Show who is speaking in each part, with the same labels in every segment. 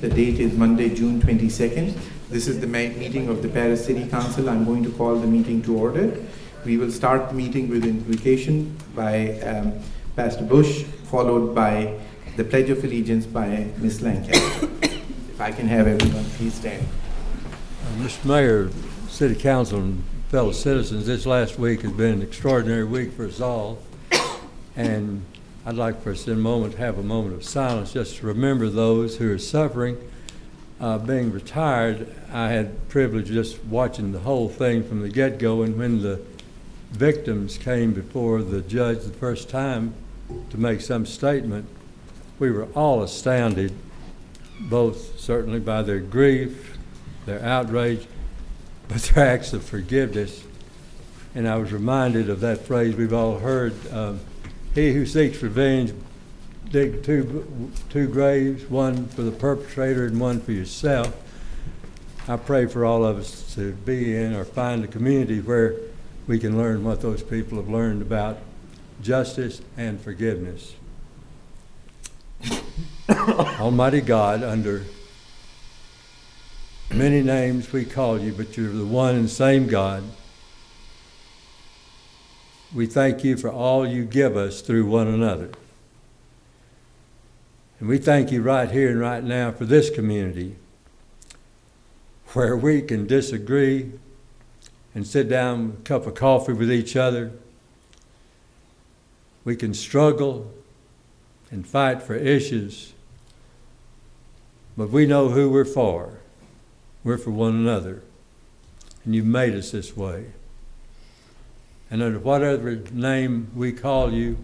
Speaker 1: The date is Monday, June 22nd. This is the meeting of the Paris City Council. I'm going to call the meeting to order. We will start the meeting with invocation by Pastor Bush, followed by the Pledge of Allegiance by Ms. Lancaster. If I can have everyone please stand.
Speaker 2: Mr. Mayor, City Council, and fellow citizens, this last week has been an extraordinary week for us all. And I'd like for us in a moment to have a moment of silence just to remember those who are suffering. Being retired, I had the privilege of just watching the whole thing from the get-go, and when the victims came before the judge the first time to make some statement, we were all astounded, both certainly by their grief, their outrage, but their acts of forgiveness. And I was reminded of that phrase we've all heard, he who seeks revenge, dig two graves, one for the perpetrator and one for yourself. I pray for all of us to be in or find a community where we can learn what those people have learned about justice and forgiveness. Almighty God, under many names we call you, but you're the one and same God. We thank you for all you give us through one another. And we thank you right here and right now for this community where we can disagree and sit down with a cup of coffee with each other. We can struggle and fight for issues, but we know who we're for. We're for one another, and you've made us this way. And under whatever name we call you,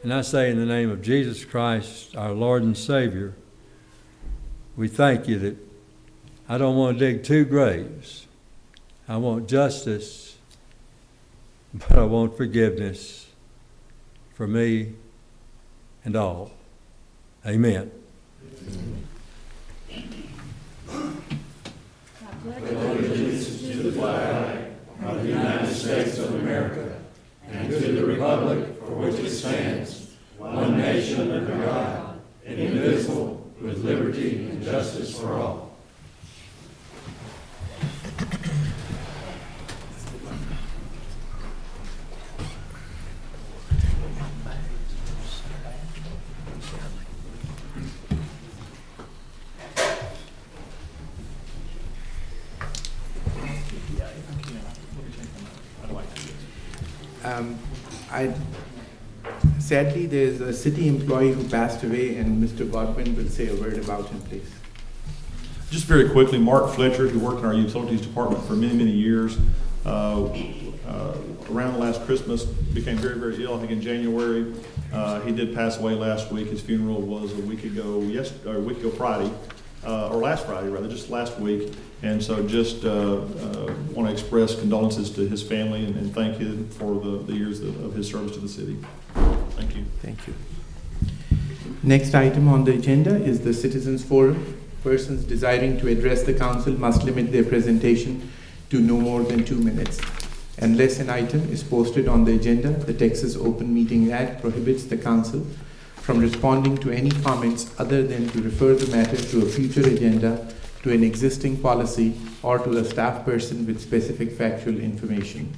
Speaker 2: and I say in the name of Jesus Christ, our Lord and Savior, we thank you that I don't want to dig two graves. I want justice, but I want forgiveness for me and all. Amen.
Speaker 3: Allegiance to the flag of the United States of America and to the republic for which it stands, one nation under God, indivisible, with liberty and justice for all.
Speaker 1: Sadly, there's a city employee who passed away, and Mr. Godwin will say a word about him, please.
Speaker 4: Just very quickly, Mark Fletcher, who worked in our utilities department for many, many years, around last Christmas became very, very ill, I think in January. He did pass away last week. His funeral was a week ago Friday, or last Friday rather, just last week. And so just want to express condolences to his family and thank him for the years of his service to the city. Thank you.
Speaker 1: Thank you. Next item on the agenda is the Citizens Forum. Persons desiring to address the council must limit their presentation to no more than 2 minutes. Unless an item is posted on the agenda, the Texas Open Meeting Act prohibits the council from responding to any comments other than to refer the matter to a future agenda, to an existing policy, or to a staff person with specific factual information.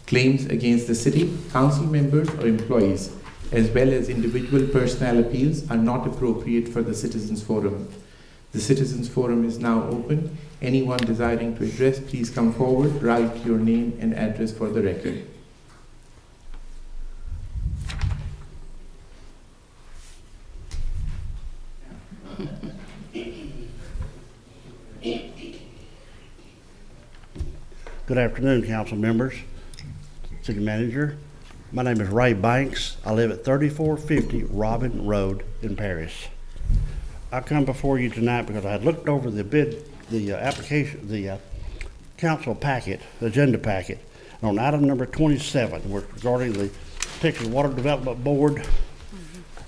Speaker 1: Claims against the city, council members, or employees, as well as individual personnel appeals, are not appropriate for the Citizens Forum. The Citizens Forum is now open. Anyone desiring to address, please come forward, write your name and address for the record.
Speaker 5: Good afternoon, council members, city manager. My name is Ray Banks. I live at 3450 Robin Road in Paris. I come before you tonight because I had looked over the application, the council packet, the agenda packet, on item number 27, regarding the Texas Water Development Board.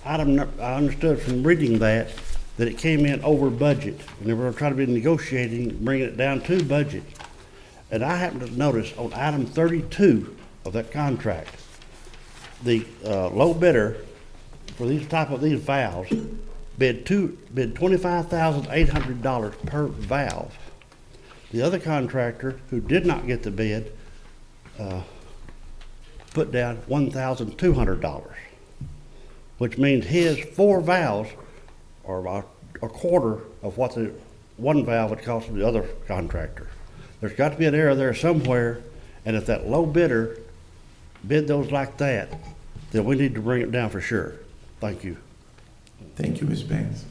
Speaker 5: I understood from reading that it came in over budget, and they were trying to be negotiating, bringing it down to budget. And I happened to notice on item 32 of that contract, the low bidder for these valves bid $25,800 per valve. The other contractor who did not get the bid put down $1,200, which means his 4 valves are about a quarter of what the one valve would cost the other contractor. There's got to be an error there somewhere, and if that low bidder bid those like that, then we need to bring it down for sure. Thank you.
Speaker 1: Thank you, Ms. Banks.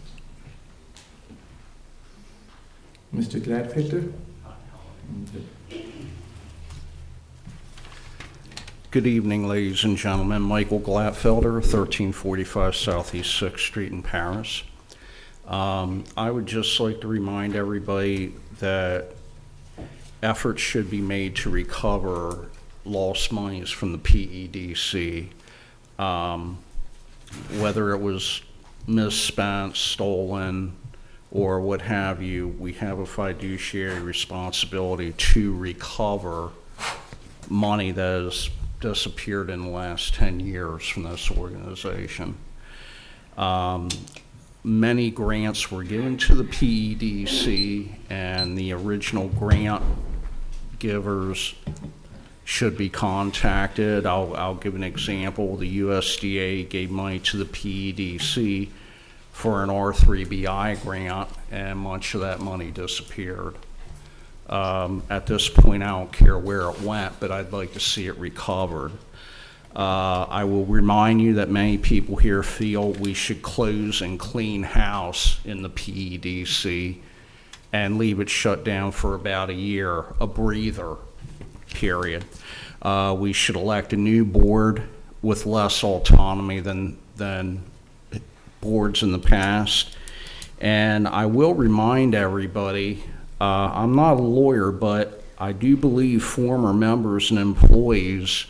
Speaker 1: Mr. Gladfelter?
Speaker 6: Good evening, ladies and gentlemen. Michael Glatfelder, 1345 Southeast 6th Street in Paris. I would just like to remind everybody that efforts should be made to recover lost monies from the PEDC, whether it was misspent, stolen, or what have you. We have a fiduciary responsibility to recover money that has disappeared in the last 10 years from this organization. Many grants were given to the PEDC, and the original grant givers should be contacted. I'll give an example. The USDA gave money to the PEDC for an R3BI grant, and much of that money disappeared. At this point, I don't care where it went, but I'd like to see it recovered. I will remind you that many people here feel we should close and clean house in the PEDC and leave it shut down for about a year, a breather period. We should elect a new board with less autonomy than boards in the past. And I will remind everybody, I'm not a lawyer, but I do believe former members and employees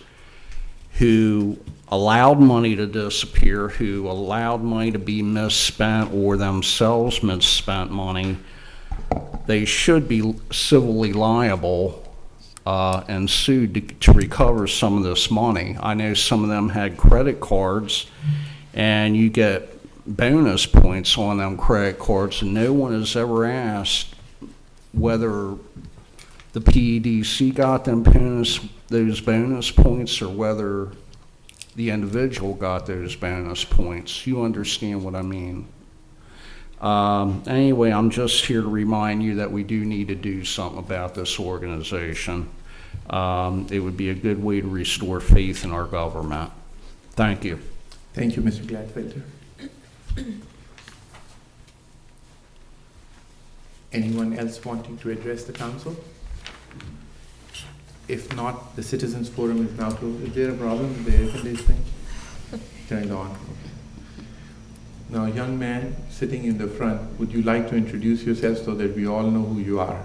Speaker 6: who allowed money to disappear, who allowed money to be misspent or themselves misspent money, they should be civilly liable and sued to recover some of this money. I know some of them had credit cards, and you get bonus points on them credit cards, and no one has ever asked whether the PEDC got them those bonus points or whether the individual got those bonus points. You understand what I mean? Anyway, I'm just here to remind you that we do need to do something about this organization. It would be a good way to restore faith in our government. Thank you.
Speaker 1: Thank you, Mr. Gladfelter. Anyone else wanting to address the council? If not, the Citizens Forum is now closed. Is there a problem with the air conditioning? Turn it on. Now, young man sitting in the front, would you like to introduce yourself so that we all know who you are?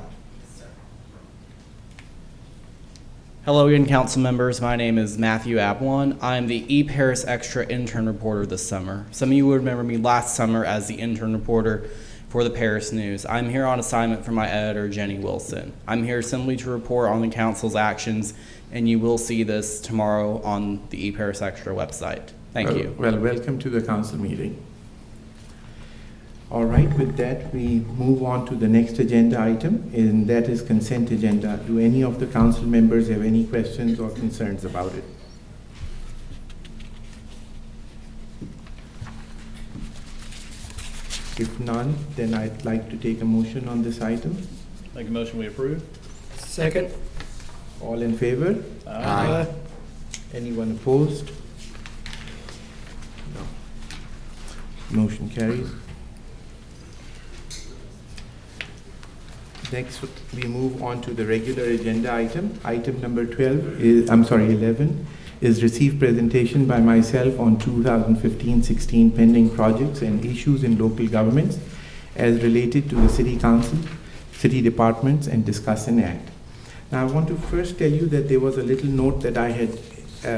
Speaker 7: Hello again, council members. My name is Matthew Ablon. I'm the eParis Extra intern reporter this summer. Some of you would remember me last summer as the intern reporter for the Paris News. I'm here on assignment from my editor, Jenny Wilson. I'm here simply to report on the council's actions, and you will see this tomorrow on the eParis Extra website. Thank you.
Speaker 1: Well, welcome to the council meeting. All right, with that, we move on to the next agenda item, and that is consent agenda. Do any of the council members have any questions or concerns about it? If none, then I'd like to take a motion on this item.
Speaker 4: Make a motion we approve.
Speaker 3: Second.
Speaker 1: All in favor?
Speaker 3: Aye.
Speaker 1: Anyone opposed? No. Motion carries. Next, we move on to the regular agenda item. Item number 11 is received presentation by myself on 2015-16 pending projects and issues in local governments as related to the city council, city departments, and discuss and act. Now, I want to first tell you that there was a little note that I had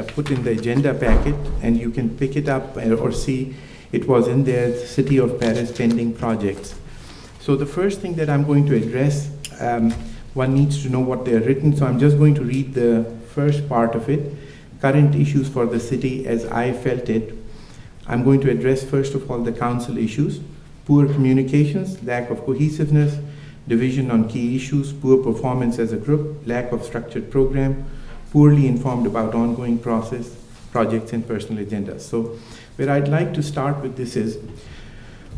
Speaker 1: put in the agenda packet, and you can pick it up or see it was in there, City of Paris pending projects. So the first thing that I'm going to address, one needs to know what they're written, so I'm just going to read the first part of it. Current issues for the city as I felt it. I'm going to address first of all the council issues, poor communications, lack of cohesiveness, division on key issues, poor performance as a group, lack of structured program, poorly informed about ongoing process, projects, and personal agendas. So where I'd like to start with this is,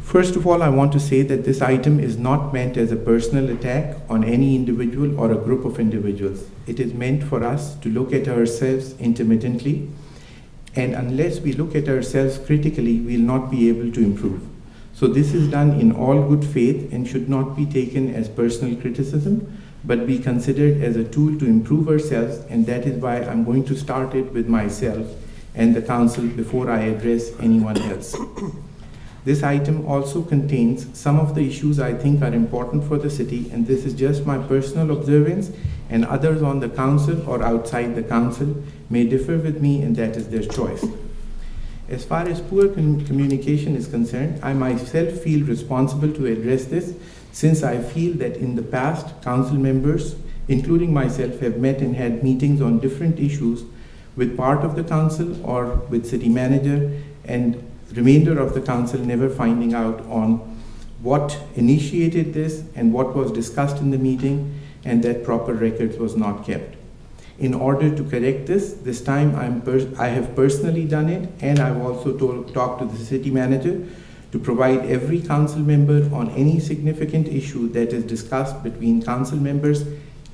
Speaker 1: first of all, I want to say that this item is not meant as a personal attack on any individual or a group of individuals. It is meant for us to look at ourselves intermittently, and unless we look at ourselves critically, we'll not be able to improve. So this is done in all good faith and should not be taken as personal criticism, but be considered as a tool to improve ourselves, and that is why I'm going to start it with myself and the council before I address anyone else. This item also contains some of the issues I think are important for the city, and this is just my personal observance, and others on the council or outside the council may differ with me, and that is their choice. As far as poor communication is concerned, I myself feel responsible to address this, since I feel that in the past, council members, including myself, have met and had meetings on different issues with part of the council or with city manager, and remainder of the council never finding out on what initiated this and what was discussed in the meeting, and that proper records was not kept. In order to correct this time I have personally done it, and I've also talked to the city manager to provide every council member on any significant issue that is discussed between council members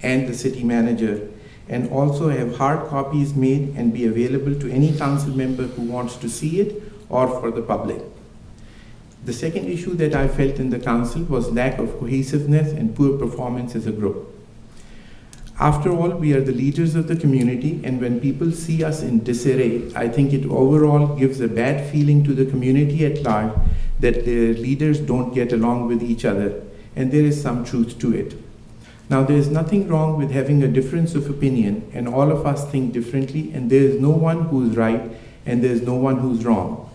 Speaker 1: and the city manager, and also have hard copies made and be available to any council member who wants to see it or for the public. The second issue that I felt in the council was lack of cohesiveness and poor performance as a group. After all, we are the leaders of the community, and when people see us in disarray, I think it overall gives a bad feeling to the community at large that the leaders don't get along with each other, and there is some truth to it. Now, there is nothing wrong with having a difference of opinion, and all of us think differently, and there is no one who's right and there is no one who's wrong.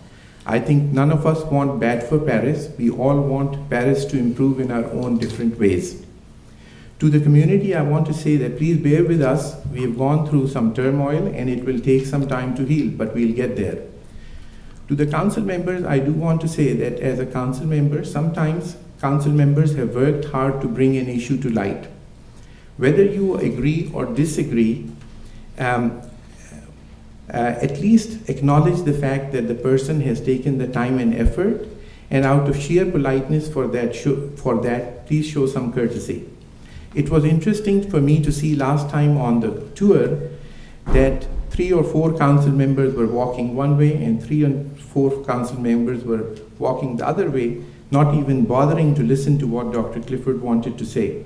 Speaker 1: I think none of us want bad for Paris. We all want Paris to improve in our own different ways. To the community, I want to say that please bear with us. We have gone through some turmoil and it will take some time to heal, but we'll get there. To the council members, I do want to say that as a council member, sometimes council members have worked hard to bring an issue to light. Whether you agree or disagree, at least acknowledge the fact that the person has taken the time and effort, and out of sheer politeness for that, please show some courtesy. It was interesting for me to see last time on the tour that 3 or 4 council members were walking one way and 3 and 4 council members were walking the other way, not even bothering to listen to what Dr. Clifford wanted to say.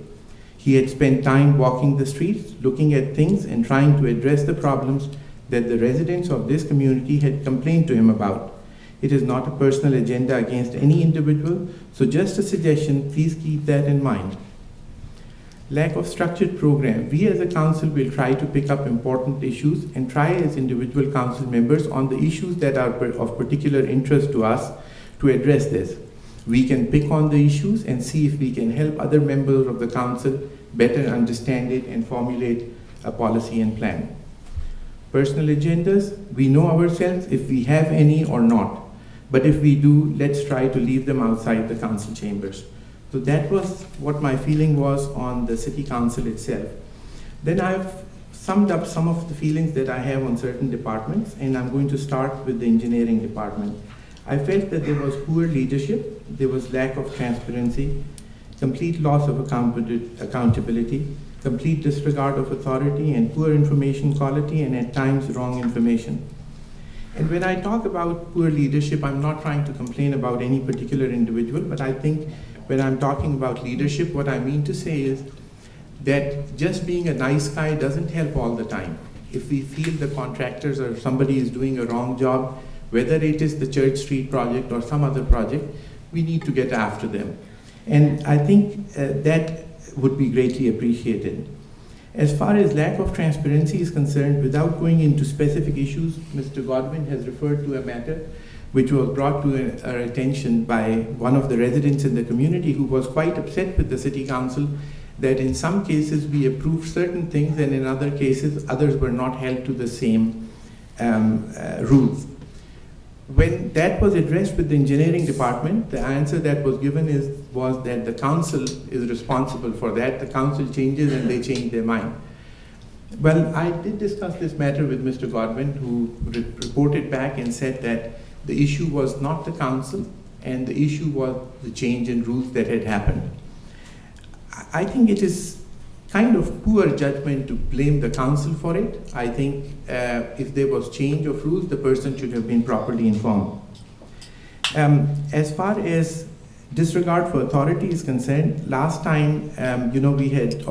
Speaker 1: He had spent time walking the streets, looking at things and trying to address the problems that the residents of this community had complained to him about. It is not a personal agenda against any individual, so just a suggestion, please keep that in mind. Lack of structured program. We as a council will try to pick up important issues and try as individual council members on the issues that are of particular interest to us to address this. We can pick on the issues and see if we can help other members of the council better understand it and formulate a policy and plan. Personal agendas, we know ourselves if we have any or not, but if we do, let's try to leave them outside the council chambers. So that was what my feeling was on the city council itself. Then I've summed up some of the feelings that I have on certain departments, and I'm going to start with the engineering department. I felt that there was poor leadership, there was lack of transparency, complete loss of accountability, complete disregard of authority, and poor information quality, and at times wrong information. And when I talk about poor leadership, I'm not trying to complain about any particular individual, but I think when I'm talking about leadership, what I mean to say is that just being a nice guy doesn't help all the time. If we feel the contractors or somebody is doing a wrong job, whether it is the Church Street project or some other project, we need to get after them. And I think that would be greatly appreciated. As far as lack of transparency is concerned, without going into specific issues, Mr. Godwin has referred to a matter which was brought to our attention by one of the residents in the community who was quite upset with the city council that in some cases we approved certain things and in other cases others were not held to the same rules. When that was addressed with the engineering department, the answer that was given was that the council is responsible for that. The council changes and they change their mind. Well, I did discuss this matter with Mr. Godwin, who reported back and said that the issue was not the council, and the issue was the change in rules that had happened. I think it is kind of poor judgment to blame the council for it. I think if there was change of rules, the person should have been properly informed. As far as disregard for authority is concerned, last time, we had,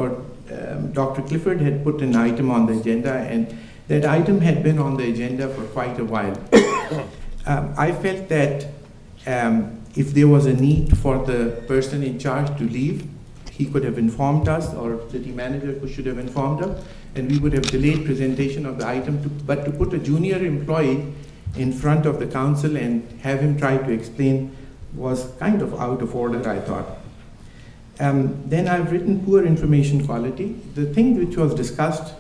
Speaker 1: Dr. Clifford had put an item on the agenda, and that item had been on the agenda for quite a while. I felt that if there was a need for the person in charge to leave, he could have informed us, or city manager who should have informed us, and we would have delayed presentation of the item. But to put a junior employee in front of the council and have him try to explain was kind of out of order, I thought. Then I've written poor information quality. The thing which was discussed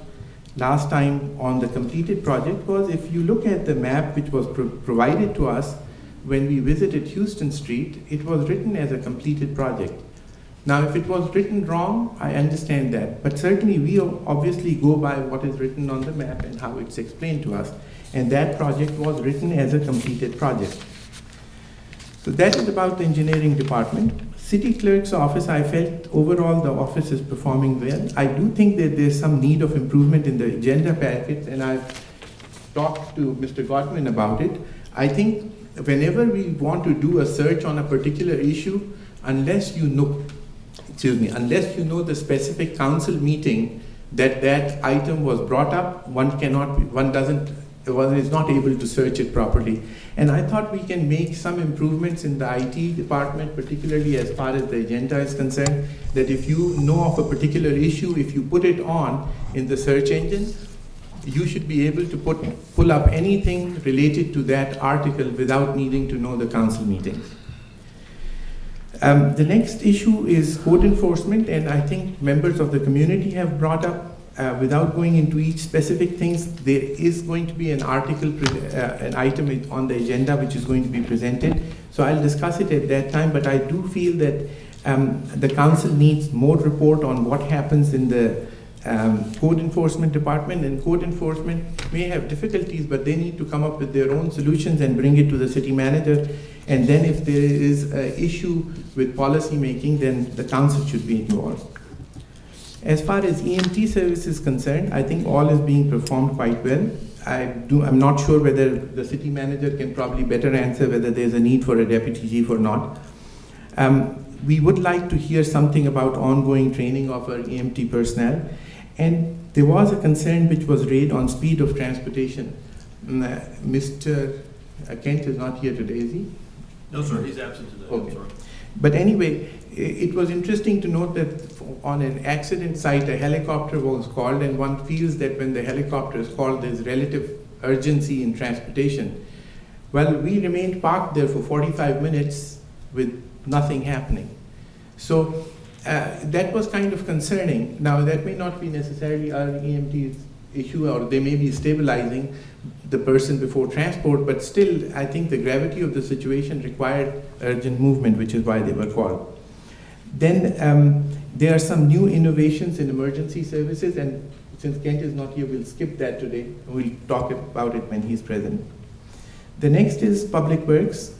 Speaker 1: last time on the completed project was, if you look at the map which was provided to us when we visited Houston Street, it was written as a completed project. Now, if it was written wrong, I understand that, but certainly we obviously go by what is written on the map and how it's explained to us, and that project was written as a completed project. So that is about the engineering department. City clerk's office, I felt overall the office is performing well. I do think that there's some need of improvement in the agenda packets, and I've talked to Mr. Godwin about it. I think whenever we want to do a search on a particular issue, unless you know the specific council meeting that item was brought up, one is not able to search it properly. And I thought we can make some improvements in the IT department, particularly as far as the agenda is concerned, that if you know of a particular issue, if you put it on in the search engine, you should be able to pull up anything related to that article without needing to know the council meetings. The next issue is code enforcement, and I think members of the community have brought up, without going into each specific things, there is going to be an article, an item on the agenda which is going to be presented. So I'll discuss it at that time, but I do feel that the council needs more report on what happens in the code enforcement department, and code enforcement may have difficulties, but they need to come up with their own solutions and bring it to the city manager. And then if there is an issue with policy making, then the council should be involved. As far as EMT service is concerned, I think all is being performed quite well. I'm not sure whether the city manager can probably better answer whether there's a need for a deputy chief or not. We would like to hear something about ongoing training of our EMT personnel. And there was a concern which was raised on speed of transportation. Mr. Kent is not here today, is he?
Speaker 4: No, sir, he's absent today.
Speaker 1: Okay.
Speaker 4: I'm sorry.
Speaker 1: But anyway, it was interesting to note that on an accident site, a helicopter was called, and one feels that when the helicopter is called, there's relative urgency in transportation. Well, we remained parked there for 45 minutes with nothing happening. So that was kind of concerning. Now, that may not be necessarily our EMT's issue, or they may be stabilizing the person before transport, but still, I think the gravity of the situation required urgent movement, which is why they were called. Then there are some new innovations in emergency services, and since Kent is not here, we'll skip that today. We'll talk about it when he's present. The next is public works.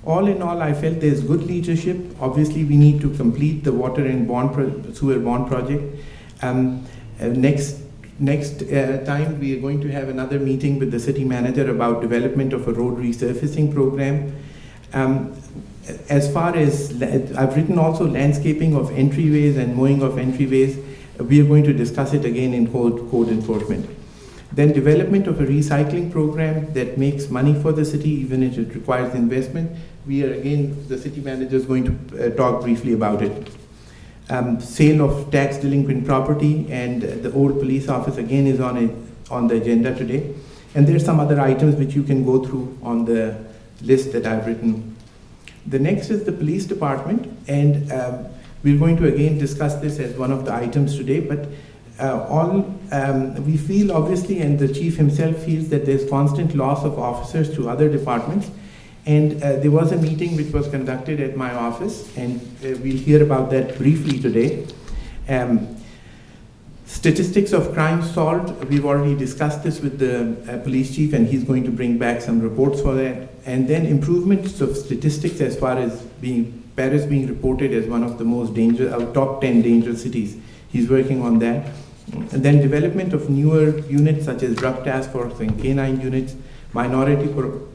Speaker 1: All in all, I felt there's good leadership. Obviously, we need to complete the water and sewer bond project. Next time, we are going to have another meeting with the city manager about development of a road resurfacing program. As far as, I've written also landscaping of entryways and mowing of entryways. We are going to discuss it again in code enforcement. Then development of a recycling program that makes money for the city, even if it requires investment. We are again, the city manager is going to talk briefly about it. Sale of tax delinquent property, and the old police office again is on the agenda today. And there are some other items which you can go through on the list that I've written. The next is the police department, and we're going to again discuss this as one of the items today, but We feel obviously, and the chief himself feels, that there's constant loss of officers to other departments. And there was a meeting which was conducted at my office, and we'll hear about that briefly today. Statistics of crime solved, we've already discussed this with the police chief, and he's going to bring back some reports for that. And then improvements of statistics as far as Paris being reported as one of the most dangerous, top 10 dangerous cities. He's working on that. And then development of newer units such as drug task force and canine units, minority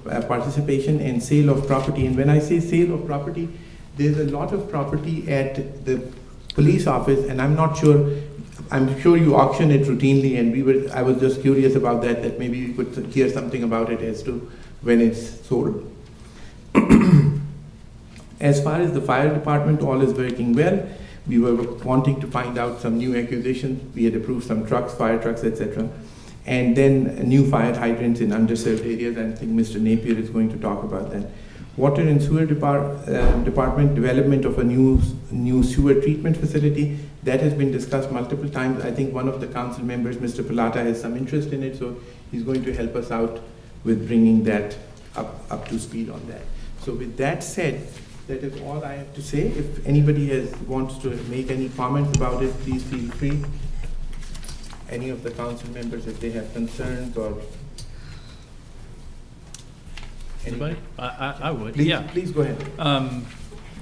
Speaker 1: participation, and sale of property. And when I say sale of property, there's a lot of property at the police office, and I'm sure you auction it routinely, and I was just curious about that maybe we could hear something about it as to when it's sold. As far as the fire department, all is working well. We were wanting to find out some new acquisitions. We had approved some trucks, fire trucks, etc. And then new fire hydrants in underserved areas. I think Mr. Napier is going to talk about that. Water and sewer department, development of a new sewer treatment facility. That has been discussed multiple times. I think one of the council members, Mr. Pilata, has some interest in it, so he's going to help us out with bringing that up to speed on that. So with that said, that is all I have to say. If anybody wants to make any comments about it, please feel free. Any of the council members, if they have concerns or
Speaker 8: Anybody? I would.
Speaker 1: Please,
Speaker 8: Yeah.
Speaker 1: please go ahead.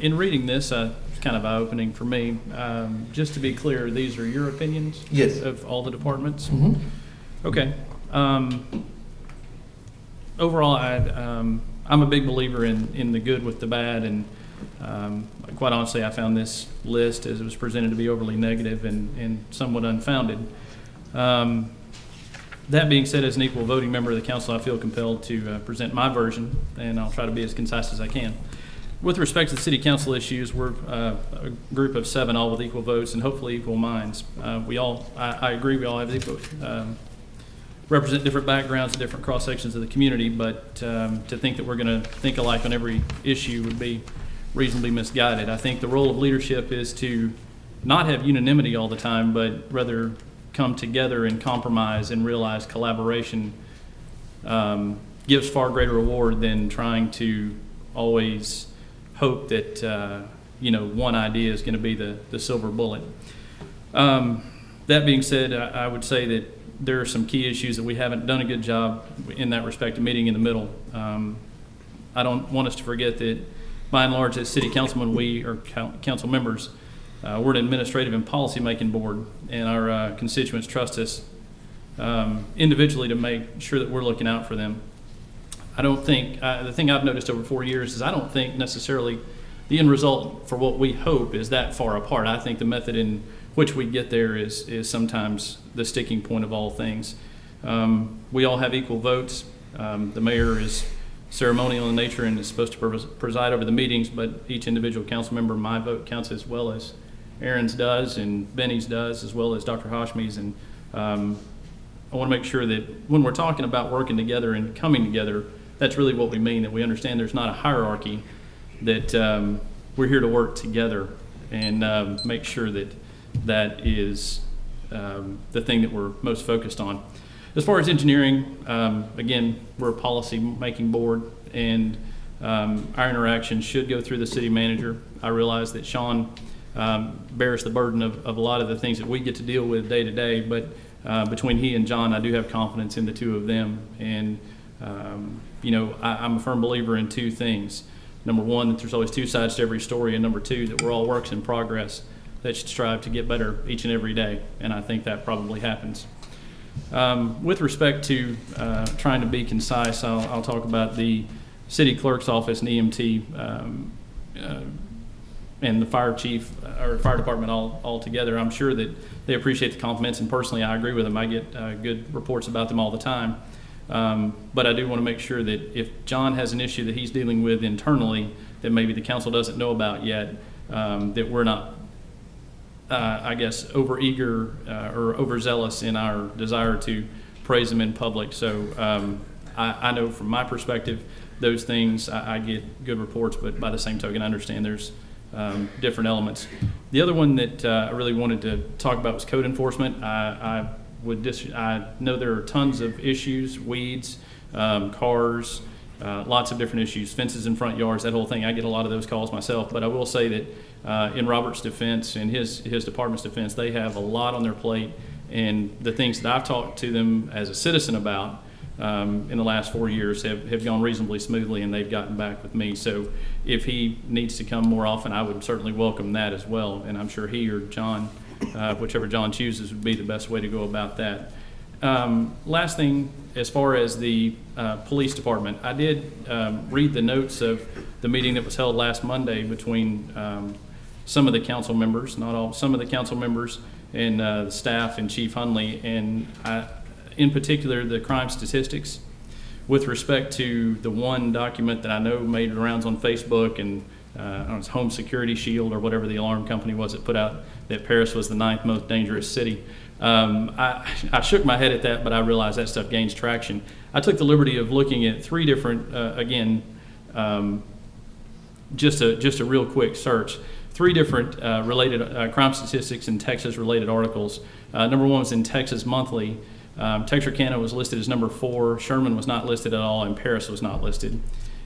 Speaker 8: In reading this, it's kind of eye-opening for me. Just to be clear, these are your opinions?
Speaker 1: Yes.
Speaker 8: Of all the departments?
Speaker 1: Mhm.
Speaker 8: Okay. Overall, I'm a big believer in the good with the bad, and quite honestly, I found this list as it was presented to be overly negative and somewhat unfounded. That being said, as an equal voting member of the council, I feel compelled to present my version, and I'll try to be as concise as I can. With respect to the city council issues, we're a group of 7, all with equal votes and hopefully equal minds. I agree, we all have equal, represent different backgrounds and different cross-sections of the community, but to think that we're going to think alike on every issue would be reasonably misguided. I think the role of leadership is to not have unanimity all the time, but rather come together and compromise and realize collaboration gives far greater reward than trying to always hope that one idea is going to be the silver bullet. That being said, I would say that there are some key issues that we haven't done a good job in that respect of meeting in the middle. I don't want us to forget that by and large as city councilmen, we are council members. We're an administrative and policy-making board, and our constituents trust us individually to make sure that we're looking out for them. I don't think, the thing I've noticed over 4 years is I don't think necessarily the end result for what we hope is that far apart. I think the method in which we get there is sometimes the sticking point of all things. We all have equal votes. The mayor is ceremonial in nature and is supposed to preside over the meetings, but each individual council member, my vote counts as well as Aaron's does and Benny's does, as well as Dr. Hashmi's. And I want to make sure that when we're talking about working together and coming together, that's really what we mean, that we understand there's not a hierarchy, that we're here to work together and make sure that that is the thing that we're most focused on. As far as engineering, again, we're a policy-making board, and our interactions should go through the city manager. I realize that Sean bears the burden of a lot of the things that we get to deal with day to day, but between he and John, I do have confidence in the two of them. And, I'm a firm believer in 2 things. Number 1, that there's always 2 sides to every story, and number 2, that we're all works in progress that should strive to get better each and every day, and I think that probably happens. With respect to trying to be concise, I'll talk about the city clerk's office and EMT and the fire chief or fire department all together. I'm sure that they appreciate the compliments, and personally I agree with them. I get good reports about them all the time. But I do want to make sure that if John has an issue that he's dealing with internally that maybe the council doesn't know about yet, that we're not overeager or overzealous in our desire to praise them in public. So I know from my perspective, those things, I get good reports, but by the same token, I understand there's different elements. The The other one that I really wanted to talk about was code enforcement. I know there are tons of issues, weeds, cars, lots of different issues, fences in front yards, that whole thing. I get a lot of those calls myself, but I will say that in Robert's defense and his department's defense, they have a lot on their plate, and the things that I've talked to them as a citizen about in the last 4 years have gone reasonably smoothly, and they've gotten back with me. So if he needs to come more often, I would certainly welcome that as well, and I'm sure he or John, whichever John chooses, would be the best way to go about that. Last thing, as far as the police department, I did read the notes of the meeting that was held last Monday between some of the council members, not all, some of the council members and the staff and Chief Hunley, and in particular the crime statistics with respect to the one document that I know made rounds on Facebook and on its Home Security Shield or whatever the alarm company was that put out that Paris was the 9th most dangerous city. I shook my head at that, but I realized that stuff gains traction. I took the liberty of looking at 3 different, just a real quick search, 3 different related crime statistics and Texas-related articles. Number 1 was in Texas Monthly. Texarkana was listed as number 4. Sherman was not listed at all, and Paris was not listed.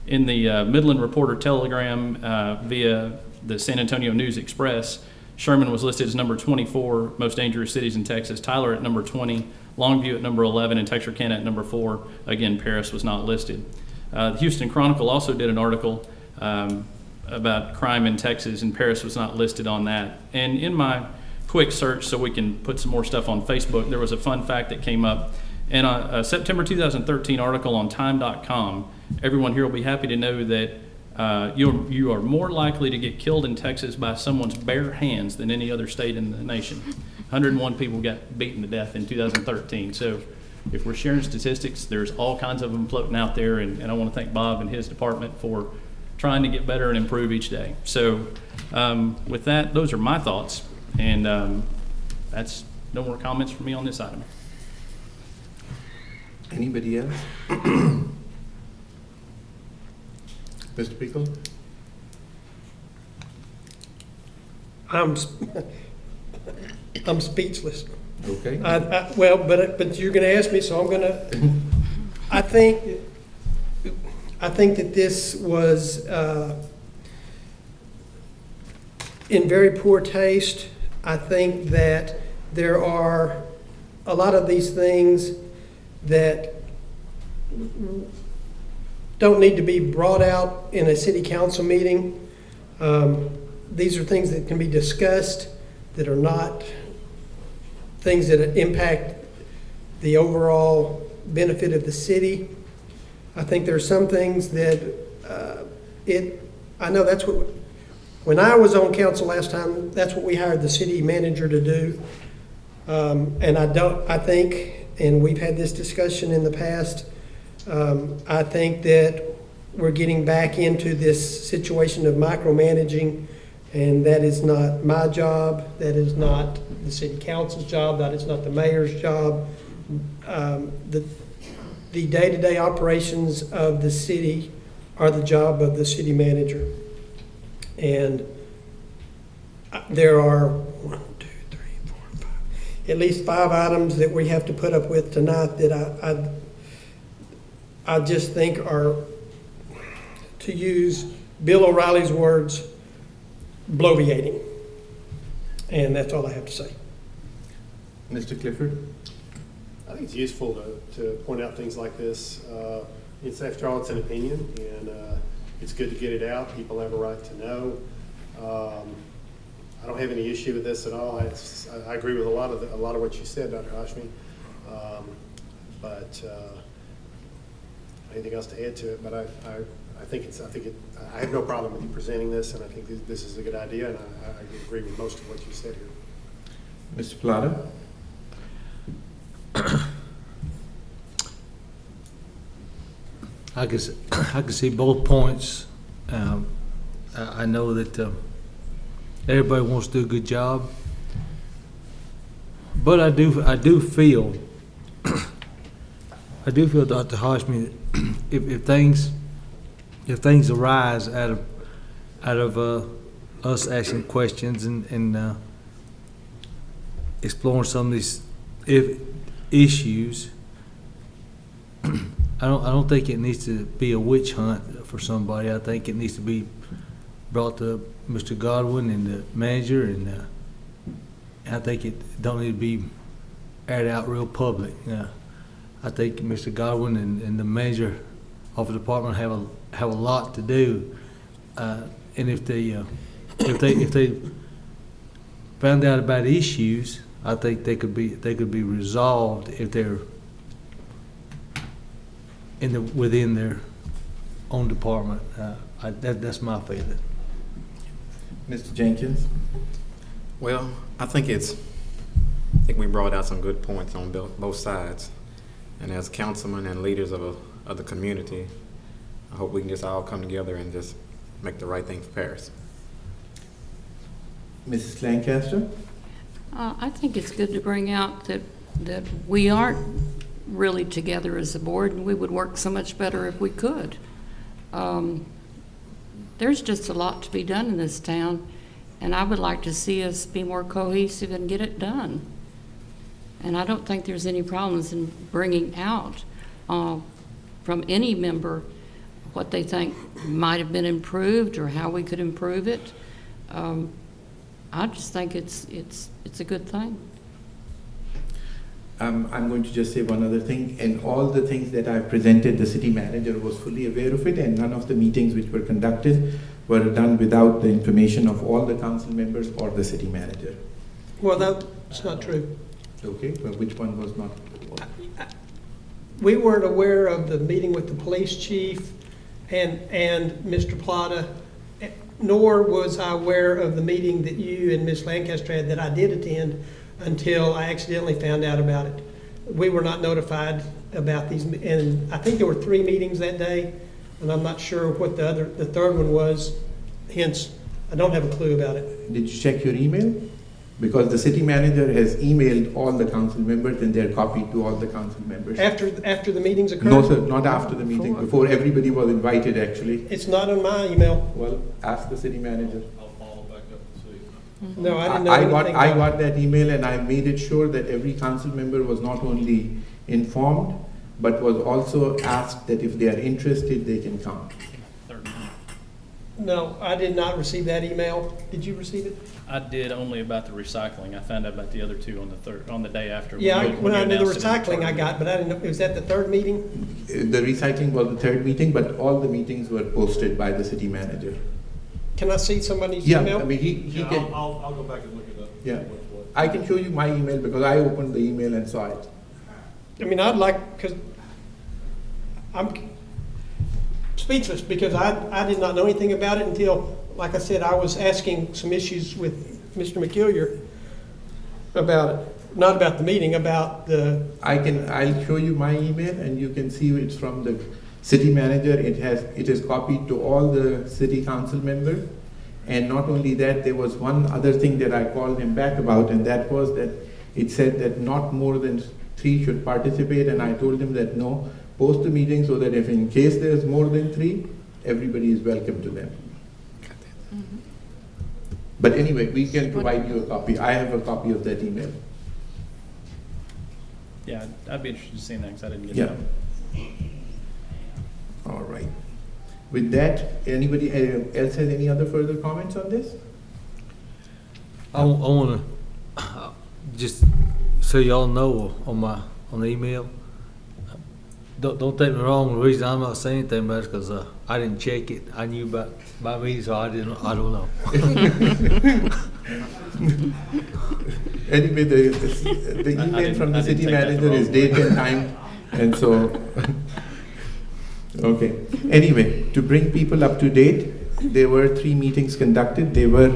Speaker 8: In the Midland Reporter Telegram via the San Antonio News Express, Sherman was listed as number 24, most dangerous cities in Texas. Tyler at number 20, Longview at number 11, and Texarkana at number 4. Again, Paris was not listed. The Houston Chronicle also did an article about crime in Texas, and Paris was not listed on that. And in my quick search, so we can put some more stuff on Facebook, there was a fun fact that came up. In a September 2013 article on time.com, everyone here will be happy to know that you are more likely to get killed in Texas by someone's bare hands than any other state in the nation. 101 people got beaten to death in 2013. So if we're sharing statistics, there's all kinds of them floating out there, and I want to thank Bob and his department for trying to get better and improve each day. So with that, those are my thoughts, and that's no more comments from me on this item.
Speaker 1: Anybody else? Mr. Pickle?
Speaker 9: I'm speechless.
Speaker 1: Okay.
Speaker 9: Well, but you're going to ask me, so I'm going to. I think that this was in very poor taste. I think that there are a lot of these things that don't need to be brought out in a city council meeting. These are things that can be discussed, that are not things that impact the overall benefit of the city. I think there are some things that I know that's what, when I was on council last time, that's what we hired the city manager to do. And I think, and we've had this discussion in the past, I think that we're getting back into this situation of micromanaging, and that is not my job. That is not the city council's job. That is not the mayor's job. The day-to-day operations of the city are the job of the city manager. And there are at least 5 items that we have to put up with tonight that I just think are, to use Bill O'Reilly's words, bloviating. And that's all I have to say.
Speaker 1: Mr. Clifford?
Speaker 10: I think it's useful to point out things like this. It's, after all, it's an opinion, and it's good to get it out. People have a right to know. I don't have any issue with this at all. I agree with a lot of what you said, Dr. Hashmi. But anything else to add to it? But I have no problem with you presenting this, and I think this is a good idea, and I agree with most of what you said here.
Speaker 1: Mr. Plata?
Speaker 11: I can see both points. I know that everybody wants to do a good job, but I do feel Dr. Hashmi, if things arise out of us asking questions and exploring some of these issues. I don't think it needs to be a witch hunt for somebody. I think it needs to be brought to Mr. Godwin and the manager, and I think it don't need to be aired out real public. I think Mr. Godwin and the manager of the department have a lot to do, and if they found out about issues, I think they could be resolved if they're within their own department. That's my feeling.
Speaker 1: Mr. Jenkins?
Speaker 12: Well, I think we brought out some good points on both sides. And as councilmen and leaders of the community, I hope we can just all come together and just make the right thing for Paris.
Speaker 1: Mrs. Lancaster?
Speaker 13: I think it's good to bring out that we aren't really together as a board, and we would work so much better if we could. There's just a lot to be done in this town, and I would like to see us be more cohesive and get it done. And I don't think there's any problems in bringing out from any member what they think might have been improved or how we could improve it. I just think it's a good thing.
Speaker 1: I'm going to just say one other thing. And all the things that I've presented, the city manager was fully aware of it, and none of the meetings which were conducted were done without the information of all the council members or the city manager.
Speaker 9: Well, that's not true.
Speaker 1: Okay, well, which one was not?
Speaker 9: We weren't aware of the meeting with the police chief and Mr. Plata, nor was I aware of the meeting that you and Ms. Lancaster had that I did attend until I accidentally found out about it. We were not notified about these, and I think there were 3 meetings that day, and I'm not sure what the third one was, hence, I don't have a clue about it.
Speaker 1: Did you check your email? Because the city manager has emailed all the council members and they're copied to all the council members.
Speaker 9: After the meetings occurred?
Speaker 1: No, sir, not after the meeting, before everybody was invited, actually.
Speaker 9: It's not on my email.
Speaker 1: Well, ask the city manager.
Speaker 4: I'll follow back up and see.
Speaker 9: No, I didn't know anything about it.
Speaker 1: I got that email, and I made it sure that every council member was not only informed, but was also asked that if they are interested, they can come.
Speaker 9: No, I did not receive that email. Did you receive it?
Speaker 8: I did only about the recycling. I found out about the other 2 on the day after.
Speaker 9: Yeah, when I
Speaker 8: you
Speaker 9: knew the
Speaker 8: announced it in
Speaker 9: recycling I
Speaker 8: charter.
Speaker 9: got, but I didn't know, was that the third meeting?
Speaker 1: The recycling was the 3rd meeting, but all the meetings were posted by the city manager.
Speaker 9: Can I see somebody's
Speaker 1: Yeah,
Speaker 9: email?
Speaker 1: I mean, he
Speaker 4: Yeah,
Speaker 1: can,
Speaker 4: I'll go back and look it up.
Speaker 1: Yeah.
Speaker 4: What's what.
Speaker 1: I can show you my email because I opened the email and saw it.
Speaker 9: I mean, I'd like, because I'm speechless because I did not know anything about it until, like I said, I was asking some issues with Mr. McKillier about it. Not about the meeting, about the,
Speaker 1: I'll show you my email and you can see it's from the city manager. It is copied to all the city council members. And not only that, there was one other thing that I called him back about, and that was that it said that not more than 3 should participate, and I told him that no, post the meeting so that if in case there's more than 3, everybody is welcome to them. But anyway, we can provide you a copy. I have a copy of that email.
Speaker 8: Yeah, I'd be interested in seeing that because I didn't get
Speaker 1: Yeah.
Speaker 8: that.
Speaker 1: All right. With that, anybody else has any other further comments on this?
Speaker 11: I want to just so y'all know on the email. Don't take me wrong. The reason I'm not saying anything about it is because I didn't check it. I knew about my meeting, so I don't know.
Speaker 1: Anyway, the email from the
Speaker 8: I didn't
Speaker 1: city
Speaker 8: take that the
Speaker 1: manager is
Speaker 8: wrong
Speaker 1: date
Speaker 8: way.
Speaker 1: and time, and so, okay. Anyway, to bring people up to date, there were 3 meetings conducted. They were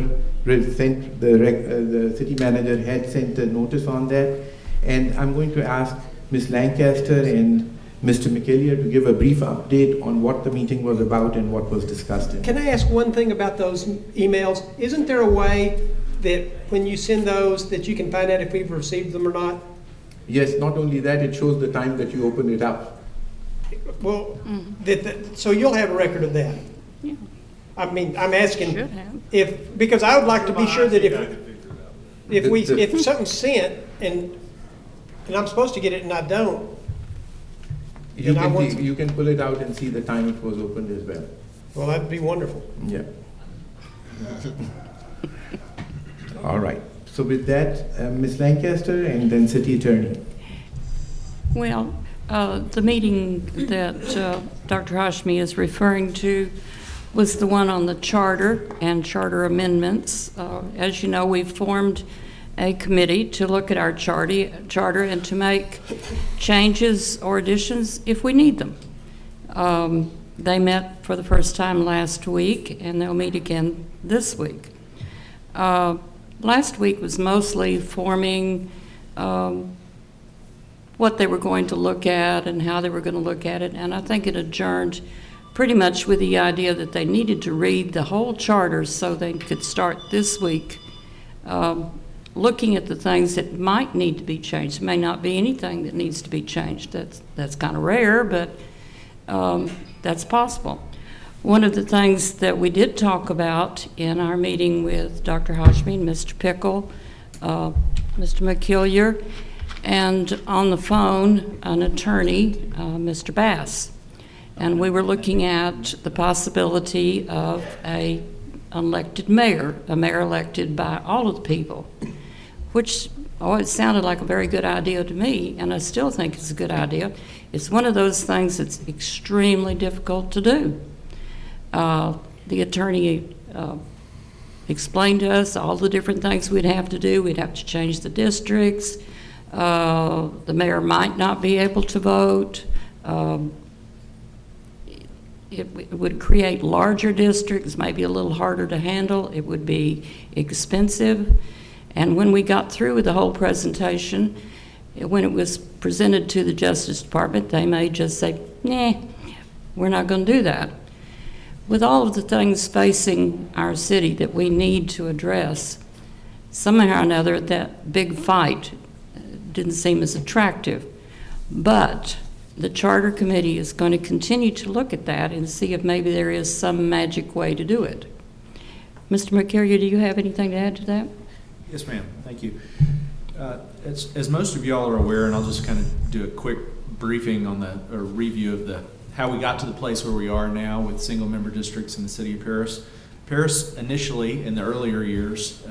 Speaker 1: sent, the city manager had sent a notice on that, and I'm going to ask Ms. Lancaster and Mr. McKillier to give a brief update on what the meeting was about and what was discussed in it.
Speaker 9: can I ask one thing about those emails? Isn't there a way that when you send those, that you can find out if we've received them or not?
Speaker 1: Yes, not only that, it shows the time that you opened it up.
Speaker 9: Well, so you'll have a record of that?
Speaker 13: Yeah.
Speaker 9: I mean, I'm asking
Speaker 13: Should have.
Speaker 9: if, because I would like to be sure that
Speaker 4: I could figure it out.
Speaker 9: if something's sent and I'm supposed to get it and I don't,
Speaker 1: You
Speaker 9: And I want
Speaker 1: can,
Speaker 9: to-
Speaker 1: you can pull it out and see the time it was opened as well.
Speaker 9: well, that'd be wonderful.
Speaker 1: Yeah. All right. So with that, Ms. Lancaster and then City Attorney.
Speaker 13: Well, the meeting that Dr. Hashmi is referring to was the one on the charter and charter amendments. As you know, we've formed a committee to look at our charter and to make changes or additions if we need them. They met for the first time last week, and they'll meet again this week. Last week was mostly forming what they were going to look at and how they were going to look at it, and I think it adjourned pretty much with the idea that they needed to read the whole charter so they could start this week looking at the things that might need to be changed. There may not be anything that needs to be changed. That's kind of rare, but that's possible. One of the things that we did talk about in our meeting with Dr. Hashmi, Mr. Pickle, Mr. McKillier, and on the phone, an attorney, Mr. Bass. And we were looking at the possibility of a elected mayor, a mayor elected by all of the people, which always sounded like a very good idea to me, and I still think it's a good idea. It's one of those things that's extremely difficult to do. The attorney explained to us all the different things we'd have to do. We'd have to change the districts. The mayor might not be able to vote. It would create larger districts, maybe a little harder to handle. It would be expensive. And when we got through with the whole presentation, when it was presented to the Justice Department, they may just say, nah, we're not going to do that. With all of the things facing our city that we need to address, somehow or another, that big fight didn't seem as attractive. But the Charter Committee is going to continue to look at that and see if maybe there is some magic way to do it. Mr. McCarrier, do you have anything to add to that?
Speaker 14: Yes, ma'am. Thank you. As most of y'all are aware, and I'll just kind of do a quick briefing on or review of how we got to the place where we are now with single-member districts in the city of Paris. Paris, initially, in the earlier years,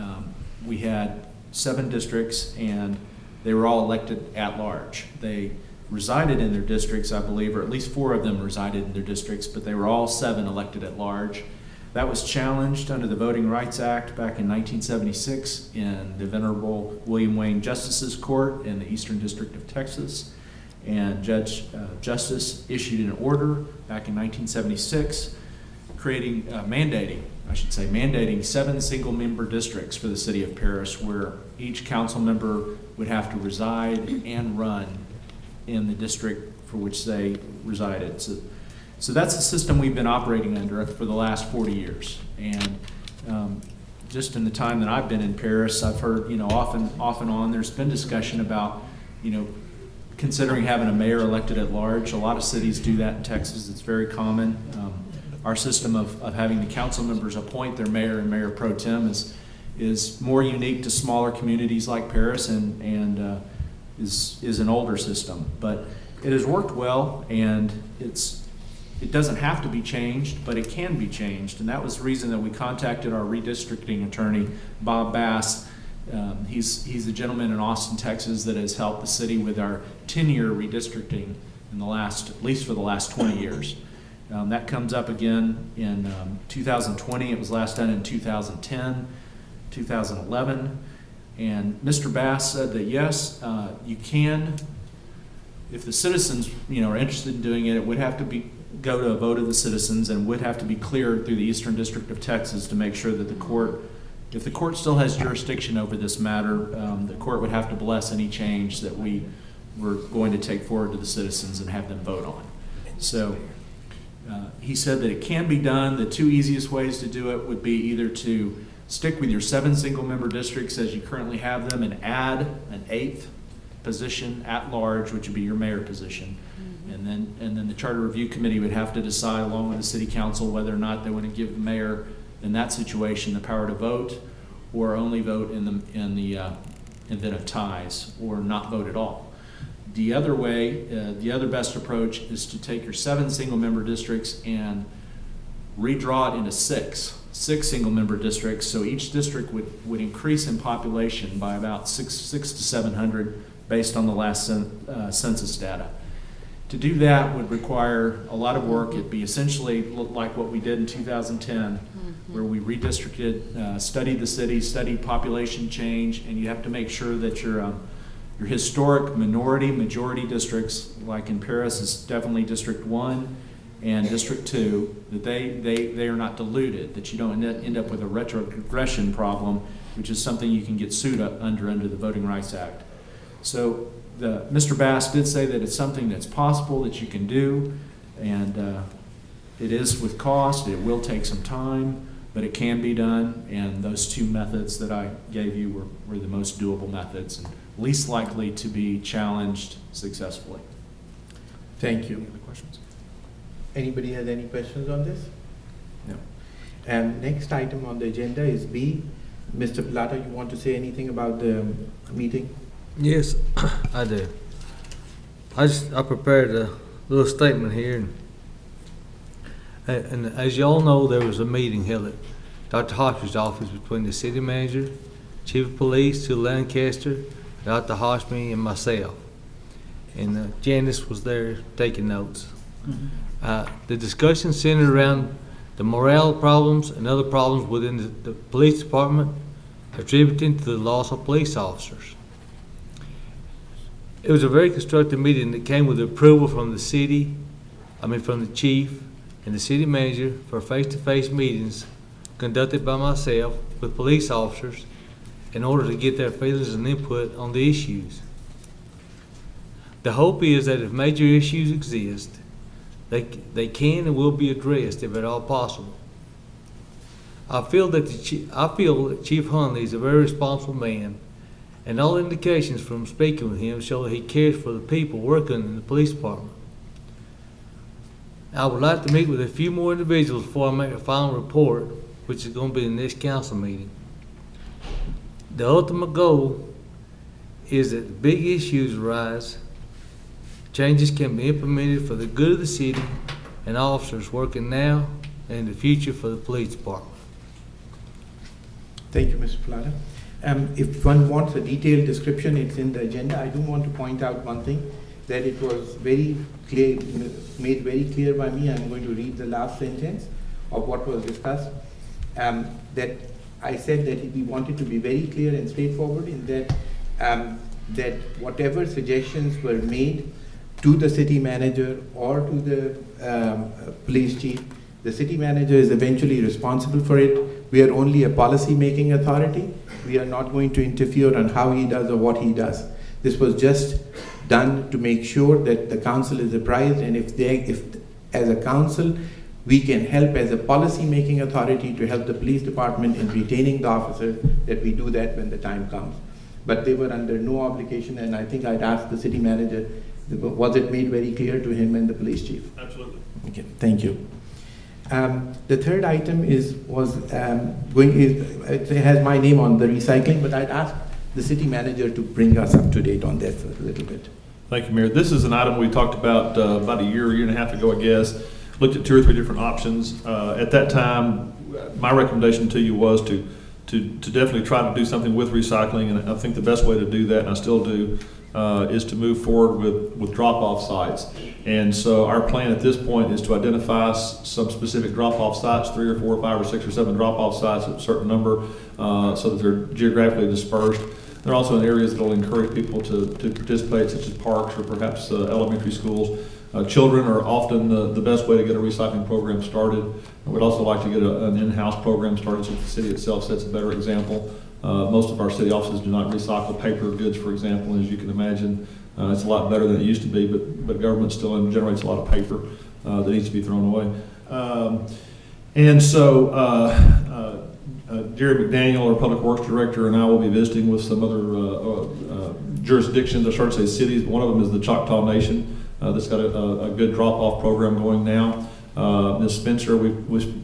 Speaker 14: we had 7 districts, and they were all elected at large. They resided in their districts, I believe, or at least 4 of them resided in their districts, but they were all 7 elected at large. That was challenged under the Voting Rights Act back in 1976 in the Venerable William Wayne Justice's Court in the Eastern District of Texas. And Judge Justice issued an order back in 1976 mandating 7 single-member districts for the city of Paris, where each council member would have to reside and run in the district for which they resided. So that's the system we've been operating under for the last 40 years. And just in the time that I've been in Paris, I've heard, off and on, there's been discussion about, considering having a mayor elected at large. A lot of cities do that in Texas. It's very common. Our system of having the council members appoint their mayor and mayor pro tem is more unique to smaller communities like Paris and is an older system. But it has worked well, and it doesn't have to be changed, but it can be changed. And that was the reason that we contacted our redistricting attorney, Bob Bass. He's the gentleman in Austin, Texas, that has helped the city with our 10-year redistricting at least for the last 20 years. That comes up again in 2020. It was last done in 2010, 2011. And Mr. Bass said that yes, you can, if the citizens are interested in doing it, it would have to go to a vote of the citizens and would have to be cleared through the Eastern District of Texas to make sure that if the court still has jurisdiction over this matter, the court would have to bless any change that we were going to take forward to the citizens and have them vote on. So he said that it can be done. The 2 easiest ways to do it would be either to stick with your 7 single-member districts as you currently have them and add an 8th position at large, which would be your mayor position. And then the Charter Review Committee would have to decide along with the city council whether or not they want to give the mayor, in that situation, the power to vote, or only vote in the event of ties, or not vote at all. The other way, the other best approach is to take your 7 single-member districts and redraw it into 6 single-member districts. So each district would increase in population by about 600 to 700 based on the last census data. To do that would require a lot of work. It'd be essentially like what we did in 2010, where we redistricted, studied the city, studied population change, and you have to make sure that your historic majority districts, like in Paris, is definitely District 1 and District 2, that they are not diluted, that you don't end up with a retrogression problem, which is something you can get sued under the Voting Rights Act. So Mr. Bass did say that it's something that's possible that you can do, and it is with cost. It will take some time, but it can be done, and those 2 methods that I gave you were the most doable methods and least likely to be challenged successfully.
Speaker 1: Thank you.
Speaker 14: Any other questions?
Speaker 1: Anybody has any questions on this?
Speaker 14: No.
Speaker 1: And next item on the agenda is B. Mr. Plata, you want to say anything about the meeting?
Speaker 11: Yes, I do. I prepared a little statement here, and as you all know, there was a meeting held at Dr. Hoshby's office between the city manager, chief of police, Sue Lancaster, Dr. Hoshby, and myself. And Janice was there taking notes. The discussion centered around the morale problems and other problems within the police department attributing to the loss of police officers. It was a very constructive meeting that came with approval from the from the chief and the city manager for face-to-face meetings conducted by myself with police officers in order to get their feelings and input on the issues. The hope is that if major issues exist, they can and will be addressed if at all possible. I feel that Chief Hunley is a very responsible man, and all indications from speaking with him show that he cares for the people working in the police department. I would like to meet with a few more individuals before I make a final report, which is going to be the next council meeting. The ultimate goal is that the big issues arise, changes can be implemented for the good of the city and officers working now and in the future for the police department.
Speaker 1: Thank you, Mr. Plata. If one wants a detailed description, it's in the agenda. I do want to point out one thing, that it was very clear, made very clear by me. I'm going to read the last sentence of what was discussed. That I said that we wanted to be very clear and straightforward in that that whatever suggestions were made to the city manager or to the police chief, the city manager is eventually responsible for it. We are only a policy-making authority. We are not going to interfere on how he does or what he does. This was just done to make sure that the council is apprised, and if as a council, we can help as a policy-making authority to help the police department in retaining the officers, that we do that when the time comes. But they were under no obligation, and I think I'd ask the city manager, was it made very clear to him and the police chief?
Speaker 4: Absolutely.
Speaker 1: Okay, thank you. The third item it has my name on the recycling, but I'd ask the city manager to bring us up to date on that a little bit.
Speaker 4: Thank you, Mayor. This is an item we talked about about a year and a half ago, I guess. Looked at 2 or 3 different options. At that time, my recommendation to you was to definitely try to do something with recycling, and I think the best way to do that, and I still do, is to move forward with drop-off sites. And so our plan at this point is to identify some specific drop-off sites, 3 or 4 or 5 or 6 or 7 drop-off sites, a certain number, so that they're geographically dispersed. They're also in areas that will encourage people to participate, such as parks or perhaps elementary schools. Children are often the best way to get a recycling program started. We'd also like to get an in-house program started, so the city itself sets a better example. Most of our city offices do not recycle paper goods, for example, as you can imagine. It's a lot better than it used to be, but government still generates a lot of paper that needs to be thrown away. And so Jerry McDaniel, our Public Works Director, and I will be visiting with some other jurisdictions, I started to say cities, but one of them is the Choctaw Nation. that's got a good drop-off program going now. Ms. Spencer, we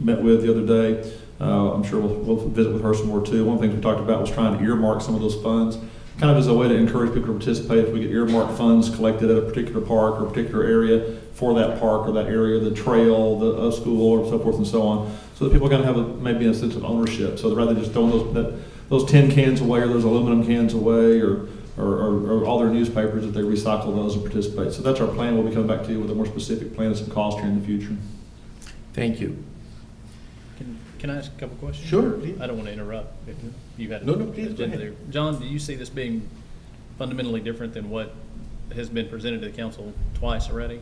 Speaker 4: met with the other day. I'm sure we'll visit with her some more too. One of the things we talked about was trying to earmark some of those funds, kind of as a way to encourage people to participate. If we get earmarked funds collected at a particular park or a particular area for that park or that area, the trail, the school, or so forth and so on, so that people are going to have maybe a sense of ownership. So rather than just throwing those tin cans away or those aluminum cans away or all their newspapers, that they recycle those and participate. So that's our plan. We'll be coming back to you with a more specific plan and some cost here in the future.
Speaker 1: Thank you.
Speaker 8: Can I ask a couple questions?
Speaker 1: Sure, please.
Speaker 8: I don't want to interrupt. If you had
Speaker 1: No, please, go
Speaker 8: agenda
Speaker 1: ahead.
Speaker 8: there. John, do you see this being fundamentally different than what has been presented to the council twice already?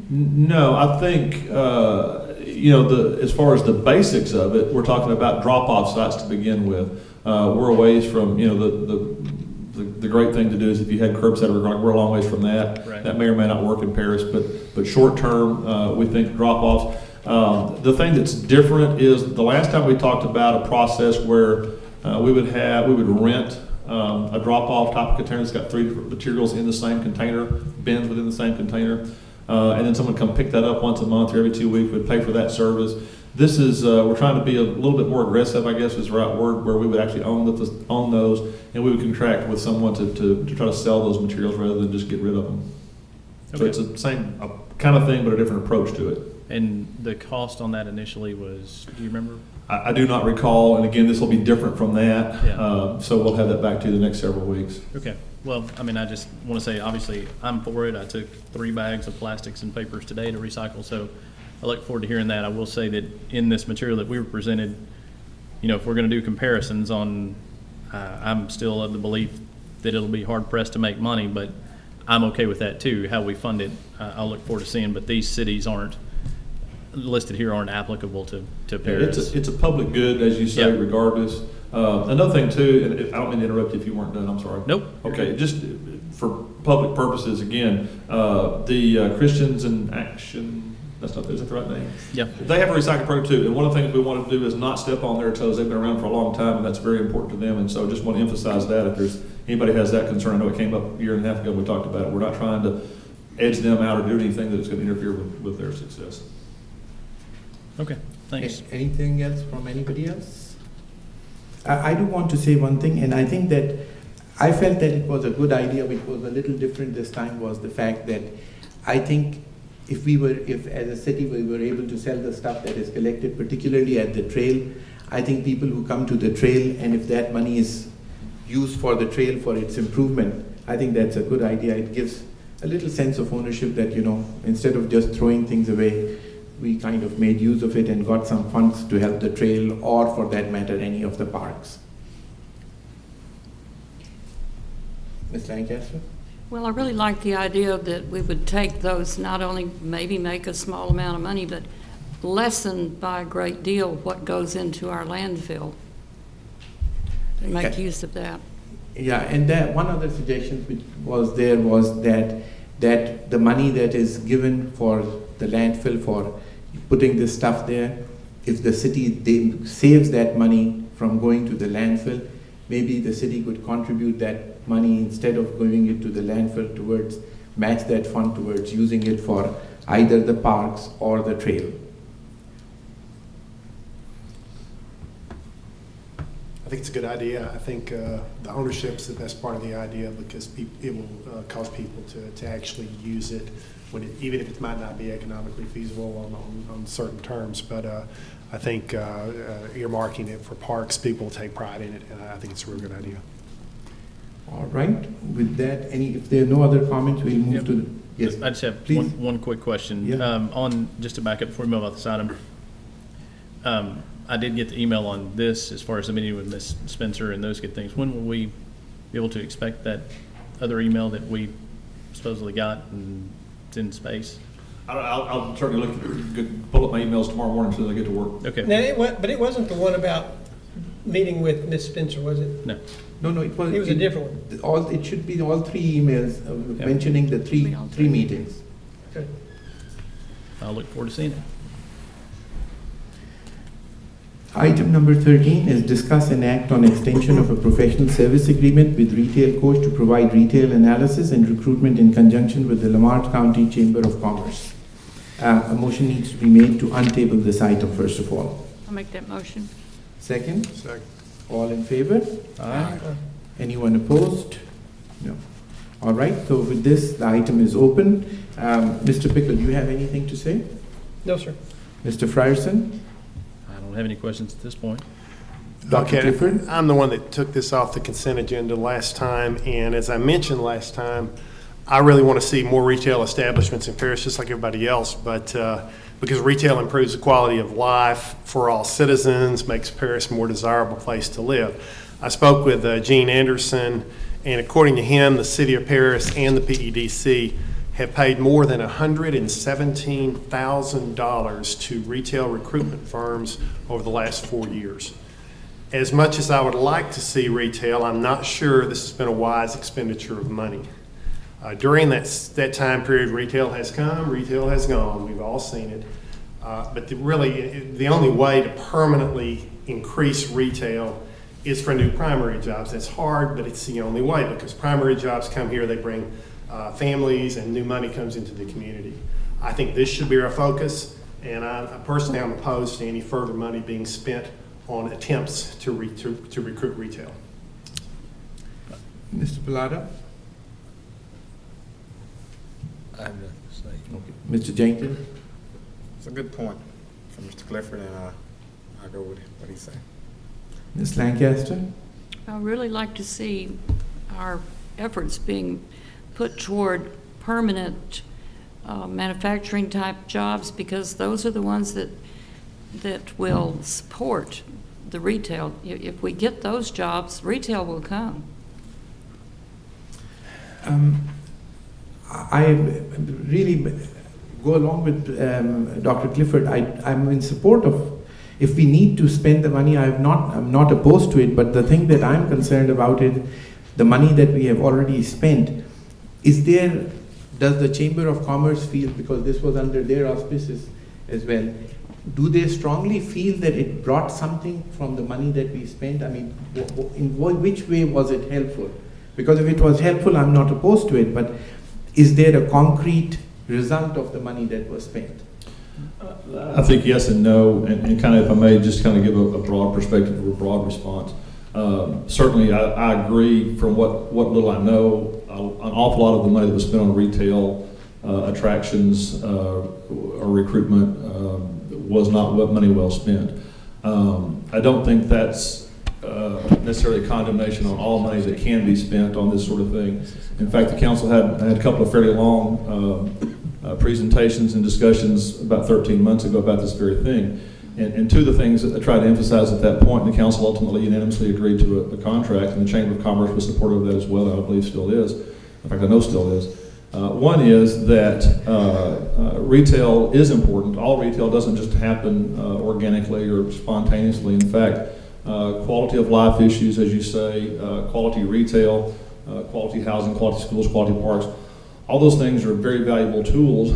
Speaker 4: No, I think, as far as the basics of it, we're talking about drop-off sites to begin with. We're a ways from, the great thing to do is if you had curbside, we're a long ways from that.
Speaker 8: Right.
Speaker 4: That may or may not work in Paris, but short-term, we think drop-offs. The thing that's different is the last time we talked about a process where we would rent a drop-off type of container that's got 3 different materials in the same container, bins within the same container, and then someone come pick that up once a month or every 2 weeks, would pay for that service. This is, we're trying to be a little bit more aggressive, I guess is the right word, where we would actually own those, and we would contract with someone to try to sell those materials rather than just get rid of them. So
Speaker 8: Okay.
Speaker 4: it's the same kind of thing, but a different approach to it.
Speaker 8: And the cost on that initially was, do you remember?
Speaker 4: I do not recall, and again, this will be different from that,
Speaker 8: Yeah.
Speaker 4: so we'll have that back to you the next several weeks.
Speaker 8: Okay. Well, I mean, I just want to say, obviously, I'm for it. I took 3 bags of plastics and papers today to recycle, so I look forward to hearing that. I will say that in this material that we were presented, if we're going to do comparisons on, I'm still of the belief that it'll be hard pressed to make money, but I'm okay with that too, how we fund it. I'll look forward to seeing, but these cities aren't listed here, aren't applicable to Paris.
Speaker 4: It's a public good, as you say,
Speaker 8: Yeah.
Speaker 4: regardless. Another thing too, and I don't mean to interrupt you if you weren't done, I'm sorry.
Speaker 8: Nope.
Speaker 4: Okay, just for public purposes, again, the Christians in Action, is that the right name?
Speaker 8: Yeah.
Speaker 4: They have a recycling program too, and one of the things we want to do is not step on their toes. They've been around for a long time, and that's very important to them, and so just want to emphasize that. If there's anybody has that concern, I know it came up a year and a half ago, we talked about it. We're not trying to edge them out or do anything that's going to interfere with their success.
Speaker 8: Okay, thanks.
Speaker 1: Anything else from anybody else? I do want to say one thing, and I think that I felt that it was a good idea, which was a little different this time, was the fact that I think if as a city we were able to sell the stuff that is collected, particularly at the trail, I think people who come to the trail, and if that money is used for the trail for its improvement, I think that's a good idea. It gives a little sense of ownership that, instead of just throwing things away, we kind of made use of it and got some funds to help the trail, or for that matter, any of the parks. Ms. Lancaster?
Speaker 13: Well, I really like the idea that we would take those, not only maybe make a small amount of money, but lessen by a great deal what goes into our landfill. And make
Speaker 1: Okay.
Speaker 13: use of that.
Speaker 1: Yeah, and that one other suggestion which was there was that the money that is given for the landfill for putting this stuff there, if the city saves that money from going to the landfill, maybe the city could contribute that money instead of giving it to the landfill towards, match that fund towards using it for either the parks or the trail.
Speaker 10: I think it's a good idea. I think the ownership's the best part of the idea, because it will cause people to actually use it, even if it might not be economically feasible on certain terms. But I think earmarking it for parks, people will take pride in it, and I think it's a real good idea.
Speaker 1: All right, with that, if there are no other comments, we'll move
Speaker 8: Yep.
Speaker 1: to the, yes.
Speaker 8: I just have
Speaker 1: please.
Speaker 8: one quick question.
Speaker 1: Yeah.
Speaker 8: Just to back up before we move off this item, I did get the email on this as far as the meeting with Ms. Spencer and those good things. When will we be able to expect that other email that we supposedly got and it's in space?
Speaker 4: I'll certainly pull up my emails tomorrow morning as soon as I get to work.
Speaker 8: Okay.
Speaker 9: Now, but it wasn't the one about meeting with Ms. Spencer, was it?
Speaker 8: No.
Speaker 1: No, it was
Speaker 9: a different one.
Speaker 1: It should be all 3 emails mentioning the three meetings.
Speaker 9: Okay.
Speaker 8: I'll look forward to seeing it.
Speaker 1: Item number 13 is discuss and act on extension of a professional service agreement with Retail Coach to provide retail analysis and recruitment in conjunction with the Lamar County Chamber of Commerce. A motion needs to be made to untable this item first of all.
Speaker 13: I'll make that motion.
Speaker 1: Second?
Speaker 10: Second.
Speaker 1: All in favor?
Speaker 8: Aye.
Speaker 1: Anyone opposed? No. All right, so with this, the item is open. Mr. Pickle, do you have anything to say?
Speaker 9: No, sir.
Speaker 1: Mr. Frierson?
Speaker 8: I don't have any questions at this point.
Speaker 1: Dr.
Speaker 10: Okay,
Speaker 1: Clifford?
Speaker 10: I'm the one that took this off the consent agenda last time, and as I mentioned last time, I really want to see more retail establishments in Paris, just like everybody else, but because retail improves the quality of life for all citizens, makes Paris a more desirable place to live. I spoke with Gene Anderson, and according to him, the City of Paris and the PEDC have paid more than $117,000 to retail recruitment firms over the last 4 years. As much as I would like to see retail, I'm not sure this has been a wise expenditure of money. During that time period, retail has come, retail has gone. We've all seen it. But the only way to permanently increase retail is for new primary jobs. That's hard, but it's the only way, because primary jobs come here, they bring families, and new money comes into the community. I think this should be our focus, and I personally am opposed to any further money being spent on attempts to recruit retail.
Speaker 1: Mr. Pilata?
Speaker 11: I have nothing to say.
Speaker 1: Mr. Jenkins?
Speaker 12: It's a good point from Mr. Clifford, and I go with what he said.
Speaker 1: Ms. Lancaster?
Speaker 13: I'd really like to see our efforts being put toward permanent manufacturing type jobs, because those are the ones that will support the retail. If we get those jobs, retail will come.
Speaker 1: I really go along with Dr. Clifford. I'm in support of, if we need to spend the money, I'm not opposed to it, but the thing that I'm concerned about is the money that we have already spent. Does the Chamber of Commerce feel, because this was under their auspices as well, do they strongly feel that it brought something from the money that we spent? I mean, in which way was it helpful? Because if it was helpful, I'm not opposed to it, but is there a concrete result of the money that was spent?
Speaker 4: I think yes and no, and kind of, if I may, just kind of give a broad perspective or a broad response. Certainly, I agree from what little I know, an awful lot of the money that was spent on retail attractions or recruitment was not money well spent. I don't think that's necessarily a condemnation on all money that can be spent on this sort of thing. In fact, the council had a couple of fairly long presentations and discussions about 13 months ago about this very thing. And two of the things that I tried to emphasize at that point, and the council ultimately unanimously agreed to a contract, and the Chamber of Commerce was supportive of that as well, I believe still is. In fact, I know still is. One is that retail is important. All retail doesn't just happen organically or spontaneously. In fact, quality of life issues, as you say, quality retail, quality housing, quality schools, quality parks, all those things are very valuable tools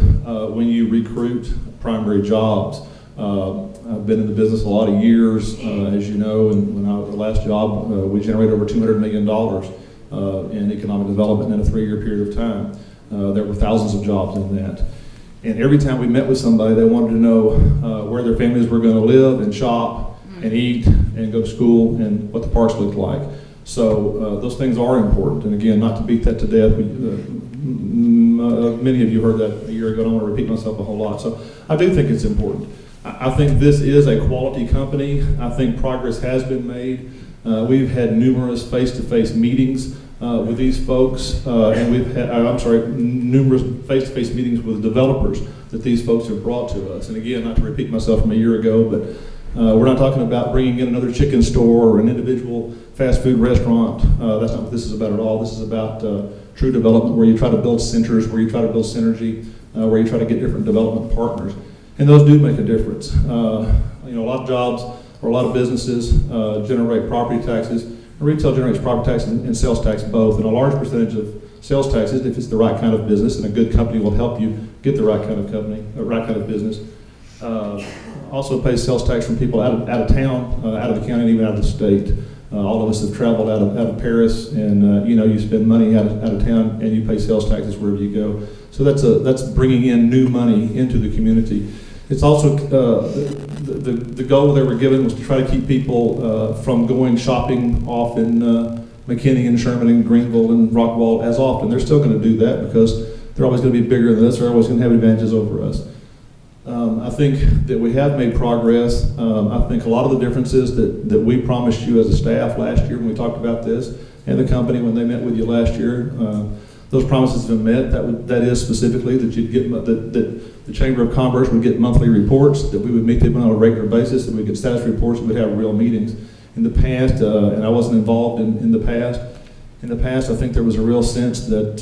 Speaker 4: when you recruit primary jobs. I've been in the business a lot of years, as you know, and when I was the last job, we generated over $200 million in economic development in a 3-year period of time. There were thousands of jobs in that. And every time we met with somebody, they wanted to know where their families were going to live and shop and eat and go to school and what the parks looked like. So those things are important. And again, not to beat that to death, many of you heard that a year ago. I don't want to repeat myself a whole lot. So I do think it's important. I think this is a quality company. I think progress has been made. We've had numerous face-to-face meetings with these folks, and we've had, numerous face-to-face meetings with developers that these folks have brought to us. And again, not to repeat myself from a year ago, but we're not talking about bringing in another chicken store or an individual fast food restaurant. That's not what this is about at all. This is about true development, where you try to build centers, where you try to build synergy, where you try to get different development partners. And those do make a difference. A lot of jobs or a lot of businesses generate property taxes. Retail generates property tax and sales tax both, and a large percentage of sales taxes, if it's the right kind of business, and a good company will help you get the right kind of company, right kind of business. A also pay sales tax from people out of town, out of the county, and even out of the state. All of us have traveled out of Paris, and you spend money out of town, and you pay sales taxes wherever you go. So that's bringing in new money into the community. It's also the goal they were given was to try to keep people from going shopping off in McKinney and Sherman and Greenville and Rockwall as often. They're still going to do that because they're always going to be bigger than us. They're always going to have advantages over us. I think that we have made progress. I think a lot of the differences that we promised you as a staff last year when we talked about this, and the company when they met with you last year, those promises have been met. That is specifically that you'd get that the Chamber of Commerce would get monthly reports, that we would meet them on a regular basis, that we get status reports, and we'd have real meetings. In the past, and I wasn't involved in the past. In the past, I think there was a real sense that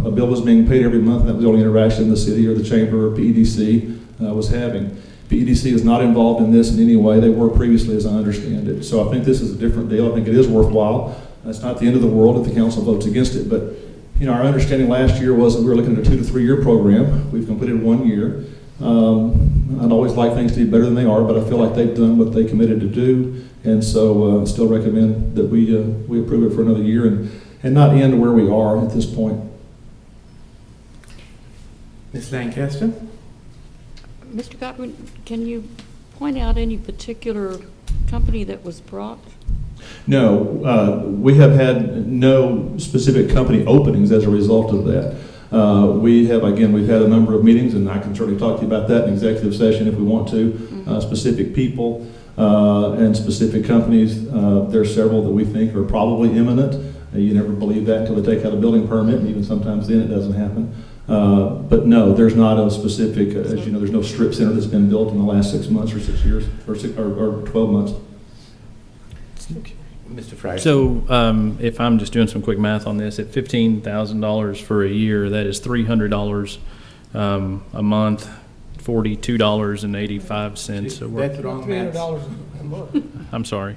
Speaker 4: a bill was being paid every month, and that was the only interaction the city or the chamber or PEDC was having. PEDC is not involved in this in any way. They were previously, as I understand it. So I think this is a different deal. I think it is worthwhile. It's not the end of the world if the council votes against it, but our understanding last year was that we were looking at a 2 to 3 year program. We've completed 1 year. I'd always like things to be better than they are, but I feel like they've done what they committed to do, and so I still recommend that we approve it for another year and not end where we are at this point.
Speaker 1: Ms. Lancaster?
Speaker 13: Mr. Godwin, can you point out any particular company that was brought?
Speaker 4: No, we have had no specific company openings as a result of that. We've had a number of meetings, and I can certainly talk to you about that in executive session if we want to. Specific people and specific companies. There are several that we think are probably imminent. You never believe that until they take out a building permit, and even sometimes then it doesn't happen. But no, there's not a specific, as you know, there's no strip center that's been built in the last 6 months or 6 years or 12 months.
Speaker 1: Mr. Fryer.
Speaker 8: So if I'm just doing some quick math on this, at $15,000 for a year, that is $300 a month, $42.85. So
Speaker 1: That's wrong math.
Speaker 9: $300 a month.
Speaker 8: I'm sorry.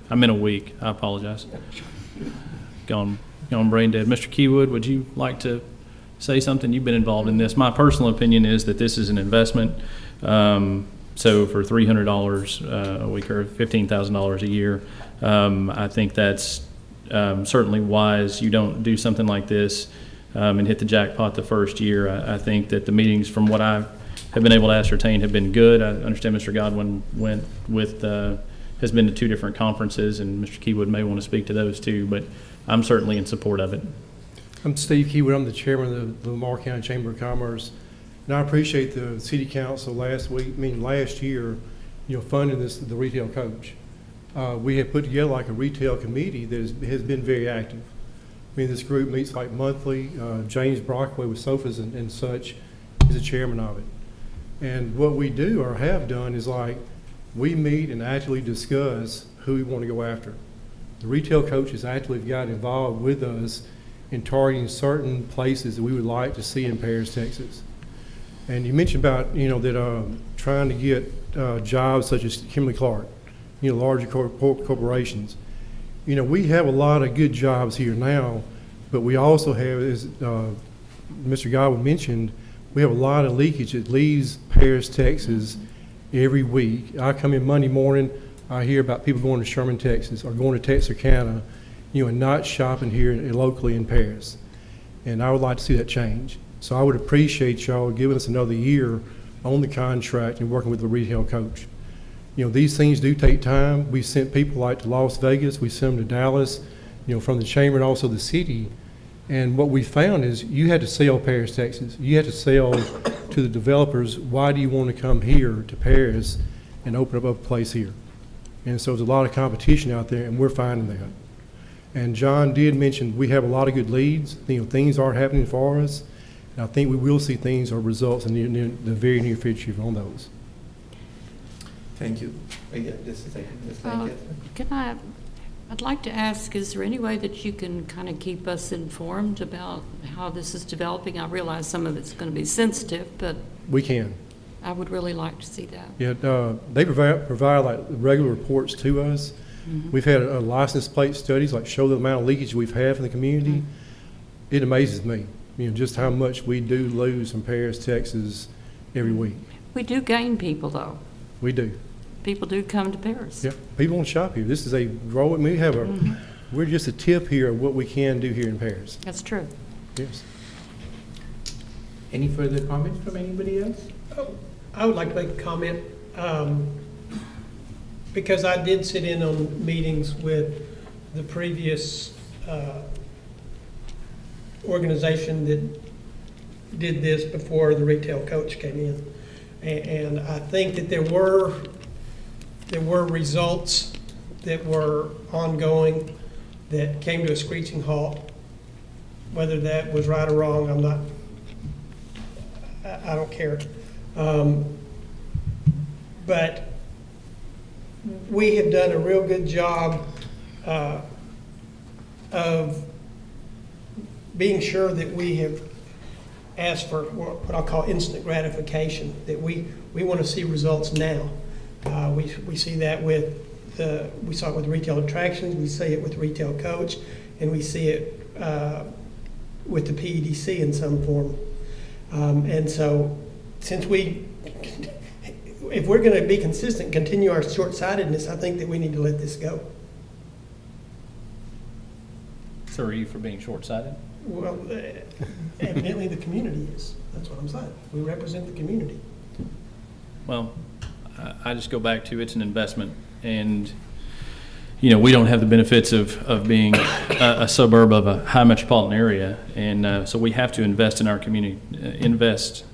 Speaker 8: I'm in a week. I apologize. Gone brain dead. Mr. Keywood, would you like to say something? You've been involved in this. My personal opinion is that this is an investment. So for $300 a week or $15,000 a year, I think that's certainly wise. You don't do something like this and hit the jackpot the first year. I think that the meetings, from what I have been able to ascertain, have been good. I understand Mr. Godwin has been to 2 different conferences, and Mr. Keywood may want to speak to those too, but I'm certainly in support of it.
Speaker 15: I'm Steve Keywood. I'm the chairman of the Lamar County Chamber of Commerce. And I appreciate the city council last year, funding the retail coach. We have put together like a retail committee that has been very active. This group meets like monthly. James Brockway with Sofas and such is the chairman of it. And what we do or have done is we meet and actively discuss who we want to go after. The retail coaches actively got involved with us in targeting certain places that we would like to see in Paris, Texas. And you mentioned about, that trying to get jobs such as Kimberly-Clark, larger corporations. We have a lot of good jobs here now, but we also have, as Mr. Godwin mentioned, we have a lot of leakage that leaves Paris, Texas every week. I come in Monday morning, I hear about people going to Sherman, Texas, or going to Texarkana, and not shopping here locally in Paris. And I would like to see that change. So I would appreciate y'all giving us another year on the contract and working with the retail coach. These things do take time. We sent people to Las Vegas. We sent them to Dallas, from the chamber and also the city. And what we found is you had to sell Paris, Texas. You had to sell to the developers, why do you want to come here to Paris and open up a place here? And so there's a lot of competition out there, and we're finding that. And John did mention we have a lot of good leads. Things are happening for us. And I think we will see things or results in the very near future on those.
Speaker 1: Thank you. Just a second. Ms. Lancaster.
Speaker 13: I'd like to ask, is there any way that you can kind of keep us informed about how this is developing? I realize some of it's going to be sensitive, but
Speaker 15: we can.
Speaker 13: I would really like to see that.
Speaker 15: Yeah, they provide regular reports to us. Mm-hmm. We've had license plate studies, show the amount of leakage we've had in the community. Mm-hmm. It amazes me, just how much we do lose from Paris, Texas every week.
Speaker 13: We do gain people, though.
Speaker 15: We do.
Speaker 13: People do come to Paris.
Speaker 15: Yeah, people want to shop here. This is a growing, we're just a tip here of what we can do here in Paris.
Speaker 13: That's true.
Speaker 15: Yes.
Speaker 1: Any further comments from anybody else?
Speaker 9: I would like to make a comment, because I did sit in on meetings with the previous organization that did this before the retail coach came in. And I think that there were results that were ongoing that came to a screeching halt. Whether that was right or wrong, I don't care. But we have done a real good job of being sure that we have asked for what I'll call instant gratification, that we want to see results now. We see that we saw it with retail attractions, we see it with retail coach, and we see it with the PEDC in some form. And so since if we're going to be consistent, continue our short-sightedness, I think that we need to let this go.
Speaker 8: So are you for being short-sighted?
Speaker 9: Well, evidently the community is. That's what I'm saying. We represent the community.
Speaker 8: Well, I just go back to it's an investment, and we don't have the benefits of being a suburb of a high metropolitan area, and so we have to invest in our community, invest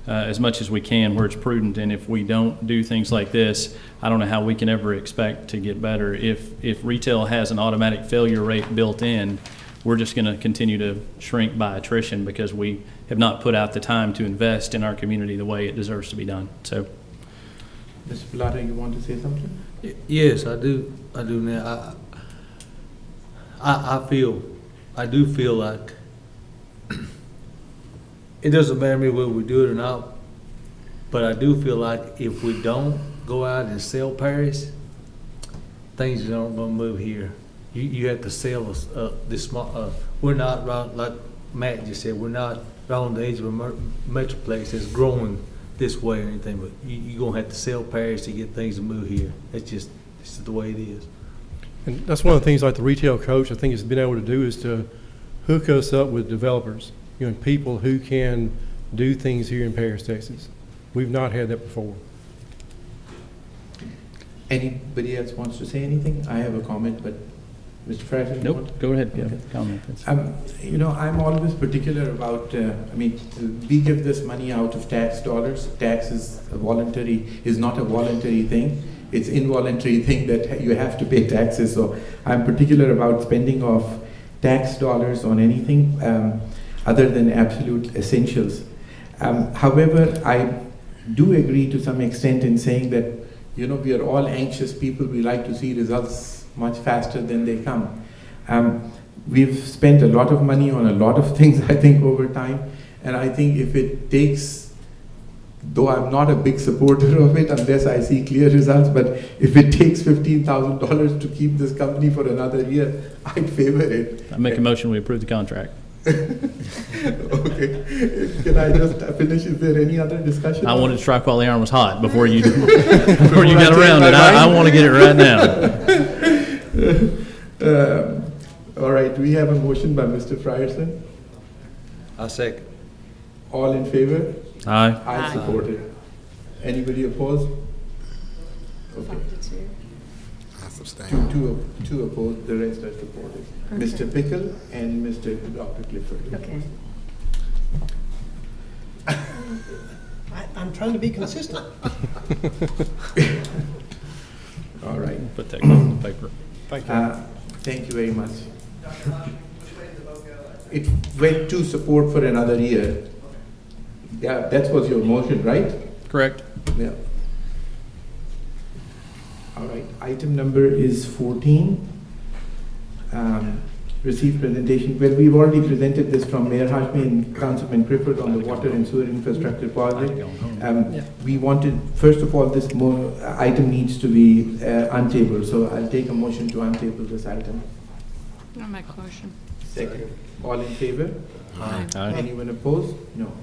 Speaker 8: as much as we can where it's prudent. And if we don't do things like this, I don't know how we can ever expect to get better. If retail has an automatic failure rate built in, we're just going to continue to shrink by attrition because we have not put out the time to invest in our community the way it deserves to be done. So,
Speaker 1: Mr. Pilata, you want to say something?
Speaker 11: Yes, I do now. I do feel like it doesn't matter to me whether we do it or not, but I do feel like if we don't go out and sell Paris, things aren't going to move here. You have to sell this small. We're not right, like Matt just said. We're not right on the edge of a metroplex that's growing this way or anything. But you're gonna have to sell Paris to get things to move here. This is the way it is.
Speaker 15: And that's one of the things like the retail coach I think has been able to do is to hook us up with developers, people who can do things here in Paris, Texas. We've not had that before.
Speaker 1: Anybody else wants to say anything? I have a comment, but Mr. Fraser?
Speaker 8: Nope, go ahead,
Speaker 1: Okay.
Speaker 8: comment.
Speaker 1: I'm always particular about, we give this money out of tax dollars. Tax is not a voluntary thing. It's involuntary thing that you have to pay taxes. So I'm particular about spending of tax dollars on anything other than absolute essentials. However, I do agree to some extent in saying that, we are all anxious people. We like to see results much faster than they come. We've spent a lot of money on a lot of things, I think, over time. And I think if it takes, though I'm not a big supporter of it unless I see clear results, but if it takes $15,000 to keep this company for another year, I'd favor it.
Speaker 8: I make a motion, we approve the contract.
Speaker 1: Okay. Can I just finish? Is there any other discussion?
Speaker 8: I wanted to strike while the iron was hot before you got around it. I want to get it right
Speaker 1: now. All right. We have a motion by Mr. Frierson.
Speaker 11: I second.
Speaker 1: All in favor?
Speaker 8: Aye.
Speaker 1: I support it. Anybody opposed? Okay. Two opposed, the rest are supported. Okay. Mr. Pickle and Dr. Clifford.
Speaker 9: Okay. I'm trying to be consistent.
Speaker 1: All right.
Speaker 8: Put that on the paper.
Speaker 1: Thank you. Thank you very much. It went to support for another year. Yeah, that was your motion, right?
Speaker 8: Correct.
Speaker 1: Yeah. All right, item number is 14. Received presentation. Well, we've already presented this from Mayor Hashmi and Councilman Clifford on the water and sewer infrastructure project. We wanted, first of all, this item needs to be untabled. So I'll take a motion to untable this item.
Speaker 13: I'll make a motion.
Speaker 1: Second. All in favor?
Speaker 8: Aye.
Speaker 1: Anyone opposed? No.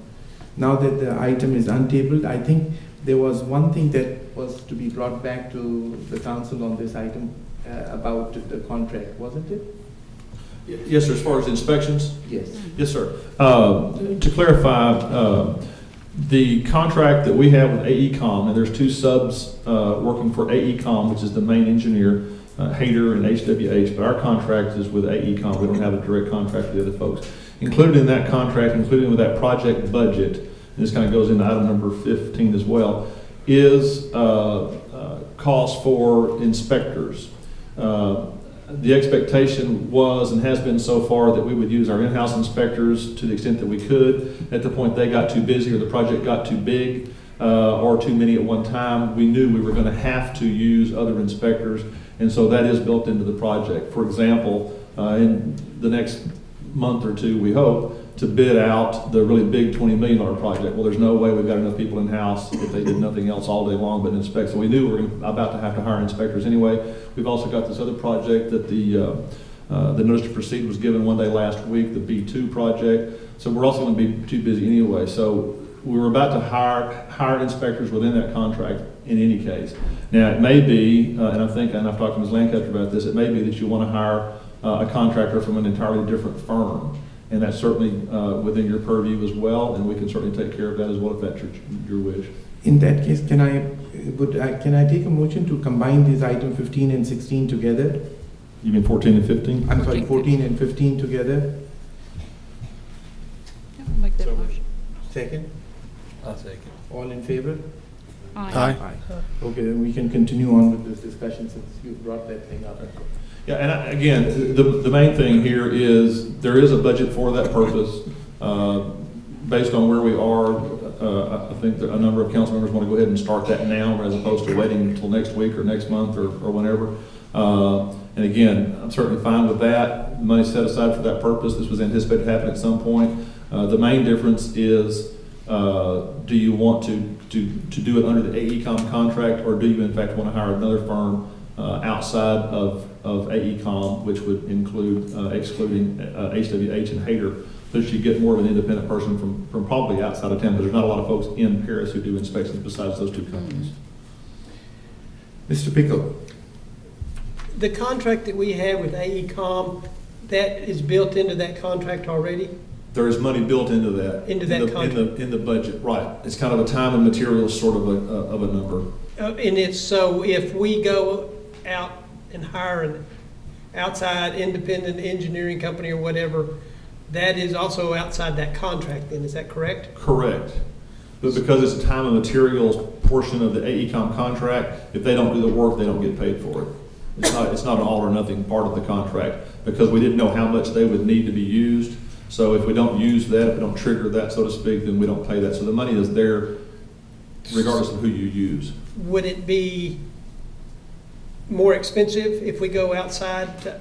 Speaker 1: Now that the item is untabled, I think there was one thing that was to be brought back to the council on this item about the contract, wasn't it?
Speaker 4: Yes, sir, as far as inspections?
Speaker 1: Yes.
Speaker 4: Yes, sir. To clarify, the contract that we have with AECom, and there's two subs working for AECom, which is the main engineer, Hayter and HWH, but our contract is with AECom. We don't have a direct contract with the other folks. Included in that contract, including with that project budget, and this kind of goes into item number 15 as well, is cost for inspectors. The expectation was and has been so far that we would use our in-house inspectors to the extent that we could. At the point they got too busy or the project got too big or too many at one time, we knew we were going to have to use other inspectors, and so that is built into the project. For example, in the next month or two, we hope to bid out the really big $20 million project. Well, there's no way we've got enough people in-house if they did nothing else all day long but inspect. So we knew we were about to have to hire inspectors anyway. We've also got this other project that the notice to proceed was given one day last week, the B2 project. So we're also going to be too busy anyway. So we were about to hire inspectors within that contract in any case. Now, it may be, and I think, and I've talked to Ms. Lancaster about this, it may be that you want to hire a contractor from an entirely different firm. And that's certainly within your purview as well, and we can certainly take care of that as well if that's your wish.
Speaker 1: In that case, can I take a motion to combine these item 15 and 16 together?
Speaker 4: You mean 14 and 15?
Speaker 1: I'm sorry, 14 and 15 together?
Speaker 13: Yeah, I'll make that motion.
Speaker 1: Second?
Speaker 11: I'll second.
Speaker 1: All in favor?
Speaker 13: Aye.
Speaker 1: Okay, then we can continue on with this discussion since you brought that thing up.
Speaker 4: Yeah, and again, the main thing here is there is a budget for that purpose. Based on where we are, I think that a number of council members want to go ahead and start that now as opposed to waiting until next week or next month or whenever. And again, I'm certainly fine with that. The money's set aside for that purpose. This was anticipated to happen at some point. The main difference is, do you want to do it under the AECom contract, or do you in fact want to hire another firm outside of AECom, which would include excluding HWH and Hayter, so you get more of an independent person from probably outside of town, because there's not a lot of folks in Paris who do inspections besides those two companies.
Speaker 1: Mr. Pickle.
Speaker 9: The contract that we have with AECom, that is built into that contract already?
Speaker 4: There is money built into that. In the budget, right. It's kind of a time and materials sort of a number.
Speaker 9: And it's so if we go out and hire an outside independent engineering company or whatever, that is also outside that contract then, is that correct?
Speaker 4: Correct. But because it's a time and materials portion of the AECom contract, if they don't do the work, they don't get paid for it. It's not an all or nothing part of the contract, because we didn't know how much they would need to be used. So if we don't use that, if we don't trigger that, so to speak, then we don't pay that. So the money is there regardless of who you use.
Speaker 9: Would it be more expensive if we go outside to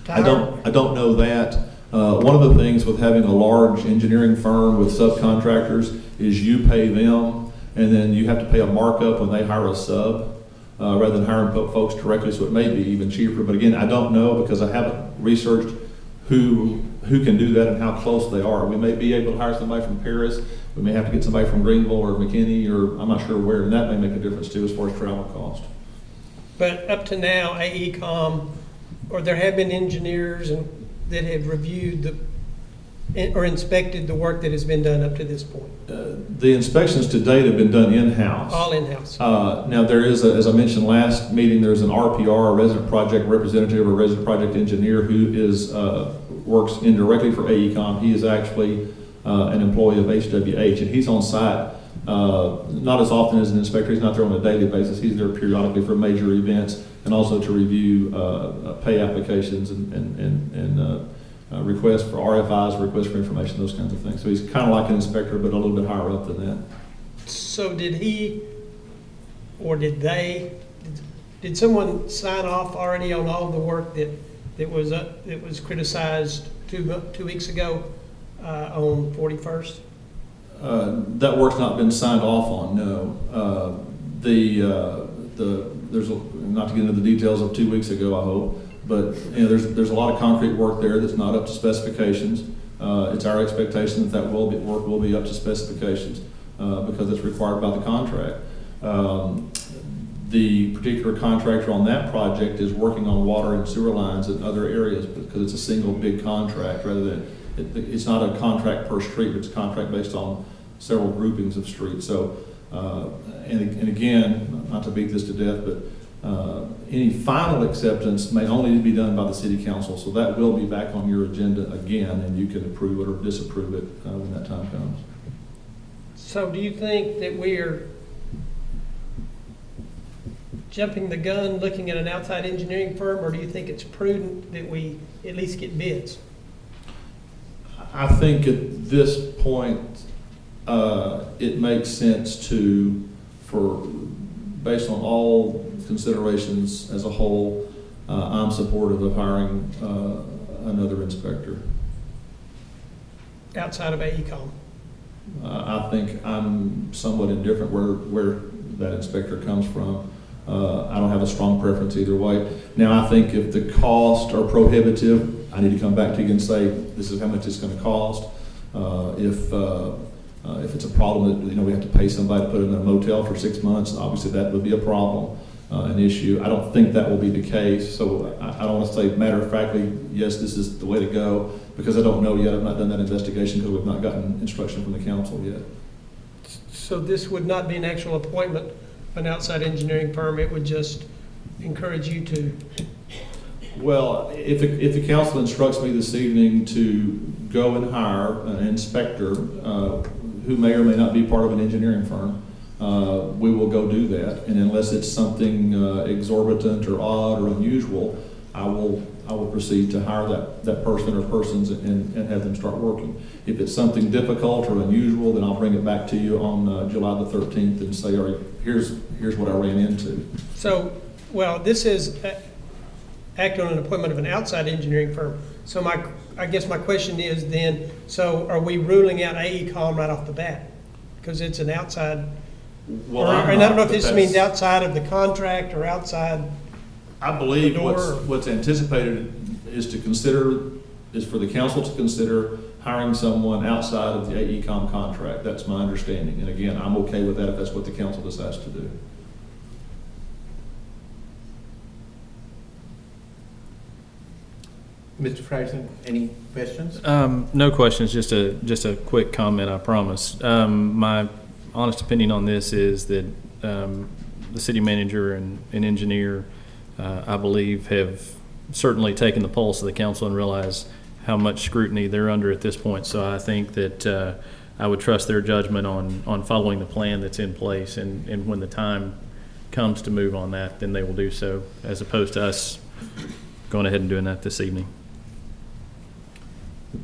Speaker 4: I don't know that. One of the things with having a large engineering firm with subcontractors is you pay them, and then you have to pay a markup when they hire a sub, rather than hiring folks directly, so it may be even cheaper. But again, I don't know, because I haven't researched who can do that and how close they are. We may be able to hire somebody from Paris. We may have to get somebody from Greenville or McKinney, or I'm not sure where, and that may make a difference too as far as travel cost.
Speaker 9: But up to now, AECom, or there have been engineers that have reviewed or inspected the work that has been done up to this point?
Speaker 4: The inspections to date have been done in-house.
Speaker 9: All in-house.
Speaker 4: Now there is, as I mentioned last meeting, there's an RPR, a resident project representative or resident project engineer, who is works indirectly for AECom. He is actually an employee of HWH, and he's on site not as often as an inspector. He's not there on a daily basis. He's there periodically for major events and also to review pay applications and requests for RFIs, requests for information, those kinds of things. So he's kind of like an inspector, but a little bit higher up than that.
Speaker 9: So did he, or did someone sign off already on all the work that was criticized two weeks ago on 41st?
Speaker 4: That work's not been signed off on, no. There's not to get into the details of 2 weeks ago, I hope, but there's a lot of concrete work there that's not up to specifications. It's our expectation that work will be up to specifications because it's required by the contract. The particular contractor on that project is working on water and sewer lines in other areas because it's a single big contract rather than, it's not a contract per street, but it's a contract based on several groupings of streets. So, and again, not to beat this to death, but any final acceptance may only be done by the city council. So that will be back on your agenda again, and you can approve it or disapprove it when that time comes.
Speaker 9: So do you think that we are jumping the gun, looking at an outside engineering firm, or do you think it's prudent that we at least get bids?
Speaker 4: I think at this point, it makes sense based on all considerations as a whole, I'm supportive of hiring another inspector.
Speaker 9: Outside of AECom?
Speaker 4: I think I'm somewhat indifferent where that inspector comes from. I don't have a strong preference either way. Now, I think if the costs are prohibitive, I need to come back to you and say, this is how much it's going to cost. If it's a problem that, we have to pay somebody to put it in a motel for 6 months, obviously that would be a problem, an issue. I don't think that will be the case. So I don't want to say matter of factly, yes, this is the way to go, because I don't know yet. I've not done that investigation because we've not gotten instruction from the council yet.
Speaker 9: So this would not be an actual appointment of an outside engineering firm, it would just encourage you to?
Speaker 4: Well, if the council instructs me this evening to go and hire an inspector who may or may not be part of an engineering firm, we will go do that. And unless it's something exorbitant or odd or unusual, I will proceed to hire that person or persons and have them start working. If it's something difficult or unusual, then I'll bring it back to you on July the 13th and say, all right, here's what I ran into.
Speaker 9: So, well, this is act on an appointment of an outside engineering firm. So I guess my question is then, so are we ruling out AECom right off the bat? Because it's an outside,
Speaker 4: Well,
Speaker 9: and I don't know if this means outside of the contract or outside.
Speaker 4: I believe what's anticipated is for the council to consider hiring someone outside of the AECom contract. That's my understanding. And again, I'm okay with that if that's what the council decides to do.
Speaker 1: Mr. Freisen, any questions?
Speaker 8: No questions, just a quick comment, I promise. My honest opinion on this is that the city manager and engineer, I believe, have certainly taken the pulse of the council and realize how much scrutiny they're under at this point. So I think that I would trust their judgment on following the plan that's in place, and when the time comes to move on that, then they will do so, as opposed to us going ahead and doing that this evening.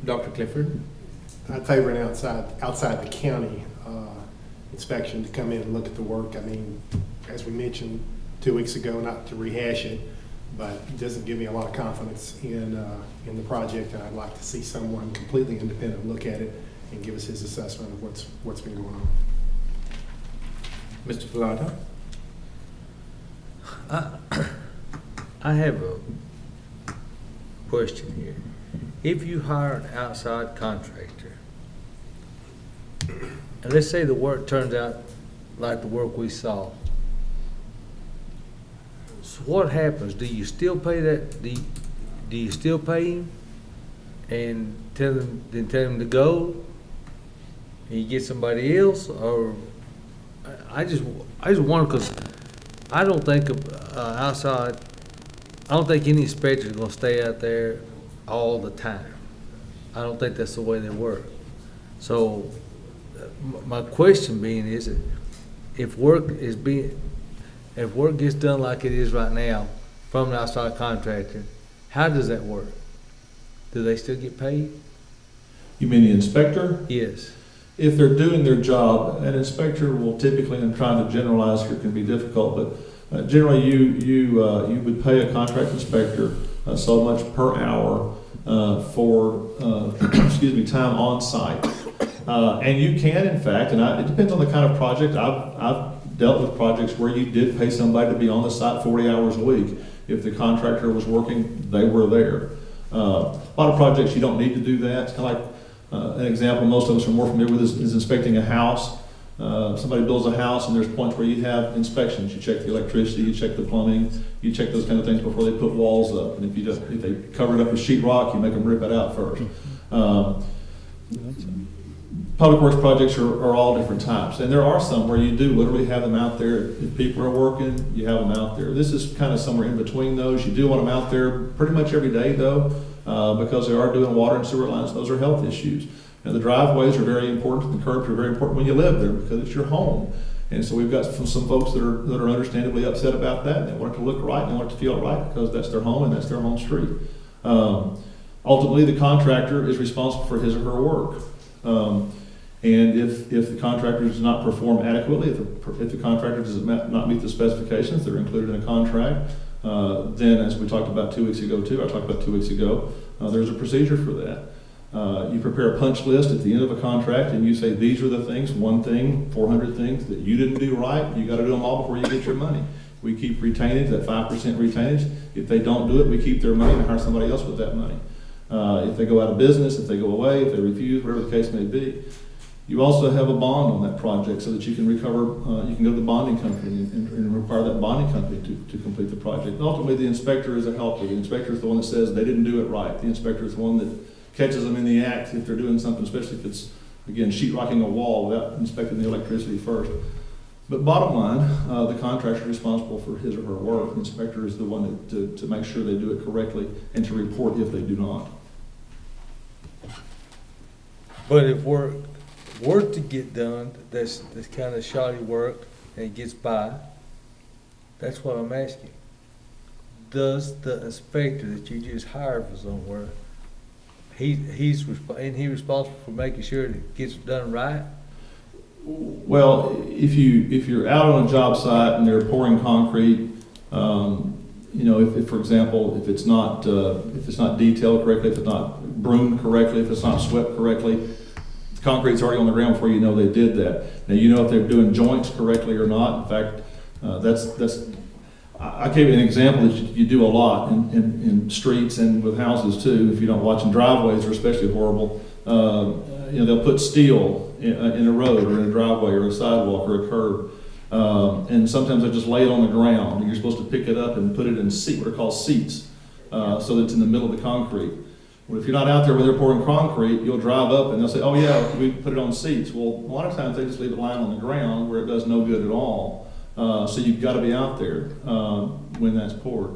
Speaker 1: Dr. Clifford?
Speaker 10: I'd favor an outside the county inspection to come in and look at the work. I mean, as we mentioned 2 weeks ago, not to rehash it, but it doesn't give me a lot of confidence in the project, and I'd like to see someone completely independent look at it and give us his assessment of what's been going on.
Speaker 1: Mr. Filata?
Speaker 11: I have a question here. If you hire an outside contractor, and let's say the work turns out like the work we saw, so what happens? Do you still pay that? Do you still pay him and tell him to go, and you get somebody else? Or I just wonder, because I don't think outside. I don't think any inspector is going to stay out there all the time. I don't think that's the way they work. So my question being is, if work gets done like it is right now from an outside contractor, how does that work? Do they still get paid?
Speaker 4: You mean the inspector?
Speaker 11: Yes.
Speaker 4: If they're doing their job, an inspector will typically, and I'm trying to generalize here, it can be difficult, but generally you would pay a contract inspector so much per hour for time on site. And you can, in fact, and it depends on the kind of project. I've dealt with projects where you did pay somebody to be on the site 40 hours a week. If the contractor was working, they were there. A lot of projects you don't need to do that. It's kind of like an example most of us are more familiar with is inspecting a house. Somebody builds a house and there's points where you have inspections. You check the electricity, you check the plumbing, you check those kind of things before they put walls up. And if they cover it up with sheetrock, you make them rip it out first. Public works projects are all different types. And there are some where you do literally have them out there. If people are working, you have them out there. This is kind of somewhere in between those. You do want them out there pretty much every day though, because they are doing water and sewer lines. Those are health issues. And the driveways are very important, the curbs are very important when you live there because it's your home. And so we've got some folks that are understandably upset about that. They want it to look right and they want it to feel right because that's their home and that's their home street. Ultimately, the contractor is responsible for his or her work. And if the contractor does not perform adequately, if the contractor does not meet the specifications that are included in a contract, then as we talked about 2 weeks ago too, I talked about 2 weeks ago, there's a procedure for that. You prepare a punch list at the end of a contract and you say, these are the things, 1 thing, 400 things that you didn't do right. You got to do them all before you get your money. We keep retainage, that 5% retainage. If they don't do it, we keep their money and hire somebody else with that money. If they go out of business, if they go away, if they refuse, whatever the case may be. You also have a bond on that project so that you can recover, you can go to the bonding company and require that bonding company to complete the project. And ultimately, the inspector is a helper. The inspector is the one that says they didn't do it right. The inspector is the one that catches them in the act if they're doing something, especially if it's, again, sheetrocking a wall without inspecting the electricity first. But bottom line, the contractor is responsible for his or her work. The inspector is the one to make sure they do it correctly and to report if they do not.
Speaker 11: But if work to get done, that's kind of shoddy work and it gets by, that's what I'm asking. Does the inspector that you just hired for somewhere, he's responsible for making sure it gets done right?
Speaker 4: Well, if you're out on a job site and they're pouring concrete, if for example, if it's not detailed correctly, if it's not broomed correctly, if it's not swept correctly, the concrete's already on the ground before you know they did that. Now you know if they're doing joints correctly or not. In fact, I gave you an example that you do a lot in streets and with houses too. If you don't watch in driveways, are especially horrible. They'll put steel in a road or in a driveway or a sidewalk or a curb. And sometimes they just lay it on the ground and you're supposed to pick it up and put it in what are called seats, so that it's in the middle of the concrete. Well, if you're not out there where they're pouring concrete, you'll drive up and they'll say, oh yeah, we put it on seats. Well, a lot of times they just leave it lying on the ground where it does no good at all. So you've got to be out there when that's poured.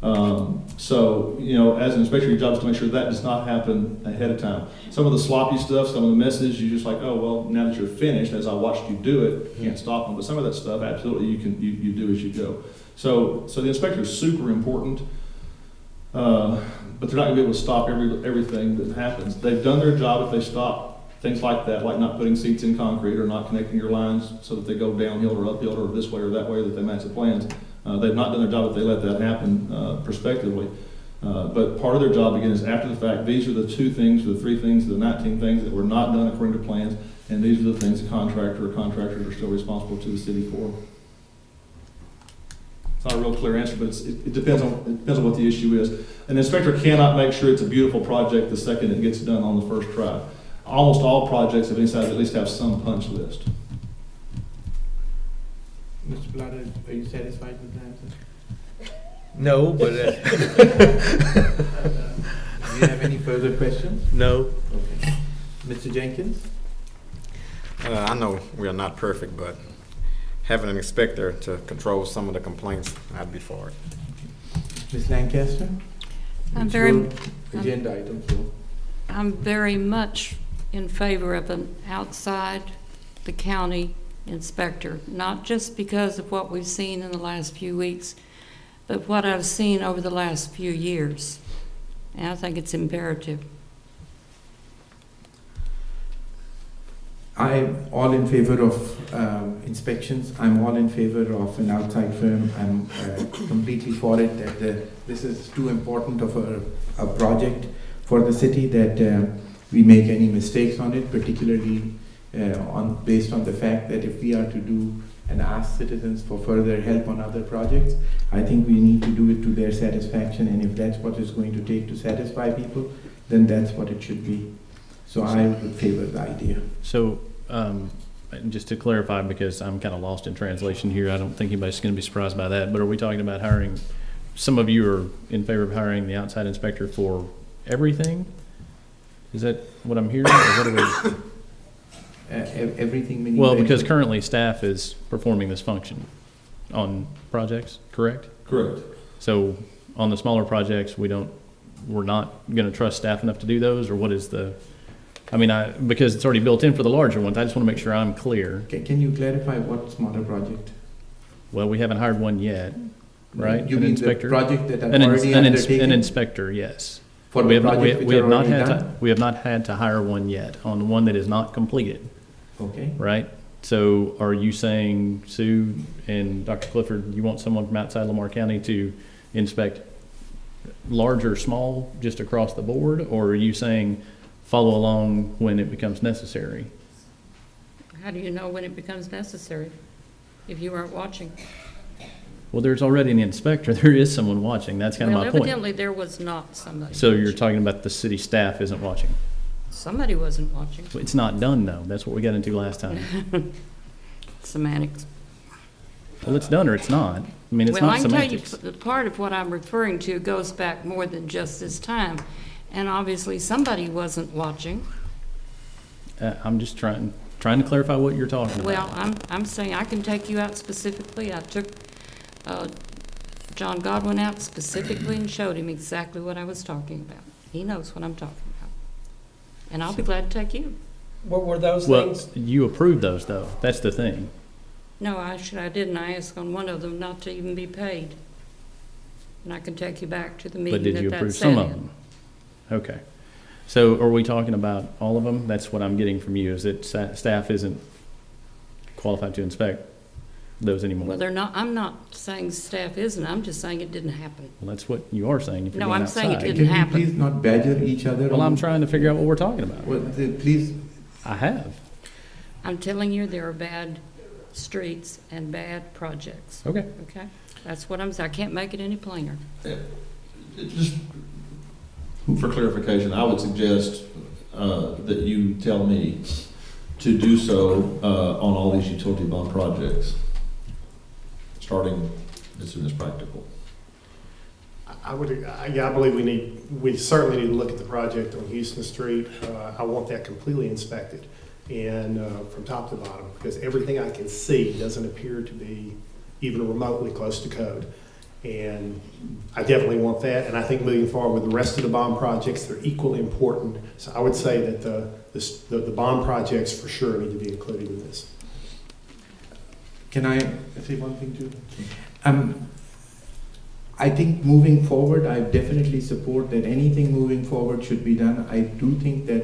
Speaker 4: As an inspector, your job is to make sure that does not happen ahead of time. Some of the sloppy stuff, some of the messes, you're just like, oh, well, now that you're finished, as I watched you do it, you can't stop them. But some of that stuff, absolutely, you do as you go. So the inspector is super important, but they're not going to be able to stop everything that happens. They've done their job if they stop things like that, like not putting seats in concrete or not connecting your lines so that they go downhill or uphill or this way or that way that they match the plans. They've not done their job if they let that happen prospectively. But part of their job, again, is after the fact. These are the 2 things, the 3 things, the 19 things that were not done according to plans, and these are the things the contractor or contractors are still responsible to the city for. It's not a real clear answer, but it depends on what the issue is. An inspector cannot make sure it's a beautiful project the second it gets done on the first try. Almost all projects of any size at least have some punch list.
Speaker 1: Mr. Plata, are you satisfied with the answer?
Speaker 11: No, but...
Speaker 1: Do you have any further questions?
Speaker 11: No.
Speaker 1: Okay. Mr. Jenkins?
Speaker 12: I know we are not perfect, but having an inspector to control some of the complaints, I'd be for it.
Speaker 1: Ms. Lancaster?
Speaker 13: I'm
Speaker 1: agenda item. So.
Speaker 13: I'm very much in favor of an outside the county inspector, not just because of what we've seen in the last few weeks, but what I've seen over the last few years. And I think it's imperative.
Speaker 1: I'm all in favor of inspections. I'm all in favor of an outside firm. I'm completely for it. That this is too important of a project for the city that we make any mistakes on it, particularly based on the fact that if we are to do and ask citizens for further help on other projects, I think we need to do it to their satisfaction, and if that's what it's going to take to satisfy people, then that's what it should be. So I would favor the idea.
Speaker 8: So just to clarify, because I'm kind of lost in translation here, I don't think anybody's going to be surprised by that, but are we talking about hiring, some of you are in favor of hiring the outside inspector for everything? Is that what I'm hearing? Or what are we?
Speaker 1: Everything meaning.
Speaker 8: Well, because currently staff is performing this function on projects, correct?
Speaker 3: Correct.
Speaker 8: So on the smaller projects, we're not going to trust staff enough to do those, or what is the, because it's already built in for the larger ones, I just want to make sure I'm clear.
Speaker 1: Can you clarify what smaller project?
Speaker 8: Well, we haven't hired one yet, right?
Speaker 1: You
Speaker 8: An
Speaker 1: mean
Speaker 8: inspector?
Speaker 1: the project that I've
Speaker 8: An
Speaker 1: already undertaken?
Speaker 8: An inspector, yes.
Speaker 1: For the project which are already done?
Speaker 8: We have not had to hire one yet on the one that is not completed,
Speaker 1: Okay.
Speaker 8: right? So are you saying, Sue and Dr. Clifford, you want someone from outside Lamar County to inspect large or small, just across the board? Or are you saying follow along when it becomes necessary?
Speaker 13: How do you know when it becomes necessary if you aren't watching?
Speaker 8: Well, there's already an inspector. There is someone watching. That's kind of my
Speaker 13: Well,
Speaker 8: point.
Speaker 13: evidently there was not somebody.
Speaker 8: So you're
Speaker 13: watching.
Speaker 8: talking about the city staff isn't watching.
Speaker 13: Somebody wasn't watching.
Speaker 8: It's not done, though. That's what we got into last time.
Speaker 13: Semantics.
Speaker 8: Well, it's done or it's not. I mean, it's
Speaker 13: Well,
Speaker 8: not
Speaker 13: I can
Speaker 8: semantics.
Speaker 13: tell you, part of what I'm referring to goes back more than just this time. And obviously, somebody wasn't watching.
Speaker 8: I'm just trying to clarify what you're talking about.
Speaker 13: Well, I'm saying I can take you out specifically. I took John Godwin out specifically and showed him exactly what I was talking about. He knows what I'm talking about. And I'll be glad to take you.
Speaker 9: What were those
Speaker 8: Well,
Speaker 9: things?
Speaker 8: you approved those, though. That's the thing.
Speaker 13: No, I didn't. I asked on one of them not to even be paid. And I can take you back to the
Speaker 8: But
Speaker 13: meeting
Speaker 8: did you
Speaker 13: that
Speaker 8: approve
Speaker 13: sat
Speaker 8: some of
Speaker 13: in.
Speaker 8: them? Okay. So are we talking about all of them? That's what I'm getting from you, is that staff isn't qualified to inspect those anymore?
Speaker 13: Well, they're not, I'm not saying staff isn't, I'm just saying it didn't happen.
Speaker 8: Well, that's what you are saying if you're
Speaker 13: No,
Speaker 8: going
Speaker 13: I'm saying it
Speaker 8: outside.
Speaker 13: didn't
Speaker 1: Can we
Speaker 13: happen.
Speaker 1: please not badger each other?
Speaker 8: Well,
Speaker 1: on-
Speaker 8: I'm trying to figure out what we're talking about.
Speaker 1: Well, please,
Speaker 8: I have.
Speaker 13: I'm telling you, there are bad streets and bad projects.
Speaker 8: Okay.
Speaker 13: Okay? That's what I'm saying. I can't make it any plainer.
Speaker 3: Just for clarification, I would suggest that you tell me to do so on all these utility bond projects, starting as soon as practical.
Speaker 10: I believe we certainly need to look at the project on Houston Street. I want that completely inspected and from top to bottom, because everything I can see doesn't appear to be even remotely close to code. And I definitely want that, and I think moving forward with the rest of the bond projects, they're equally important. So I would say that the bond projects for sure need to be included in this.
Speaker 1: can I say one thing too? I think moving forward, I definitely support that anything moving forward should be done. I do think that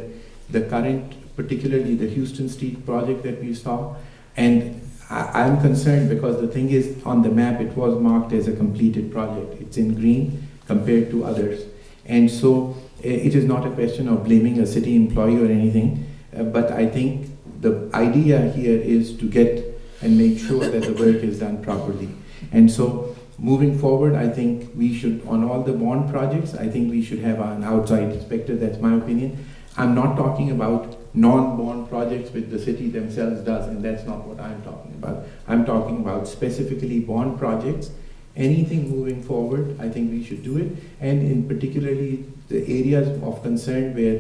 Speaker 1: the current, particularly the Houston Street project that we saw, and I'm concerned because the thing is, on the map, it was marked as a completed project. It's in green compared to others. And so it is not a question of blaming a city employee or anything, but I think the idea here is to get and make sure that the work is done properly. And so moving forward, I think we should, on all the bond projects, I think we should have an outside inspector. That's my opinion. I'm not talking about non-bond projects which the city themselves does, and that's not what I'm talking about. I'm talking about specifically bond projects. Anything moving forward, I think we should do it, and in particularly the areas of concern where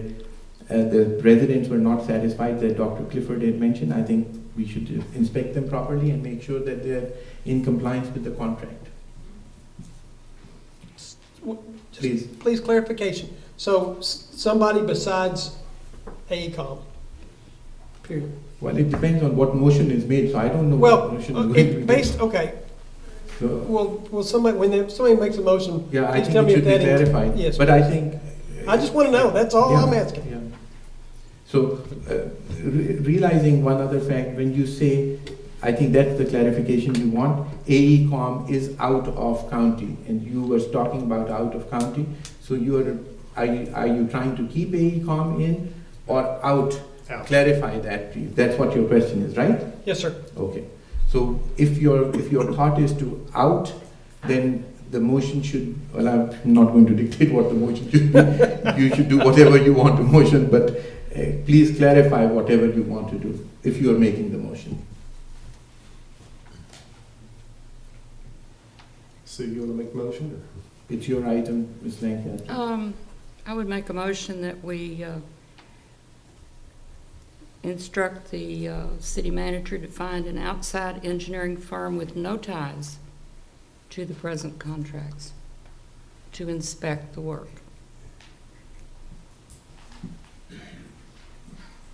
Speaker 1: the residents were not satisfied that Dr. Clifford had mentioned, I think we should inspect them properly and make sure that they're in compliance with the contract. Please.
Speaker 9: Please clarification. So somebody besides AECOM, period.
Speaker 1: Well, it depends on what motion is made, so I don't know
Speaker 9: Well,
Speaker 1: what motion is going to be made.
Speaker 9: okay.
Speaker 1: So,
Speaker 9: Well, somebody, somebody makes a motion,
Speaker 1: yeah, I
Speaker 9: just tell
Speaker 1: think
Speaker 9: me
Speaker 1: it should
Speaker 9: if
Speaker 1: be
Speaker 9: that.
Speaker 1: clarified.
Speaker 9: Yes.
Speaker 1: But I think.
Speaker 9: I just want to know, that's all I'm asking.
Speaker 1: Yeah. So, realizing one other fact, when you say, I think that's the clarification you want, AECOM is out of county, and you were talking about out of county. So are you trying to keep AECOM in or out?
Speaker 10: Out.
Speaker 1: Clarify that, please. That's what your question is, right?
Speaker 9: Yes, sir.
Speaker 1: Okay. So if your thought is to out, then the motion should, well, I'm not going to dictate what the motion should be. You should do whatever you want to motion, but please clarify whatever you want to do. if you are making the motion.
Speaker 10: Sue, you want to make the motion? Or?
Speaker 1: It's your item, Ms. Lancaster.
Speaker 13: I would make a motion that we instruct the city manager to find an outside engineering firm with no ties to the present contracts to inspect the work.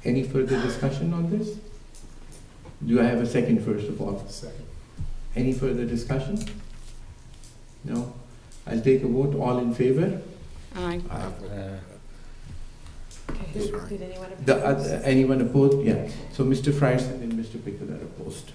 Speaker 1: Any further discussion on this? Do I have a second, first of all?
Speaker 10: Second.
Speaker 1: Any further discussion? No? I'll take a vote. All in favor?
Speaker 13: Aye.
Speaker 3: Did anyone oppose?
Speaker 1: Anyone opposed? Yeah. So Mr. Frierson and Mr. Pickle are opposed.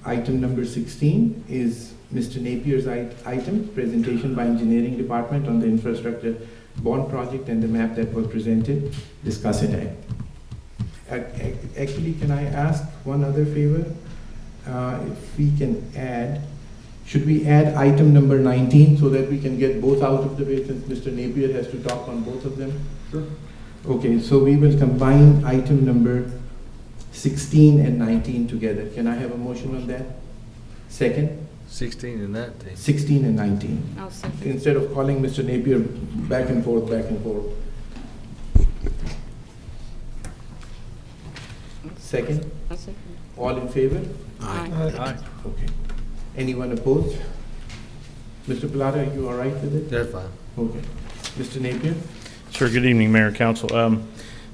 Speaker 1: Item number 16 is Mr. Napier's item, presentation by Engineering Department on the infrastructure bond project and the map that was presented. Discuss it. Actually, can I ask one other favor? If we can add, should we add item number 19 so that we can get both out of the way since Mr. Napier has to talk on both of them?
Speaker 10: Sure.
Speaker 1: Okay, so we will combine item number 16 and 19 together. Can I have a motion on that? Second?
Speaker 11: 16 and 19.
Speaker 1: 16 and 19.
Speaker 13: I'll second.
Speaker 1: Instead of calling Mr. Napier back and forth, Second?
Speaker 13: I'll second.
Speaker 1: All in favor?
Speaker 13: Aye.
Speaker 11: Aye.
Speaker 1: Okay. Anyone opposed? Mr. Pilata, are you all right with it?
Speaker 11: That's fine.
Speaker 1: Okay. Mr. Napier?
Speaker 4: Sure. Good evening, Mayor and Council.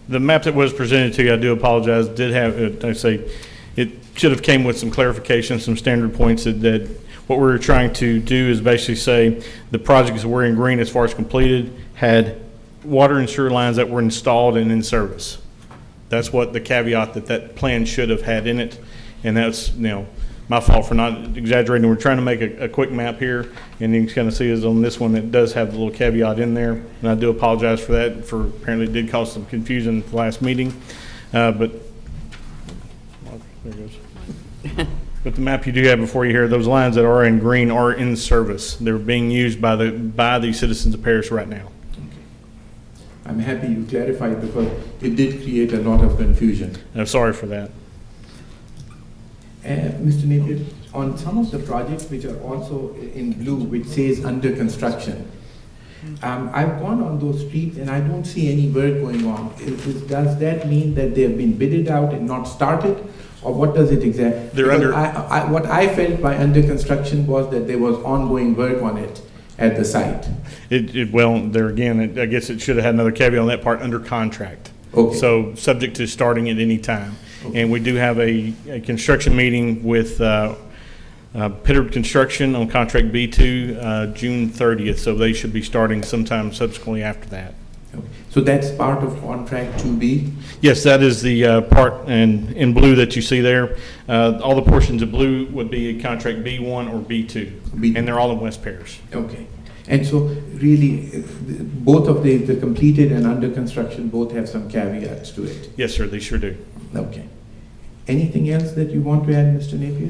Speaker 4: The map that was presented to you, I do apologize, did have, I say, it should have came with some clarification, some standard points that what we were trying to do is basically say the projects that were in green as far as completed had water and sewer lines that were installed and in service. That's what the caveat that plan should have had in it. And that's, my fault for not exaggerating. We're trying to make a quick map here, and you can kind of see is on this one it does have the little caveat in there, and I do apologize for that. For apparently it did cause some confusion at the last meeting, but there it goes. But the map you do have before you here, those lines that are in green are in service. They're being used by the citizens of Paris right now.
Speaker 1: I'm happy you clarified because it did create a lot of confusion.
Speaker 4: I'm sorry for that.
Speaker 1: Mr. Napier, on some of the projects which are also in blue, which says under construction, I've gone on those streets and I don't see any work going on. Does that mean that they have been bidded out and not started? Or what does it exactly?
Speaker 4: They're under.
Speaker 1: What I felt by under construction was that there was ongoing work on it at the site.
Speaker 4: Well, there again, I guess it should have had another caveat on that part, under contract.
Speaker 1: Okay.
Speaker 4: So subject to starting at any time. Okay. And we do have a construction meeting with Pittard Construction on contract B2 June 30th. So they should be starting sometime subsequently after that.
Speaker 1: Okay. So that's part of contract 2B?
Speaker 4: Yes, that is the part in blue that you see there. All the portions of blue would be contract B1 or B2, and they're all in West Parish.
Speaker 1: Okay. And so really, both of the completed and under construction both have some caveats to it?
Speaker 4: Yes, sir, they sure do. Okay.
Speaker 1: Anything else that you want to add, Mr. Napier?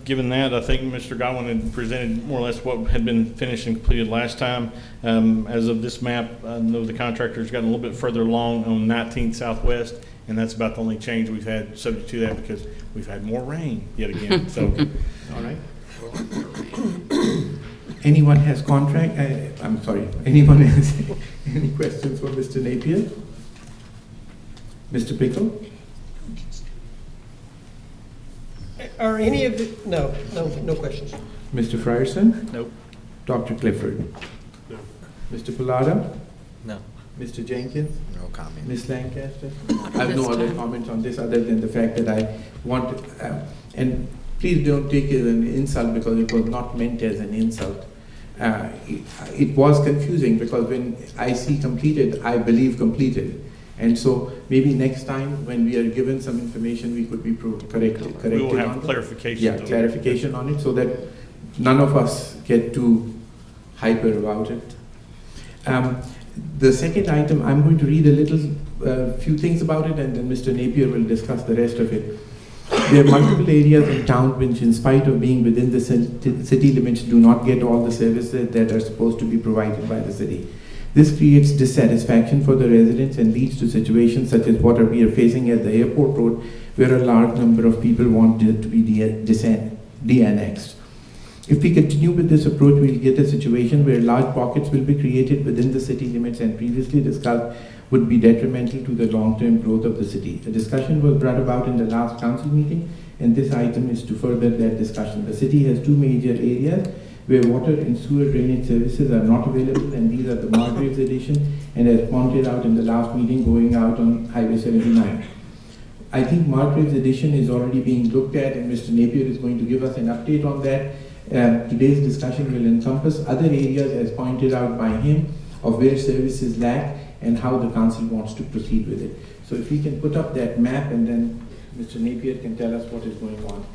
Speaker 4: Given that, I think Mr. Godwin had presented more or less what had been finished and completed last time. As of this map, I know the contractor's gotten a little bit further along on 19th Southwest, and that's about the only change we've had subject to that because we've had more rain yet again. So,
Speaker 1: all right. Anyone has contract? I'm sorry. Anyone has any questions for Mr. Napier? Mr. Pickle?
Speaker 9: Are any of the, no questions.
Speaker 1: Mr. Frierson?
Speaker 11: Nope.
Speaker 1: Dr. Clifford?
Speaker 10: No.
Speaker 1: Mr. Pilata?
Speaker 11: No.
Speaker 1: Mr. Jenkins?
Speaker 12: No comment.
Speaker 1: Ms. Lancaster? I have no other comments on this other than the fact that I want, and please don't take it as an insult because it was not meant as an insult. It was confusing because when I see completed, I believe completed. And so maybe next time when we are given some information, we could be corrected.
Speaker 4: We will have clarification.
Speaker 1: Yeah, clarification on it so that none of us get too hyper about it. The second item, I'm going to read a few things about it and then Mr. Napier will discuss the rest of it. There are multiple areas in town which, in spite of being within the city limits, do not get all the services that are supposed to be provided by the city. This creates dissatisfaction for the residents and leads to situations such as what we are facing at the airport road, where a large number of people want it to be de-annexed. If we continue with this approach, we'll get a situation where large pockets will be created within the city limits and previously discussed would be detrimental to the long-term growth of the city. A discussion was brought about in the last council meeting, and this item is to further that discussion. The city has two major areas where water and sewer drainage services are not available, and these are the Margraves Addition, and as pointed out in the last meeting, going out on Highway 79. I think Margraves Addition is already being looked at, and Mr. Napier is going to give us an update on that. Today's discussion will encompass other areas as pointed out by him of where services lack and how the council wants to proceed with it. So if we can put up that map, and then Mr. Napier can tell us what is going on.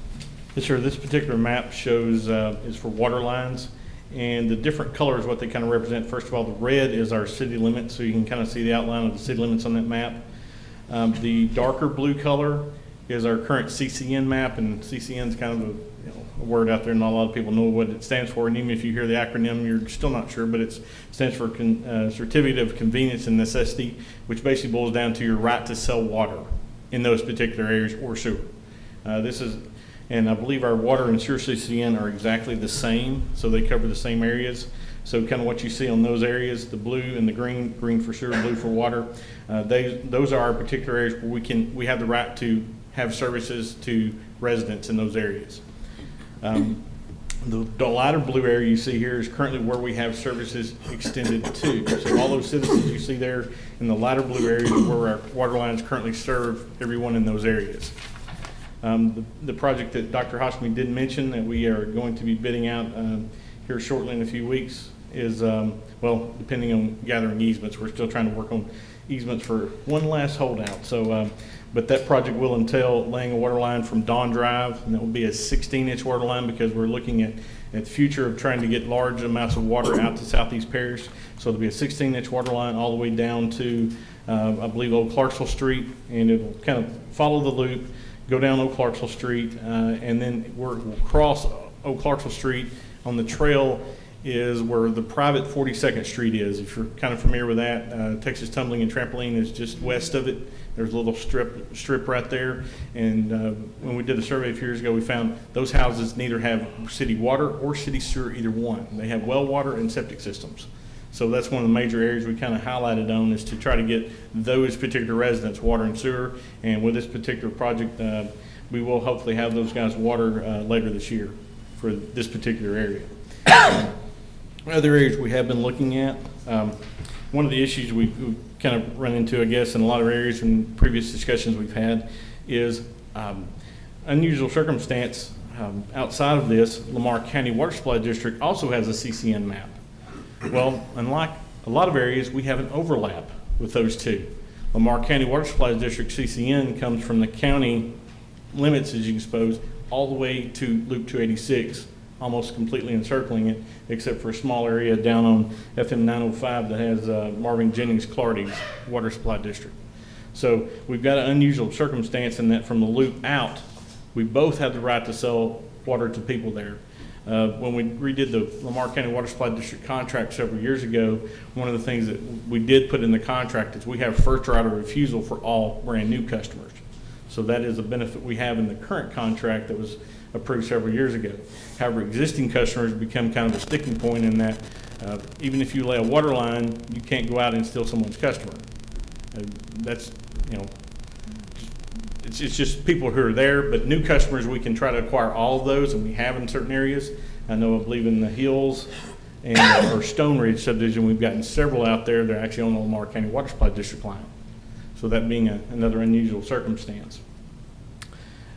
Speaker 4: Yes, sir. This particular map shows is for water lines, and the different colors, what they kind of represent. First of all, the red is our city limits, so you can kind of see the outline of the city limits on that map. The darker blue color is our current CCN map, and CCN is kind of a word out there, not a lot of people know what it stands for, and even if you hear the acronym, you're still not sure, but it stands for Certificate of Convenience and Necessity, which basically boils down to your right to sell water in those particular areas or sewer. And I believe our water and sewer CCN are exactly the same, so they cover the same areas. So kind of what you see on those areas, the blue and the green, green for sewer, blue for water, those are our particular areas where we have the right to have services to residents in those areas. The lighter blue area you see here is currently where we have services extended to. So all those citizens you see there in the lighter blue area is where our water lines currently serve everyone in those areas. The project that Dr. Hoskme did mention that we are going to be bidding out here shortly in a few weeks is, well, depending on gathering easements. We're still trying to work on easements for one last holdout. So, but that project will entail laying a water line from Dawn Drive, and that will be a 16-inch water line because we're looking at the future of trying to get large amounts of water out to Southeast Parish. So there'll be a 16-inch water line all the way down to, I believe, Old Clarksville Street, and it'll kind of follow the loop, go down Old Clarksville Street, and then we'll cross Old Clarksville Street. On the trail is where the private 42nd Street is. If you're kind of familiar with that, Texas Tumbling and Trampoline is just west of it. There's a little strip right there. And when we did the survey a few years ago, we found those houses neither have city water or city sewer, either one. They have well water and septic systems. So that's one of the major areas we kind of highlighted on, is to try to get those particular residents water and sewer. And with this particular project, we will hopefully have those guys water later this year for this particular area. Other areas we have been looking at, one of the issues we've kind of run into, I guess, in a lot of areas in previous discussions we've had is unusual circumstance. Outside of this, Lamar County Water Supply District also has a CCN map. Well, unlike a lot of areas, we have an overlap with those two. Lamar County Water Supply District CCN comes from the county limits, as you can suppose, all the way to Loop 286, almost completely encircling it, except for a small area down on FM 905 that has Marvin Jennings Clardy's Water Supply District. So we've got an unusual circumstance in that from the loop out, we both have the right to sell water to people there. When we redid the Lamar County Water Supply District contract several years ago, one of the things that we did put in the contract is we have first right of refusal for all brand new customers. So that is a benefit we have in the current contract that was approved several years ago. However, existing customers become kind of a sticking point in that even if you lay a water line, you can't go out and steal someone's customer. That's, you know, it's just people who are there, but new customers, we can try to acquire all of those, and we have in certain areas. I believe in the Hills and our Stone Ridge subdivision, we've gotten several out there. They're actually on the Lamar County Water Supply District line. So that being another unusual circumstance.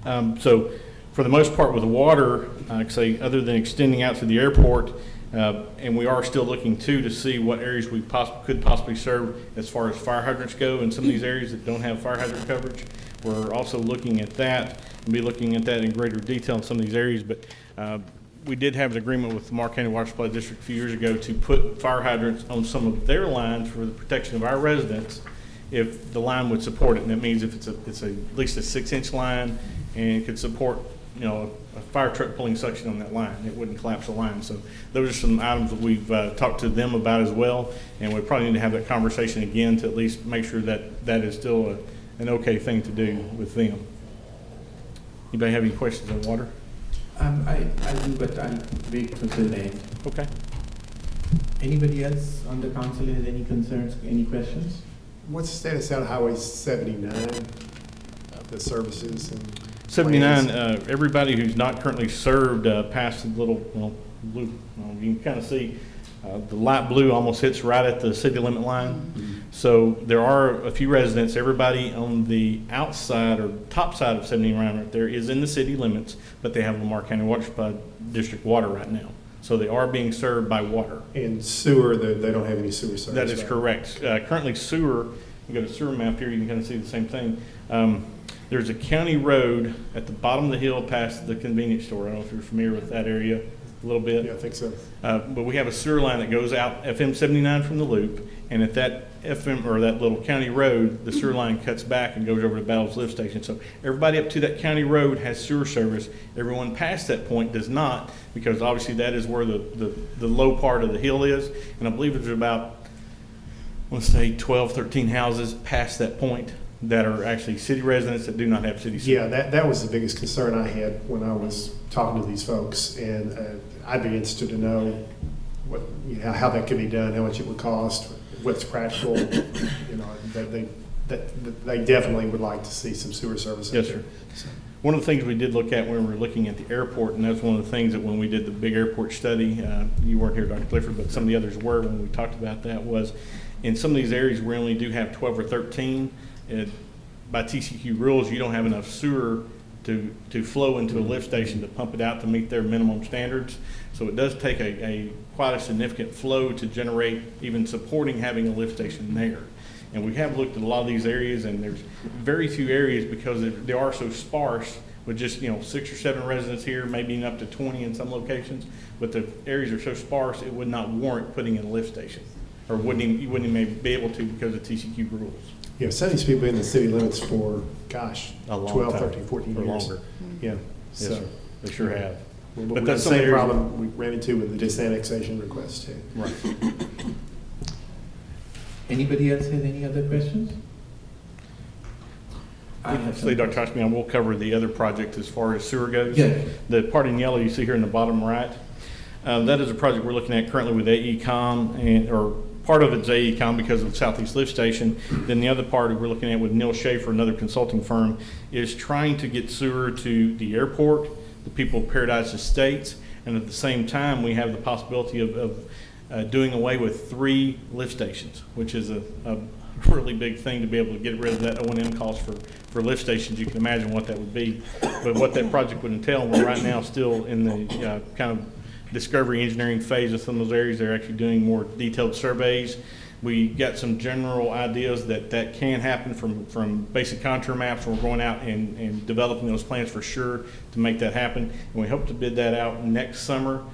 Speaker 4: So for the most part with the water, I'd say other than extending out to the airport, and we are still looking too to see what areas we could possibly serve as far as fire hydrants go in some of these areas that don't have fire hydrant coverage. We're also looking at that and be looking at that in greater detail in some of these areas. But we did have an agreement with the Lamar County Water Supply District a few years ago to put fire hydrants on some of their lines for the protection of our residents if the line would support it. And that means if it's at least a 6-inch line and it could support a fire truck pulling suction on that line. It wouldn't collapse the line. So those are some items that we've talked to them about as well, and we probably need to have that conversation again to at least make sure that that is still an okay thing to do with them. Anybody have any questions on water?
Speaker 1: I do, but I'll wait for the end.
Speaker 4: Okay.
Speaker 1: Anybody else on the council has any concerns, any questions?
Speaker 10: What's the status out of Highway 79, the services and
Speaker 4: 79,
Speaker 10: plans?
Speaker 4: everybody who's not currently served past the little, blue, you can kind of see the light blue almost hits right at the city limit line.
Speaker 10: Mm-hmm.
Speaker 4: So there are a few residents, everybody on the outside or top side of 79 right there is in the city limits, but they have Lamar County Water Supply District water right now. So they are being served by water.
Speaker 10: And sewer, they don't have any sewer service?
Speaker 4: That is
Speaker 10: right?
Speaker 4: correct. Currently sewer, you go to sewer map here, you can kind of see the same thing. There's a county road at the bottom of the hill past the convenience store. I don't know if you're familiar with that area a little bit.
Speaker 10: Yeah, I think so.
Speaker 4: But we have a sewer line that goes out FM 79 from the loop, and at that FM or that little county road, the sewer line cuts back and goes over to Battles Lift Station. So everybody up to that county road has sewer service. Everyone past that point does not, because obviously that is where the low part of the hill is. And I believe there's about, I want to say 12, 13 houses past that point that are actually city residents that do not have city sewer.
Speaker 10: Yeah, that was the biggest concern I had when I was talking to these folks, and I'd be interested to know what, how that could be done, how much it would cost, what's practical. They definitely would like to see some sewer service.
Speaker 4: Yes, sir.
Speaker 10: So.
Speaker 4: One of the things we did look at when we were looking at the airport, and that's one of the things that when we did the big airport study, you weren't here, Dr. Clifford, but some of the others were when we talked about that, was in some of these areas we only do have 12 or 13. By TCQ rules, you don't have enough sewer to flow into a lift station to pump it out to meet their minimum standards. So it does take quite a significant flow to generate even supporting having a lift station there. And we have looked at a lot of these areas, and there's very few areas because they are so sparse with just 6 or 7 residents here, maybe up to 20 in some locations. But the areas are so sparse, it would not warrant putting in a lift station, or you wouldn't even be able to because of TCQ rules.
Speaker 10: Yeah, some of these people in the city limits for,
Speaker 4: A long
Speaker 10: 12,
Speaker 4: time.
Speaker 10: 13, 14
Speaker 4: Or
Speaker 10: years.
Speaker 4: longer.
Speaker 10: Yeah.
Speaker 4: Yes,
Speaker 10: So,
Speaker 4: sir. They sure have.
Speaker 10: But
Speaker 4: But
Speaker 10: that's
Speaker 4: that's
Speaker 10: the
Speaker 4: some
Speaker 10: same
Speaker 4: areas-
Speaker 10: problem we ran into with the disannexation request too.
Speaker 4: Right.
Speaker 1: Anybody else has any other questions? I have
Speaker 4: Say,
Speaker 1: some.
Speaker 4: Dr. Hashmi, I will cover the other project as far as sewer goes.
Speaker 1: Yeah.
Speaker 4: The part in yellow you see here in the bottom right, that is a project we're looking at currently with AECom, or part of it's AECom because of Southeast Lift Station. Then the other part we're looking at with Neil Schaefer, another consulting firm, is trying to get sewer to the airport, the people of Paradise Estates, and at the same time, we have the possibility of doing away with 3 lift stations, which is a really big thing to be able to get rid of that O&M cost for lift stations. You can imagine what that would be. But what that project would entail, we're right now still in the kind of discovery engineering phase of some of those areas. They're actually doing more detailed surveys. We got some general ideas that can happen from basic contour maps. We're going out and developing those plans for sure to make that happen. And we hope to bid that out next summer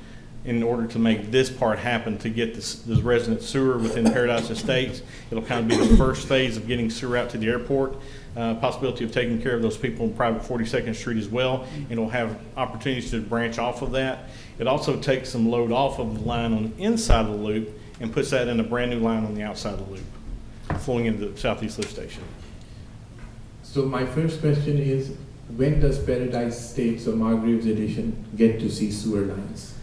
Speaker 4: in order to make this part happen, to get this resident sewer within Paradise Estates. It'll kind of be the first phase of getting sewer out to the airport. Possibility of taking care of those people in private 42nd Street as well. And it'll have opportunities to branch off of that. It also takes some load off of the line on the inside of the loop and puts that in a brand new line on the outside of the loop, flowing into the Southeast Lift Station.
Speaker 1: So my first question is, when does Paradise Estates or Margraves Edition get to see sewer lines?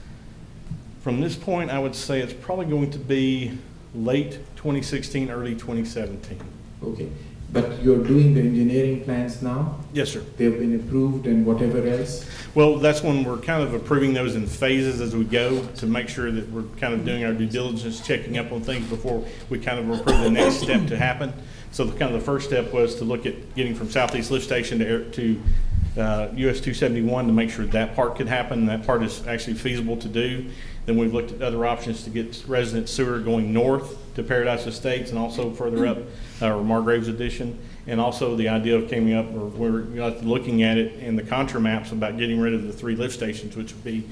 Speaker 4: From this point, I would say it's probably going to be late 2016, early 2017.
Speaker 1: Okay, but you're doing the engineering plans now?
Speaker 4: Yes, sir.
Speaker 1: They've been approved and whatever else?
Speaker 4: Well, that's when we're kind of approving those in phases as we go to make sure that we're kind of doing our due diligence, checking up on things before we kind of approve the next step to happen. So the first step was to look at getting from Southeast Lift Station to US 271 to make sure that part could happen. That part is actually feasible to do. Then we've looked at other options to get resident sewer going north to Paradise Estates and also further up, or Margraves Edition. And also the idea of coming up, or we're looking at it in the contour maps about getting rid of the 3 lift stations, which would be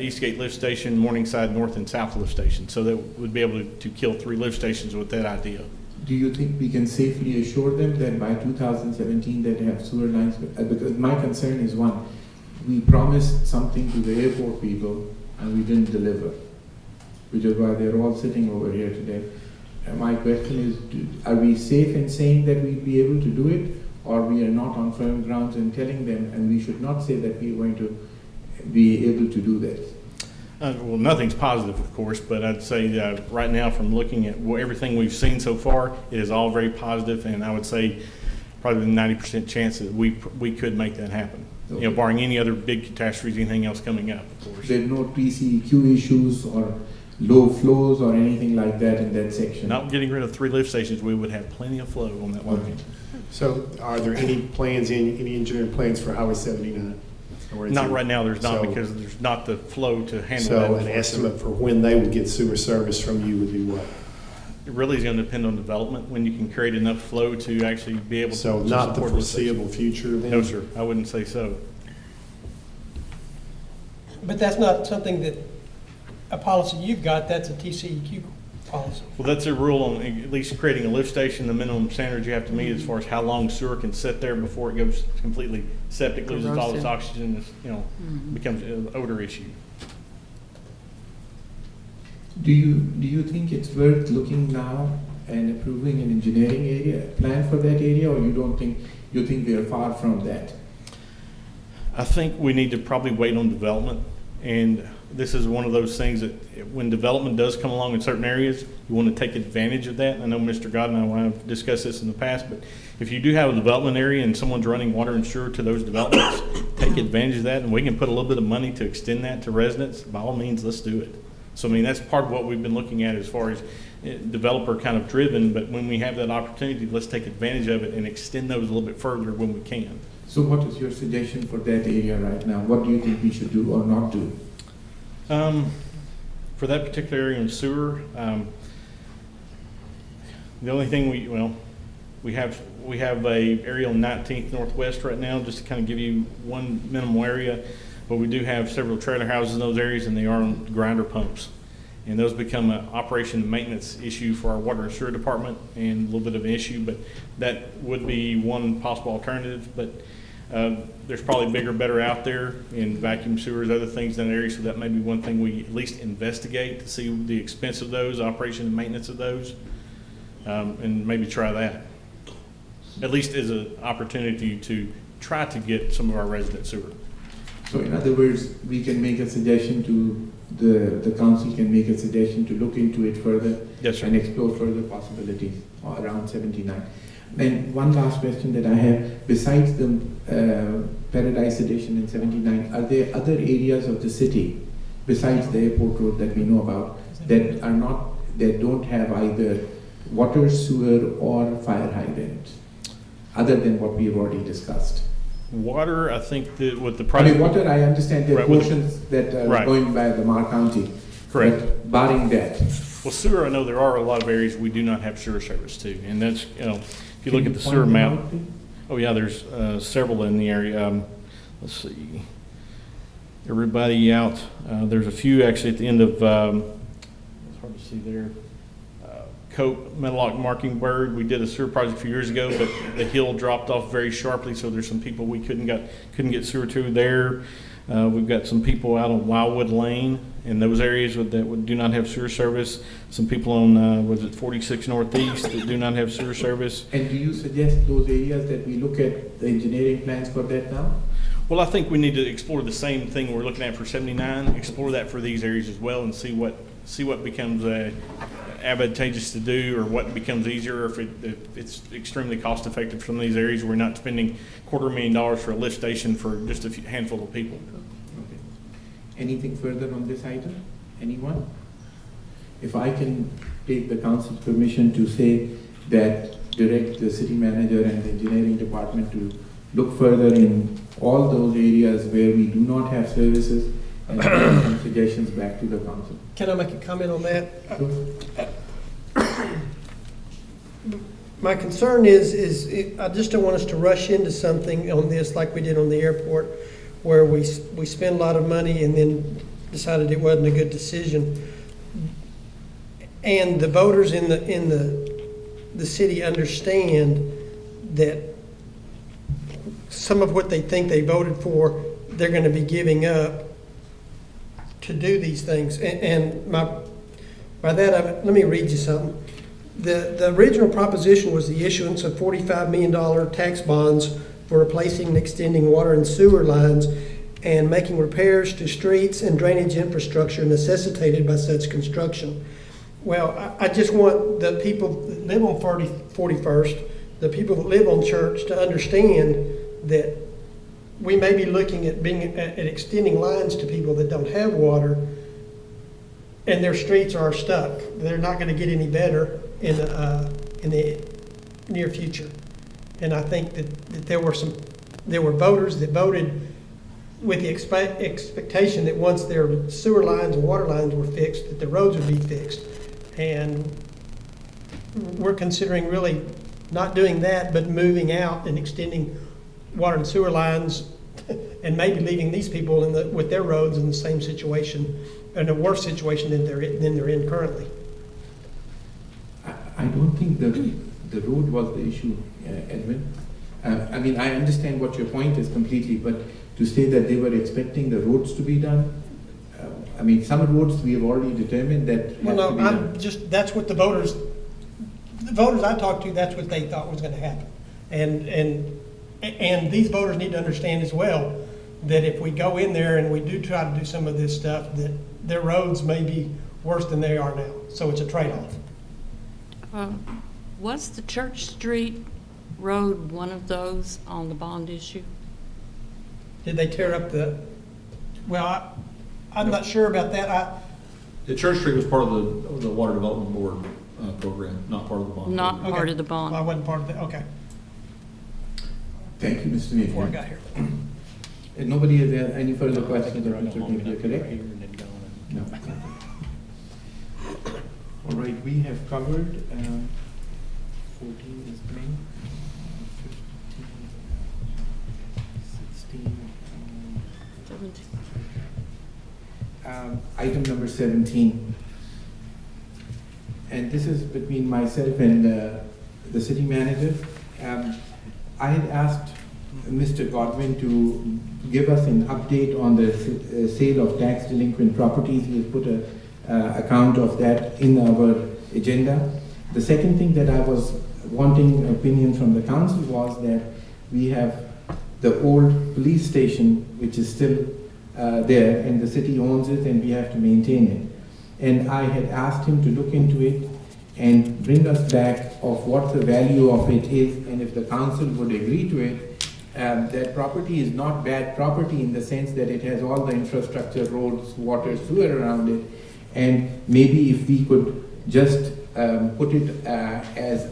Speaker 4: Eastgate Lift Station, Morningside North and South Lift Station. So that we'd be able to kill 3 lift stations with that idea.
Speaker 1: Do you think we can safely assure them that by 2017 they have sewer lines? Because my concern is one, we promised something to the airport people and we didn't deliver, which is why they're all sitting over here today. And my question is, are we safe in saying that we'll be able to do it, or we are not on firm grounds in telling them, and we should not say that we are going to be able to do this?
Speaker 4: Well, nothing's positive, of course, but I'd say right now, from looking at everything we've seen so far, it is all very positive, and I would say probably 90% chance that we could make that happen.
Speaker 1: Okay.
Speaker 4: You know, barring any other big catastrophes, anything else coming up, of course.
Speaker 1: There are no TCEQ issues or low flows or anything like that in that section?
Speaker 4: Not getting rid of 3 lift stations, we would have plenty of flow on that location.
Speaker 10: So are there any plans, any engineering plans for Highway 79?
Speaker 4: Not right now, there's not,
Speaker 10: So-
Speaker 4: because there's not the flow to handle that.
Speaker 10: So an estimate for when they would get sewer service from you would be what?
Speaker 4: It really is going to depend on development, when you can create enough flow to actually be able to.
Speaker 10: So
Speaker 4: to
Speaker 10: not the
Speaker 4: support lift stations.
Speaker 10: foreseeable future then?
Speaker 4: No, sir, I wouldn't say so.
Speaker 9: But that's not something that, a policy you've got, that's a TCEQ policy.
Speaker 4: Well, that's a rule on at least creating a lift station, the minimum standards you have to meet as far as how long sewer can sit there before it goes completely septic, loses all its
Speaker 13: Corrosive.
Speaker 4: oxygen, it's, you know, becomes an odor issue.
Speaker 1: Do you think it's worth looking now and approving an engineering area plan for that area, or you think we are far from that?
Speaker 4: I think we need to probably wait on development, and this is one of those things that when development does come along in certain areas, you want to take advantage of that. I know Mr. God and I have discussed this in the past, but if you do have a development area and someone's running water and sewer to those developments, take advantage of that, and we can put a little bit of money to extend that to residents. By all means, let's do it. So, I mean, that's part of what we've been looking at as far as developer kind of driven, but when we have that opportunity, let's take advantage of it and extend those a little bit further when we can.
Speaker 1: So what is your suggestion for that area right now? What do you think we should do or not do?
Speaker 4: For that particular area in sewer, the only thing we have a area on 19th Northwest right now, just to kind of give you one minimal area, but we do have several trailer houses in those areas, and they are on grinder pumps. And those become an operation and maintenance issue for our water and sewer department, and a little bit of an issue, but that would be one possible alternative. But there's probably bigger, better out there in vacuum sewers, other things in that area, so that may be one thing we at least investigate to see the expense of those, operation and maintenance of those, and maybe try that. At least as an opportunity to try to get some of our resident sewer.
Speaker 1: So in other words, we can make a suggestion to, the council can make a suggestion to look into it further.
Speaker 4: Yes, sir.
Speaker 1: And explore further possibilities around 79. And one last question that I have, besides the Paradise Edition in 79, are there other areas of the city besides the airport road that we know about that don't have either water, sewer, or fire hydrant, other than what we have already discussed?
Speaker 4: Water, I think that with the
Speaker 1: I
Speaker 4: project.
Speaker 1: mean, water, I understand there are
Speaker 4: Right, with-
Speaker 1: portions that are
Speaker 4: Right.
Speaker 1: going by Lamar County.
Speaker 4: Correct.
Speaker 1: But barring that,
Speaker 4: Well, sewer, I know there are a lot of areas we do not have sewer service to, and that's, you know, if you look
Speaker 1: Can
Speaker 4: at the
Speaker 1: you
Speaker 4: sewer
Speaker 1: point them
Speaker 4: map.
Speaker 1: out, please?
Speaker 4: Oh, yeah, there's several in the area. Let's see. Everybody out, there's a few actually at the end of, it's hard to see there. Cope, Meadowlark, Mockingbird. We did a sewer project a few years ago, but the hill dropped off very sharply, so there's some people we couldn't get sewer to there. We've got some people out on Wildwood Lane in those areas that do not have sewer service. Some people on, 46 Northeast that do not have sewer service.
Speaker 1: And do you suggest those areas that we look at the engineering plans for that now?
Speaker 4: Well, I think we need to explore the same thing we're looking at for 79, explore that for these areas as well, and see what becomes advantageous to do, or what becomes easier, if it's extremely cost effective for some of these areas. We're not spending $250,000 for a lift station for just a handful of people.
Speaker 1: Okay. Anything further on this item? Anyone? If I can take the council's permission to say that, direct the city manager and the engineering department to look further in all those areas where we do not have services, and make some suggestions back to the council.
Speaker 9: Can I make a comment on that? My concern is I just don't want us to rush into something on this like we did on the airport, where we spend a lot of money and then decided it wasn't a good decision. And the voters in the city understand that some of what they think they voted for they're going to be giving up to do these things. By that, let me read you something. The original proposition was the issuance of $45 million tax bonds for replacing and extending water and sewer lines and making repairs to streets and drainage infrastructure necessitated by such construction. Well, I just want the people that live on 41st, the people that live on Church, to understand that we may be looking at at extending lines to people that don't have water, and their streets are stuck. They're not going to get any better in the near future. And I think that there were voters that voted with the expectation that once their sewer lines and water lines were fixed, that the roads would be fixed. And we're considering really not doing that, but moving out and extending water and sewer lines and maybe leaving these people with their roads in the same situation, in a worse situation than they're in currently.
Speaker 1: I don't think the road was the issue, Edwin. I mean, I understand what your point is completely, but to say that they were expecting the roads to be done, I mean, some roads we have already determined that have to be done.
Speaker 9: That's what the voters I talked to, that's what they thought was going to happen. And these voters need to understand as well that if we go in there and we do try to do some of this stuff, that their roads may be worse than they are now. So it's a trade-off.
Speaker 13: Was the Church Street Road one of those on the bond issue?
Speaker 9: Did they tear up well, I'm not sure about that.
Speaker 4: The Church Street was part of the Water Development Board program, not part of the bond.
Speaker 13: Not
Speaker 4: program.
Speaker 13: part of the bond.
Speaker 9: I wasn't part of that, okay.
Speaker 1: Thank you, Mr. Mayfield.
Speaker 9: Before I got here.
Speaker 1: And nobody has any further questions of Mr. Mayfield, correct? No. All right, we have covered 14 is May, 15, 16, 17. Item number 17. And this is between myself and the city manager. I had asked Mr. Godwin to give us an update on the sale of tax delinquent properties. We have put an account of that in our agenda. The second thing that I was wanting opinion from the council was that we have the old police station, which is still there, and the city owns it, and we have to maintain it. And I had asked him to look into it and bring us back of what the value of it is, and if the council would agree to it, that property is not bad property in the sense that it has all the infrastructure, roads, water, sewer around it, and maybe if we could just put it as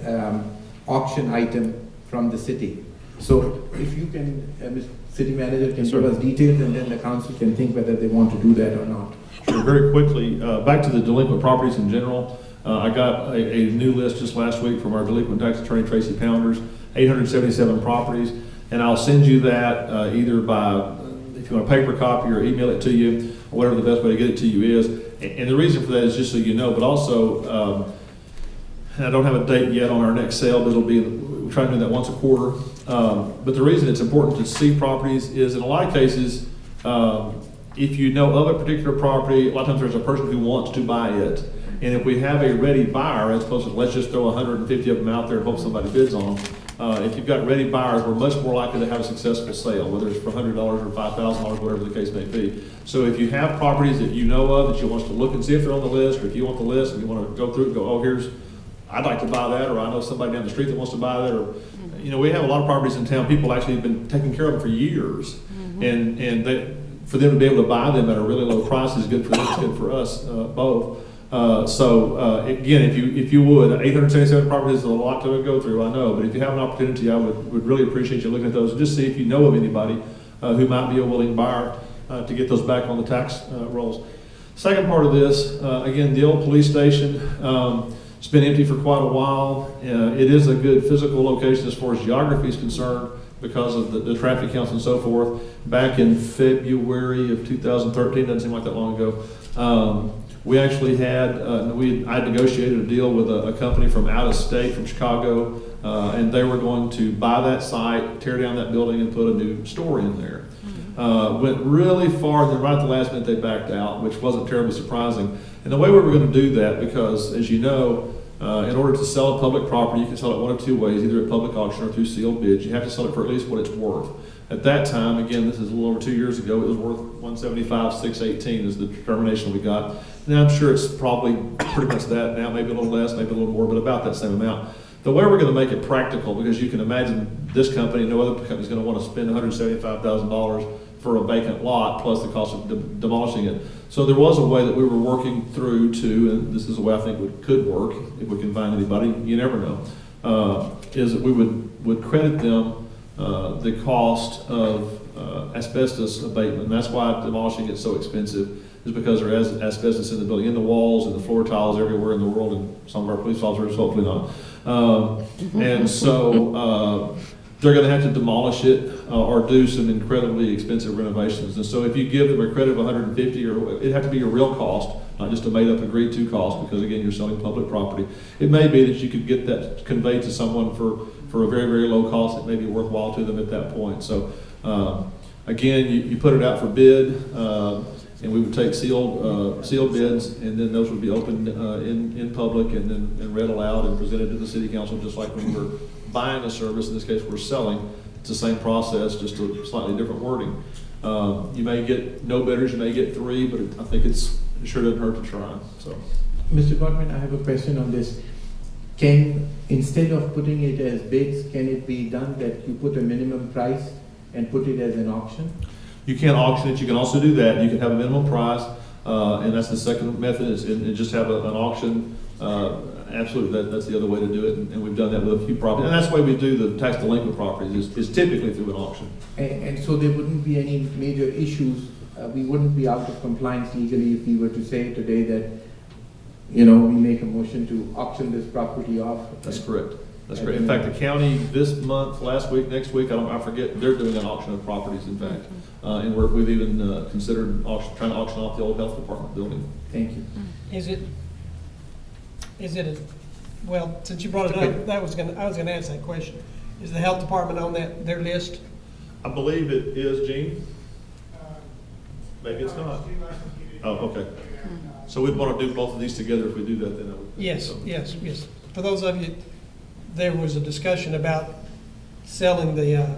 Speaker 1: auction item from the city. So if you can, Mr. City Manager can give us details, and then the council can think whether they want to do that or not.
Speaker 4: Sure, very quickly, back to the delinquent properties in general. I got a new list just last week from our delinquent tax attorney, Tracy Pounders, 877 properties, and I'll send you that either by, if you want a paper copy, or email it to you, or whatever the best way to get it to you is. And the reason for that is just so you know, but also, and I don't have a date yet on our next sale, but we try to do that once a quarter. But the reason it's important to see properties is, in a lot of cases, if you know of a particular property, a lot of times there's a person who wants to buy it. And if we have a ready buyer, as opposed to let's just throw 150 of them out there and hope somebody bids on them, if you've got ready buyers, we're much more likely to have a successful sale, whether it's for $100 or $5,000, whatever the case may be. So if you have properties that you know of that you want us to look and see if they're on the list, or if you want the list and you want to go through it and go, oh, I'd like to buy that, or I know somebody down the street that wants to buy that, or, we have a lot of properties in town, people actually have been taking care of them for years. Mm-hmm. And for them to be able to buy them at a really low price is good for them, it's good for us, both. Again, if you would, 877 properties is a lot to go through, I know, but if you have an opportunity, I would really appreciate you looking at those and just see if you know of anybody who might be a willing buyer to get those back on the tax rolls. Second part of this, again, the old police station, it's been empty for quite a while. It is a good physical location as far as geography is concerned because of the traffic counts and so forth. Back in February of 2013, doesn't seem like that long ago, we actually had, I negotiated a deal with a company from out of state, from Chicago, and they were going to buy that site, tear down that building, and put a new store in there. went really far, and then right at the last minute they backed out, which wasn't terribly surprising. And the way we were going to do that, because as you know, in order to sell a public property, you can sell it one of two ways, either at public auction or through sealed bids. You have to sell it for at least what it's worth. At that time, again, this is a little over 2 years ago, it was worth $175,618 is the determination we got. Now I'm sure it's probably pretty much that now, maybe a little less, maybe a little more, but about that same amount. The way we're going to make it practical, because you can imagine this company, no other company is going to want to spend $175,000 for a vacant lot plus the cost of demolishing it. So there was a way that we were working through to, and this is the way I think it could work if we can find anybody. You never know. Is that we would credit them the cost of asbestos abatement. And that's why demolishing is so expensive, is because there is asbestos in the building, in the walls, and the floor tiles everywhere in the world, and some of our police officers, hopefully not. And so they're going to have to demolish it or do some incredibly expensive renovations. And so if you give them a credit of $150, or it'd have to be a real cost, not just a made-up agreed-to cost, because again, you're selling public property. It may be that you could get that conveyed to someone for a very, very low cost that may be worthwhile to them at that point. So again, you put it out for bid, and we would take sealed bids, and then those would be opened in public and read aloud and presented to the city council, just like when we're buying a service. In this case, we're selling. It's the same process, just a slightly different wording. You may get no bidders, you may get 3, but I think it sure doesn't hurt to try. So,
Speaker 1: Mr. Gottman, I have a question on this. Can, instead of putting it as bids, can it be done that you put a minimum price and put it as an auction?
Speaker 4: you can't auction it. You can also do that. You can have a minimum price, and that's the second method, is and just have an auction. Absolutely, that's the other way to do it, and we've done that with a few properties. And that's the way we do the tax delinquent properties, is typically through an auction.
Speaker 1: And so there wouldn't be any major issues. We wouldn't be out of compliance legally if we were to say today that, we make a motion to auction this property off.
Speaker 4: That's correct. That's correct. In fact, the county this month, last week, next week, I forget, they're doing an auction of properties, in fact. And we've even considered trying to auction off the old health department building.
Speaker 1: Thank you.
Speaker 9: Well, since you brought it up, I was gonna ask that question. Is the health department on their list?
Speaker 4: I believe it is, Gene. Maybe it's not. Oh, okay. So we'd want to do both of these together if we do that, then I would.
Speaker 9: Yes. For those of you, there was a discussion about selling the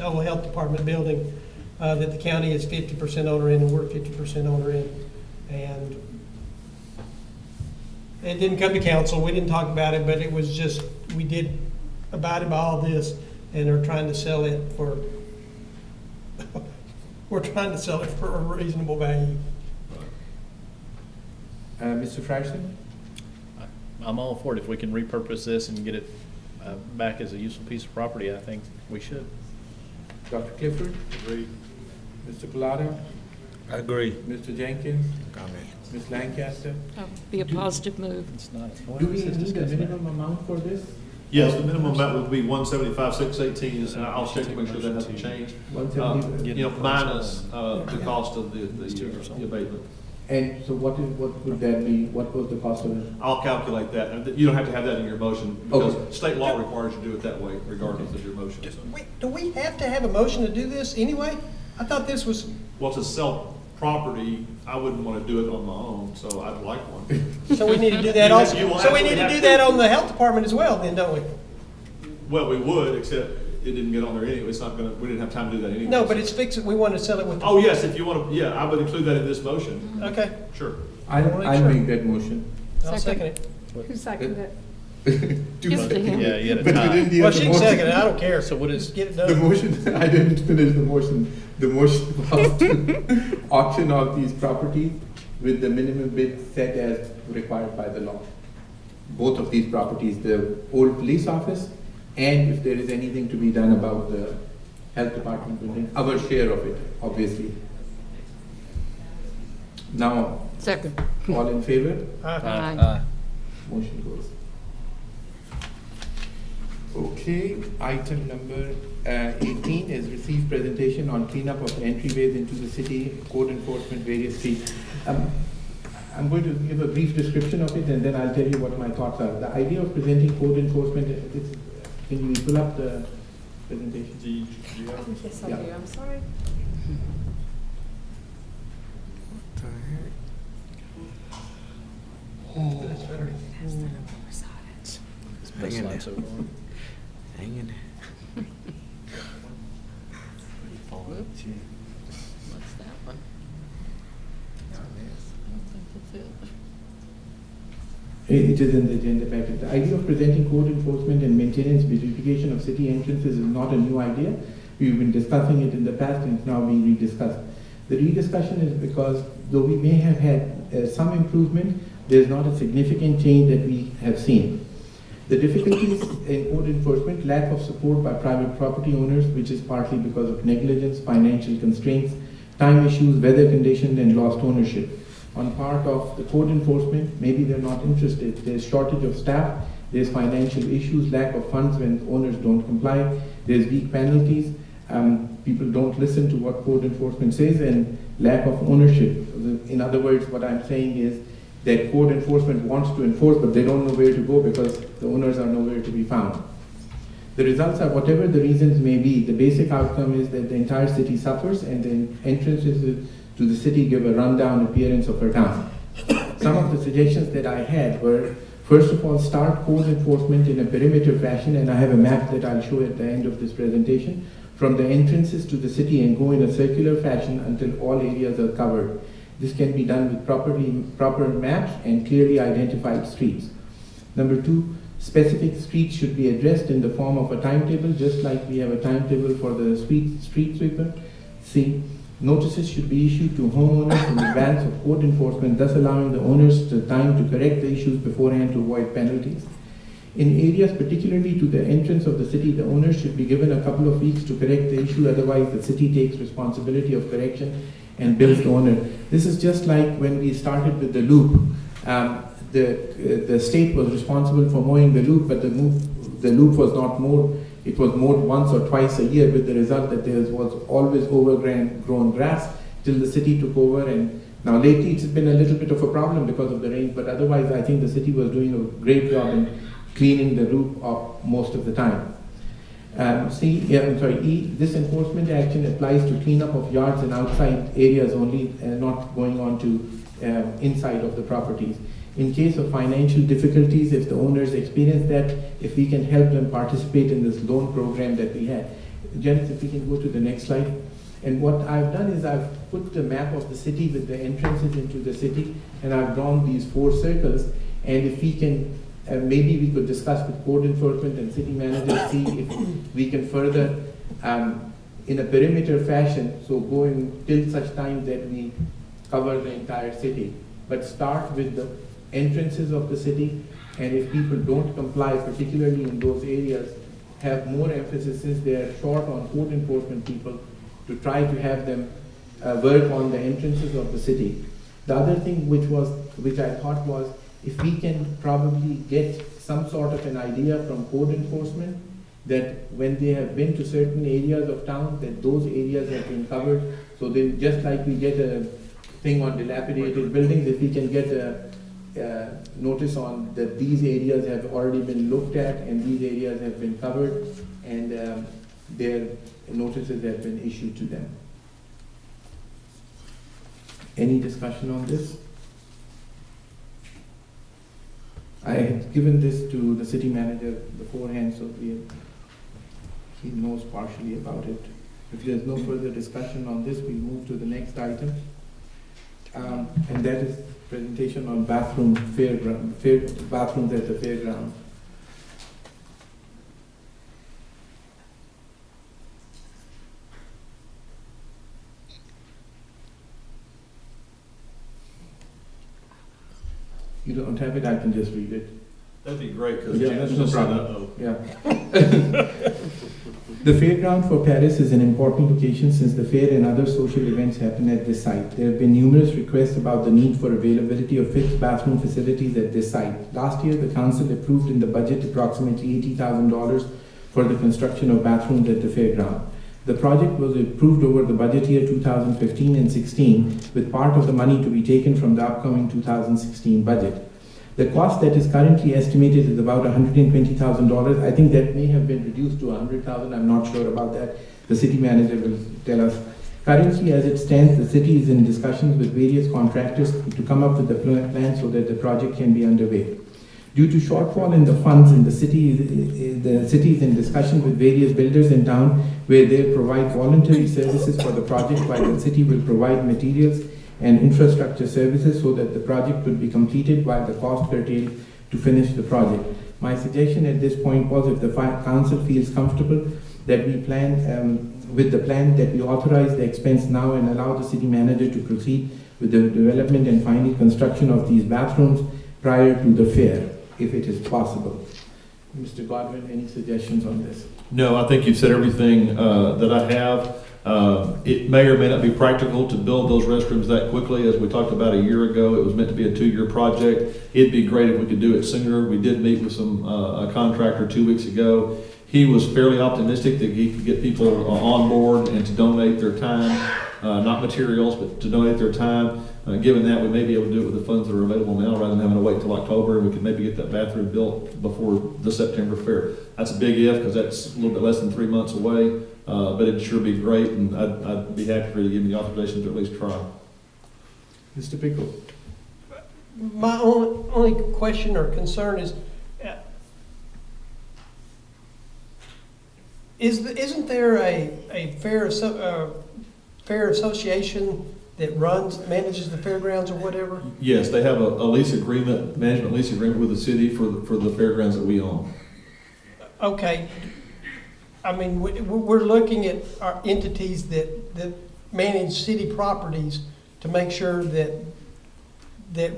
Speaker 9: old health department building, that the county is 50% owner in and we're 50% owner in. And it didn't come to council, we didn't talk about it, but it was just, we did abide by all this, and they're trying to sell it for, we're trying to sell it for a reasonable value.
Speaker 1: Mr. Frierson?
Speaker 8: I'm all for it. If we can repurpose this and get it back as a useful piece of property, I think we should.
Speaker 1: Dr. Clifford?
Speaker 4: Agreed.
Speaker 1: Mr. Collado?
Speaker 11: I agree.
Speaker 1: Mr. Jenkins?
Speaker 12: Comment.
Speaker 1: Ms. Lancaster?
Speaker 13: Be a positive move.
Speaker 8: It's not.
Speaker 1: Do we need a minimum amount for this?
Speaker 4: Yes, the minimum amount would be $175,618, and I'll check to make sure that hasn't changed.
Speaker 1: 175.
Speaker 4: Minus the cost of the abatement.
Speaker 1: And so what would that be? What was the cost of it?
Speaker 4: I'll calculate that. And you don't have to have that in your motion, because
Speaker 1: Okay.
Speaker 4: state law requires you to do it that way, regardless of your motion.
Speaker 9: Do we have to have a motion to do this anyway? I thought this was,
Speaker 4: Well, to sell property, I wouldn't want to do it on my own, so I'd like one.
Speaker 9: so we need to do that
Speaker 4: You
Speaker 9: also.
Speaker 4: will
Speaker 9: So we need
Speaker 4: absolutely
Speaker 9: to
Speaker 4: have
Speaker 9: do
Speaker 4: to.
Speaker 9: that on the health department as well then, don't we?
Speaker 4: Well, we would, except it didn't get on there anyway. It's not gonna, we didn't have time to do that anyway.
Speaker 9: No, but it's fixed, we want to sell it with.
Speaker 4: Oh, yes, if you want to, yeah, I would include that in this motion.
Speaker 9: Okay,
Speaker 4: Sure.
Speaker 1: I'll
Speaker 9: Sure.
Speaker 1: make that motion.
Speaker 9: I'll second it.
Speaker 13: Who seconded it?
Speaker 1: Two
Speaker 13: Give it to him.
Speaker 8: Yeah, you had a
Speaker 1: But we
Speaker 8: tie.
Speaker 1: didn't hear
Speaker 9: Well,
Speaker 1: the
Speaker 9: she can
Speaker 1: motion.
Speaker 9: second it, I don't care.
Speaker 8: So what is-
Speaker 9: Just get it
Speaker 1: The
Speaker 9: done.
Speaker 1: motion, I didn't finish the motion. The motion was to auction off these properties with the minimum bid set as required by the law. Both of these properties, the old police office, and if there is anything to be done about the health department building, our share of it, obviously. Now,
Speaker 13: Second.
Speaker 1: all in favor?
Speaker 13: Aye.
Speaker 1: Motion goes. Okay, item number 18 is receive presentation on cleanup of entryways into the city, code enforcement, various streets. I'm going to give a brief description of it, and then I'll tell you what my thoughts are. The idea of presenting code enforcement, can you pull up the presentation?
Speaker 16: Yes, I do, I'm sorry.
Speaker 12: Hang in there. Hang in there.
Speaker 13: What's that one? I don't think that's it.
Speaker 1: It is in the agenda packet. The idea of presenting code enforcement and maintenance beautification of city entrances is not a new idea. We've been discussing it in the past and it's now being rediscussed. The rediscussion is because though we may have had some improvement, there's not a significant change that we have seen. The difficulties in code enforcement, lack of support by private property owners, which is partly because of negligence, financial constraints, time issues, weather conditions, and lost ownership. On part of the code enforcement, maybe they're not interested. There's shortage of staff, there's financial issues, lack of funds when owners don't comply, there's weak penalties, people don't listen to what code enforcement says, and lack of ownership. In other words, what I'm saying is that code enforcement wants to enforce, but they don't know where to go because the owners are nowhere to be found. The results are, whatever the reasons may be, the basic outcome is that the entire city suffers and the entrances to the city give a rundown appearance of our town. Some of the suggestions that I had were, first of all, start code enforcement in a perimeter fashion, and I have a map that I'll show at the end of this presentation, from the entrances to the city and go in a circular fashion until all areas are covered. This can be done with proper maps and clearly identified streets. Number two, specific streets should be addressed in the form of a timetable, just like we have a timetable for the street sweeper. C, notices should be issued to homeowners in advance of code enforcement, thus allowing the owners the time to correct the issues beforehand to avoid penalties. In areas particularly to the entrance of the city, the owners should be given a couple of weeks to correct the issue, otherwise the city takes responsibility of correction and bills the owner. This is just like when we started with the loop. The state was responsible for mowing the loop, but the loop was not mowed. It was mowed once or twice a year, with the result that there was always overgrown grass till the city took over. And now lately it's been a little bit of a problem because of the rain, but otherwise I think the city was doing a great job in cleaning the loop up most of the time. E, this enforcement action applies to cleanup of yards and outside areas only, not going on to inside of the properties. In case of financial difficulties, if the owners experience that, if we can help them participate in this loan program that we had. Janice, if we can go to the next slide. And what I've done is I've put the map of the city with the entrances into the city, and I've drawn these 4 circles. And if we can, maybe we could discuss with code enforcement and city managers, see if we can further, in a perimeter fashion, so going till such time that we cover the entire city. But start with the entrances of the city, and if people don't comply, particularly in those areas, have more emphasis, since they are short on code enforcement people, to try to have them work on the entrances of the city. The other thing which I thought was, if we can probably get some sort of an idea from code enforcement that when they have been to certain areas of town, that those areas have been covered. So then, just like we get a thing on dilapidated buildings, if we can get a notice on that these areas have already been looked at and these areas have been covered, and their notices have been issued to them. Any discussion on this? I had given this to the city manager beforehand, so he knows partially about it. If there's no further discussion on this, we move to the next item. And that is presentation on bathrooms at the fairground. You don't have it, I can just read it.
Speaker 4: That'd be great, because
Speaker 1: Yeah,
Speaker 4: Janice
Speaker 1: that's no
Speaker 4: just said,
Speaker 1: problem.
Speaker 4: uh-oh.
Speaker 1: Yeah. The fairground for Paris is an important location, since the fair and other social events happen at this site. There have been numerous requests about the need for availability of fixed bathroom facilities at this site. Last year, the council approved in the budget approximately $80,000 for the construction of bathrooms at the fairground. The project was approved over the budget year 2015 and 16, with part of the money to be taken from the upcoming 2016 budget. The cost that is currently estimated is about $120,000. I think that may have been reduced to $100,000. I'm not sure about that. The city manager will tell us. Currently, as it stands, the city is in discussions with various contractors to come up with a plan so that the project can be underway. Due to shortfall in the funds in the city is in discussion with various builders in town where they provide voluntary services for the project, while the city will provide materials and infrastructure services so that the project could be completed while the cost curtailed to finish the project. My suggestion at this point was, if the council feels comfortable, that we plan with the plan, that we authorize the expense now and allow the city manager to proceed with the development and final construction of these bathrooms prior to the fair, if it is possible. Mr. Godwin, any suggestions on this?
Speaker 4: No, I think you've said everything that I have. It may or may not be practical to build those restrooms that quickly. As we talked about a year ago, it was meant to be a 2-year project. It'd be great if we could do it sooner. We did meet with a contractor 2 weeks ago. He was fairly optimistic that he could get people on board and to donate their time, not materials, but to donate their time. Given that, we may be able to do it with the funds that are available now rather than having to wait till October, and we could maybe get that bathroom built before the September fair. That's a big if, because that's a little bit less than 3 months away, but it'd sure be great, and I'd be happy for you to give me the authorization to at least try.
Speaker 1: Mr. Pickle?
Speaker 9: My only question or concern is, isn't there a fair association that manages the fairgrounds or whatever?
Speaker 4: Yes, they have a lease agreement, management lease agreement with the city for the fairgrounds that we own.
Speaker 9: Okay. I mean, we're looking at our entities that manage city properties to make sure that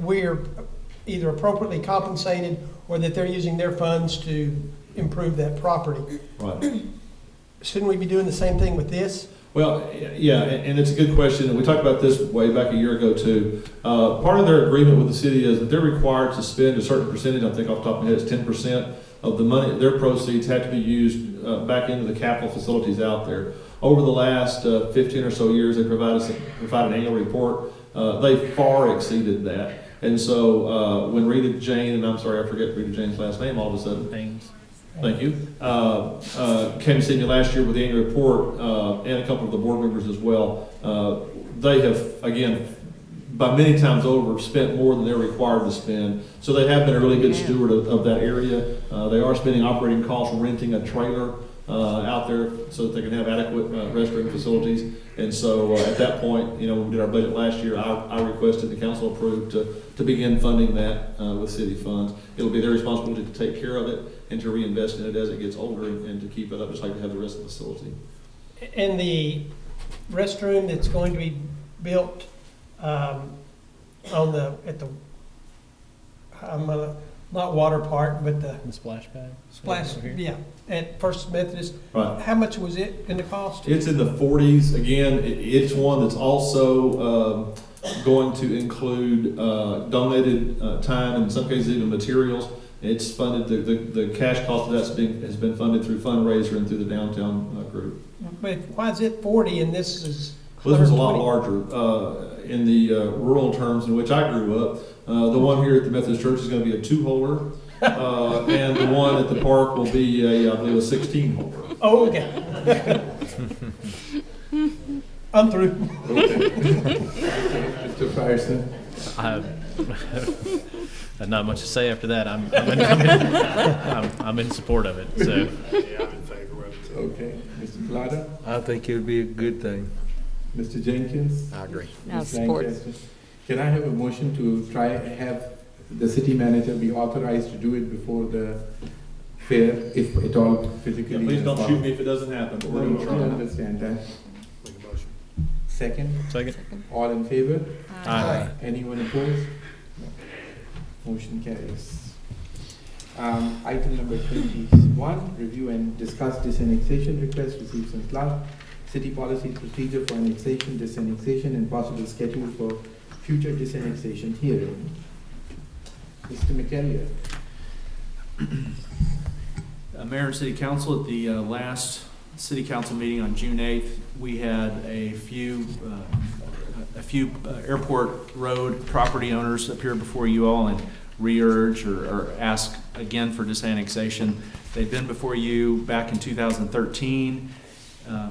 Speaker 9: we're either appropriately compensated or that they're using their funds to improve that property.
Speaker 4: Right.
Speaker 9: Shouldn't we be doing the same thing with this?
Speaker 4: Well, yeah, and it's a good question, and we talked about this way back a year ago too. Part of their agreement with the city is that they're required to spend a certain percentage, I think off the top of my head it's 10% of the money, their proceeds have to be used back into the capital facilities out there. Over the last 15 or so years, they provide an annual report. They far exceeded that. And so when Rita Jane, and I'm sorry, I forget Rita Jane's last name all of a sudden.
Speaker 8: Things.
Speaker 4: Thank you. Came to see me last year with the annual report, and a couple of the board members as well. They have, again, by many times over, spent more than they're required to spend. So they have been a really good steward of that area. They are spending operating costs renting a trailer out there so that they can have adequate restroom facilities. And so at that point, when we did our budget last year, I requested the council approved to begin funding that with city funds. It'll be their responsibility to take care of it and to reinvest in it as it gets older and to keep it up just like they have the rest of the facility.
Speaker 9: And the restroom that's going to be built not water park, but the
Speaker 8: splash pad.
Speaker 9: Yeah, at First Methodist.
Speaker 4: Right.
Speaker 9: How much was it in the cost?
Speaker 4: It's in the 40s. Again, it's one that's also going to include donated time, and in some cases even materials. It's funded, the cash cost of that has been funded through fundraiser and through the downtown group.
Speaker 9: But why is it 40 and this is?
Speaker 4: Well, this was a lot larger. In the rural terms in which I grew up, the one here at the Methodist Church is going to be a 2-holer, and the one at the park will be I believe, a 16-holer.
Speaker 9: Oh, okay. I'm through.
Speaker 1: Mr. Frierson?
Speaker 8: Not much to say after that. I'm in support of it. So.
Speaker 10: Yeah, I'm in favor of it.
Speaker 1: Okay. Mr. Plata?
Speaker 11: I think it would be a good thing.
Speaker 1: Mr. Jenkins?
Speaker 12: I agree.
Speaker 13: No,
Speaker 1: Ms.
Speaker 13: support.
Speaker 1: Lancaster? Can I have a motion to try have the city manager be authorized to do it before the fair, if at all physically?
Speaker 4: Yeah, please don't
Speaker 1: possible?
Speaker 4: shoot me if it doesn't happen, but we're
Speaker 1: No,
Speaker 4: going to
Speaker 1: I
Speaker 4: try.
Speaker 1: understand that.
Speaker 10: Make a motion.
Speaker 1: Second?
Speaker 8: Second.
Speaker 1: All in favor?
Speaker 8: Aye.
Speaker 1: Anyone opposed? No. Motion carries. Item number 21, review and discuss disannexation request received since last. City policy procedure for annexation, disannexation, and possible schedule for future disannexation hearing. Mr. McKellier.
Speaker 14: Mayor and City Council, at the last City Council meeting on June 8th, we had a few airport road property owners appear before you all and re-urge or ask again for disannexation. They've been before you back in 2013.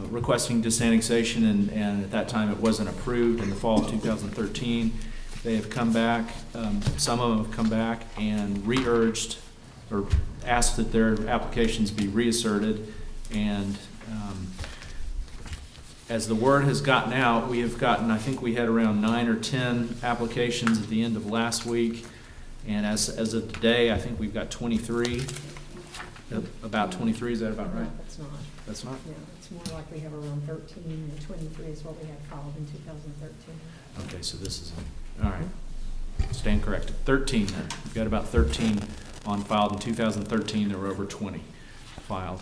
Speaker 14: requesting disannexation, and at that time it wasn't approved in the fall of 2013. They have come back, some of them have come back and re-urged or asked that their applications be reasserted. And as the word has gotten out, we have gotten, I think we had around 9 or 10 applications at the end of last week. And as of today, I think we've got 23. About 23, is that about right?
Speaker 16: No, that's not.
Speaker 14: That's not?
Speaker 16: No, it's more like we have around 13, and 23 is what we had filed in 2013.
Speaker 14: Okay, so this is, all right. Stand corrected. 13 then. We've got about 13 on filed in 2013. There were over 20 filed.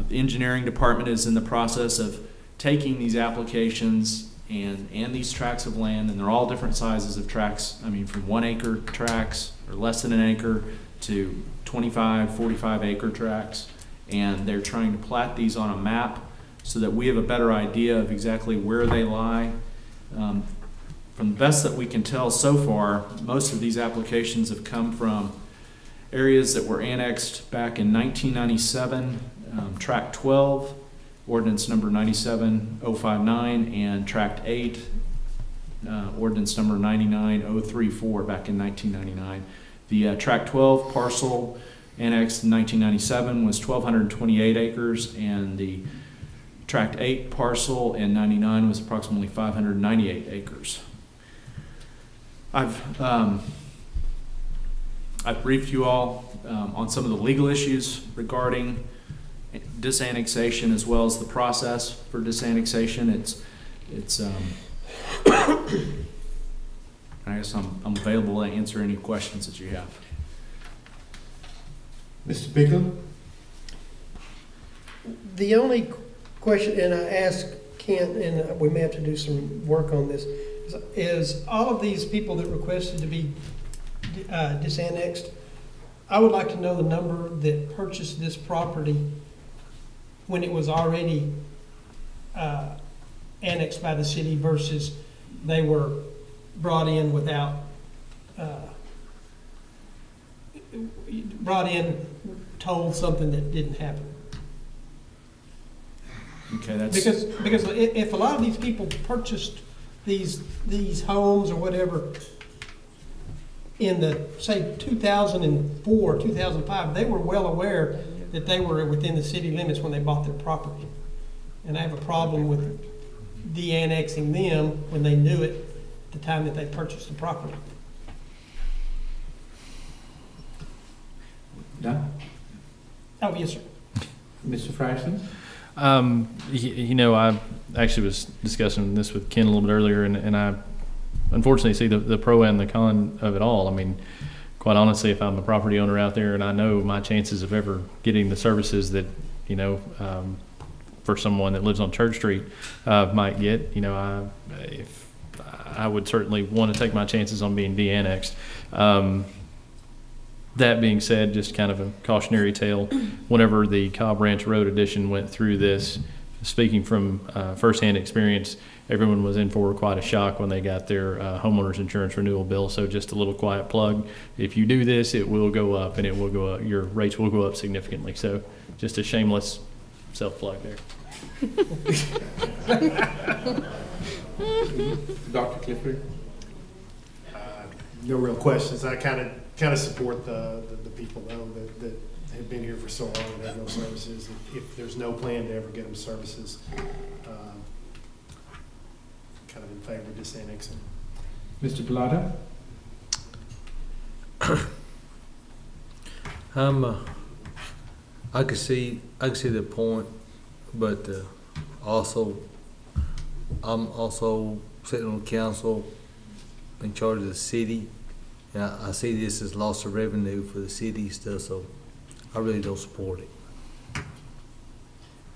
Speaker 14: The engineering department is in the process of taking these applications and these tracts of land, and they're all different sizes of tracts. I mean, from 1 acre tracts or less than an acre to 25, 45 acre tracts. And they're trying to plat these on a map so that we have a better idea of exactly where they lie. From the best that we can tell so far, most of these applications have come from areas that were annexed back in 1997, Tract 12, Ordinance number 97059, and Tract 8, Ordinance number 99034 back in 1999. The Tract 12 parcel annexed in 1997 was 1,228 acres, and the Tract 8 parcel in 99 was approximately 598 acres. I've briefed you all on some of the legal issues regarding disannexation as well as the process for disannexation. I guess I'm available to answer any questions that you have.
Speaker 1: Mr. Pickle?
Speaker 9: The only question, and I asked Kent, and we may have to do some work on this, is all of these people that requested to be disannexed, I would like to know the number that purchased this property when it was already annexed by the city versus they were brought in without, told something that didn't happen.
Speaker 14: Okay, that's
Speaker 9: because if a lot of these people purchased these homes or whatever in the, say, 2004, 2005, they were well aware that they were within the city limits when they bought their property. And I have a problem with de-annexing them when they knew it at the time that they purchased the property.
Speaker 1: Done?
Speaker 9: Oh, yes, sir.
Speaker 1: Mr. Frierson?
Speaker 8: I actually was discussing this with Ken a little bit earlier, and I unfortunately see the pro and the con of it all. I mean, quite honestly, if I'm a property owner out there and I know my chances of ever getting the services that, for someone that lives on Church Street might get, if I would certainly want to take my chances on being de-annexed. That being said, just kind of a cautionary tale, whenever the Cobb Ranch Road addition went through this, speaking from firsthand experience, everyone was in for quite a shock when they got their homeowner's insurance renewal bill. So just a little quiet plug. If you do this, it will go up, and it will go up. Your rates will go up significantly. So just a shameless self-plug there.
Speaker 1: Dr. Clifford?
Speaker 10: No real questions. I kind of support the people though that have been here for so long and have no services. If there's no plan to ever get them services, kind of in favor of disannexing.
Speaker 1: Mr. Pilata?
Speaker 11: I could see the point, but I'm also sitting on council in charge of the city, and I see this as loss of revenue for the city stuff, so I really don't support it.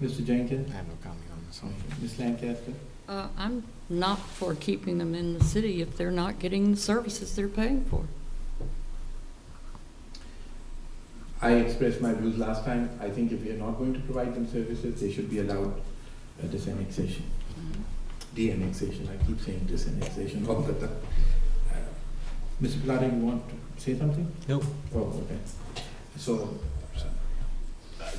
Speaker 1: Mr. Jenkins?
Speaker 12: I have no comment on this one.
Speaker 1: Ms. Lancaster?
Speaker 13: I'm not for keeping them in the city if they're not getting the services they're paying for.
Speaker 1: I expressed my views last time. I think if we are not going to provide them services, they should be allowed a disannexation. De-annexation, I keep saying disannexation all the time. Mr. Pilata, you want to say something?
Speaker 11: Nope.
Speaker 1: Oh, okay. So,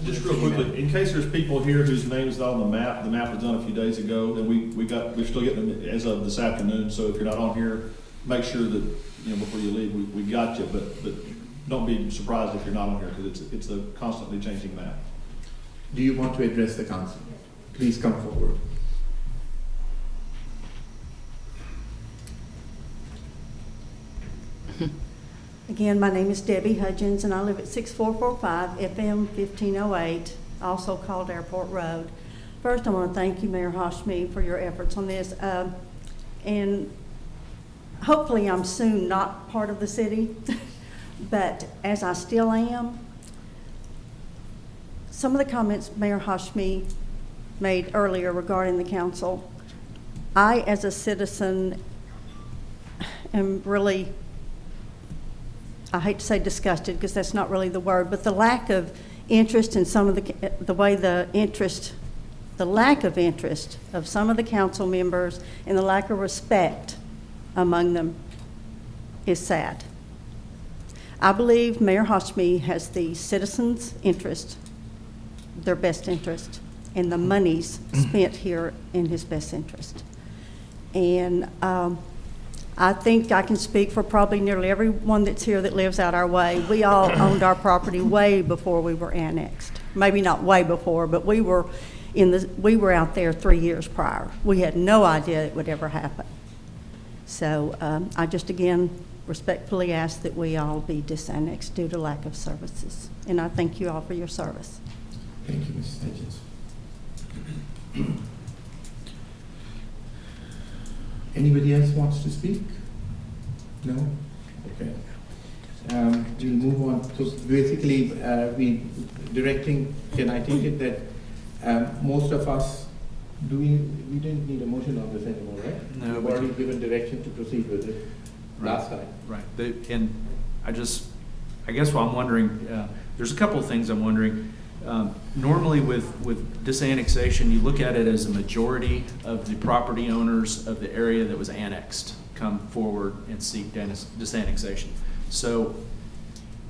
Speaker 4: Just real quickly, in case there's people here whose name is not on the map was done a few days ago, then we're still getting them as of this afternoon, so if you're not on here, make sure that, before you leave, we got you, but don't be surprised if you're not on here, because it's a constantly changing map.
Speaker 1: Do you want to address the council? Please come forward.
Speaker 17: Again, my name is Debbie Hudgens, and I live at 6445 FM 1508, also called Airport Road. First, I want to thank you, Mayor Hashmi, for your efforts on this. And hopefully I'm soon not part of the city, but as I still am, some of the comments Mayor Hashmi made earlier regarding the council, I, as a citizen, am really, I hate to say disgusted because that's not really the word, but the lack of interest in some of the way the lack of interest of some of the council members and the lack of respect among them is sad. I believe Mayor Hashmi has the citizens' interest, their best interest, and the monies spent here in his best interest. And I think I can speak for probably nearly everyone that's here that lives out our way. We all owned our property way before we were annexed. Maybe not way before, but we were out there 3 years prior. We had no idea it would ever happen. So I just again respectfully ask that we all be disannexed due to lack of services. And I thank you all for your service.
Speaker 1: Thank you, Mrs. Hudgens. Anybody else wants to speak? No? Okay. We'll move on. So basically, can I take it that most of us, we didn't need a motion on this anymore, right?
Speaker 14: No.
Speaker 1: We've already given direction to proceed with it last time.
Speaker 14: Right. And I guess what I'm wondering, there's a couple of things I'm wondering. Normally with disannexation, you look at it as a majority of the property owners of the area that was annexed come forward and seek disannexation. So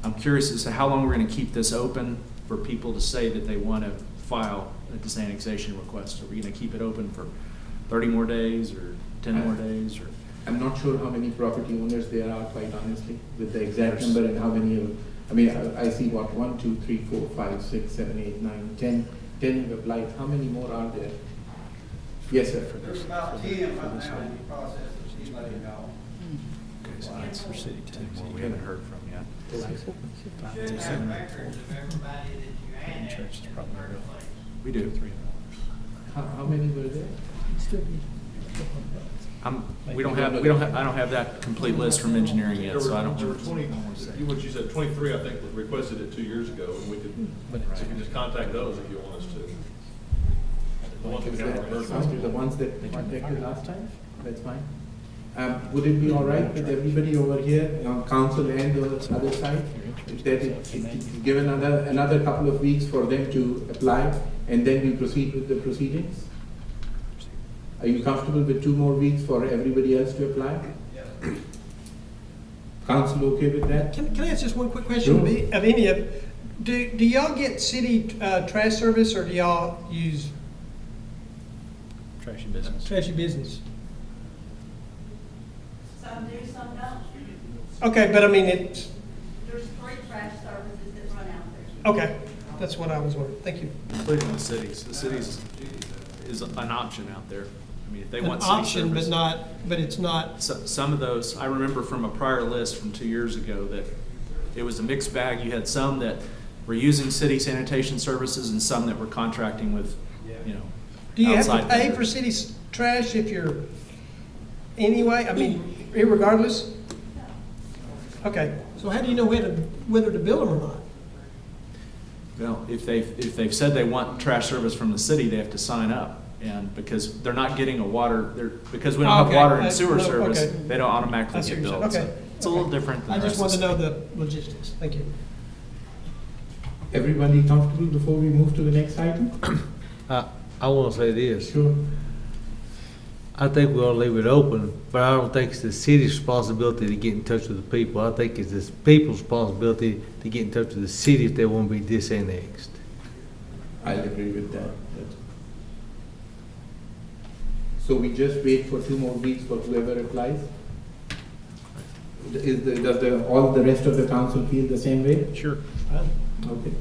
Speaker 14: I'm curious as to how long we're going to keep this open for people to say that they want to file a disannexation request. Are we going to keep it open for 30 more days or 10 more days? Or
Speaker 1: I'm not sure how many property owners there are, quite honestly, with the exact number and how many of, I see 1, 2, 3, 4, 5, 6, 7, 8, 9, 10. 10 have applied. How many more are there? Yes, sir.
Speaker 18: There's about 10 right now in the process of she's letting go.
Speaker 14: Okay, so that's for city tax. We haven't heard from yet.
Speaker 18: You should have records of everybody that you annexed in the first place.
Speaker 14: We do.
Speaker 1: How many were there?
Speaker 14: I don't have that complete list from engineering yet, so I don't.
Speaker 4: There were 20, what you said, 23, I think, requested it 2 years ago, and we could just contact those if you want us to. The ones we haven't heard from.
Speaker 1: The ones that contacted last time? That's fine. Would it be all right with everybody over here on council and the other side? Give another couple of weeks for them to apply, and then we proceed with the proceedings? Are you comfortable with 2 more weeks for everybody else to apply?
Speaker 18: Yes.
Speaker 1: Council okay with that?
Speaker 9: Can I ask just one quick question of any of, do y'all get city trash service, or do y'all use
Speaker 8: Trashy business.
Speaker 9: trashy business?
Speaker 17: Some do, some don't.
Speaker 9: Okay, but it's,
Speaker 17: There's 3 trash services that run out there.
Speaker 9: okay, that's what I was wondering. Thank you.
Speaker 14: Including the cities. The cities is an option out there. If they
Speaker 9: An
Speaker 14: want city
Speaker 9: option,
Speaker 14: service.
Speaker 9: but it's not.
Speaker 14: Some of those, I remember from a prior list from 2 years ago that it was a mixed bag. You had some that were using city sanitation services and some that were contracting with,
Speaker 9: Do you have
Speaker 14: outside
Speaker 9: to pay
Speaker 14: vendors.
Speaker 9: for city trash if you're, anyway, irregardless? Okay, so how do you know whether to bill them or not?
Speaker 14: Well, if they've said they want trash service from the city, they have to sign up. And because they're not getting because we don't have
Speaker 9: Okay.
Speaker 14: water and sewer service,
Speaker 9: Okay.
Speaker 14: they don't automatically
Speaker 9: That's
Speaker 14: get
Speaker 9: what you're
Speaker 14: billed.
Speaker 9: saying.
Speaker 14: So
Speaker 9: Okay.
Speaker 14: it's a little different than
Speaker 9: I
Speaker 14: the
Speaker 9: just
Speaker 14: rest of
Speaker 9: want
Speaker 14: the
Speaker 9: to know
Speaker 14: state.
Speaker 9: the logistics. Thank you.
Speaker 1: Everybody comfortable before we move to the next item?
Speaker 11: I want to say this.
Speaker 1: Sure.
Speaker 11: I think we ought to leave it open, but I don't think it's the city's responsibility to get in touch with the people. I think it's the people's responsibility to get in touch with the city if they want to be disannexed.
Speaker 1: I'll agree with that. So we just wait for 2 more weeks for whoever applies? Does all the rest of the council feel the same way?
Speaker 14: Sure.
Speaker 1: Okay.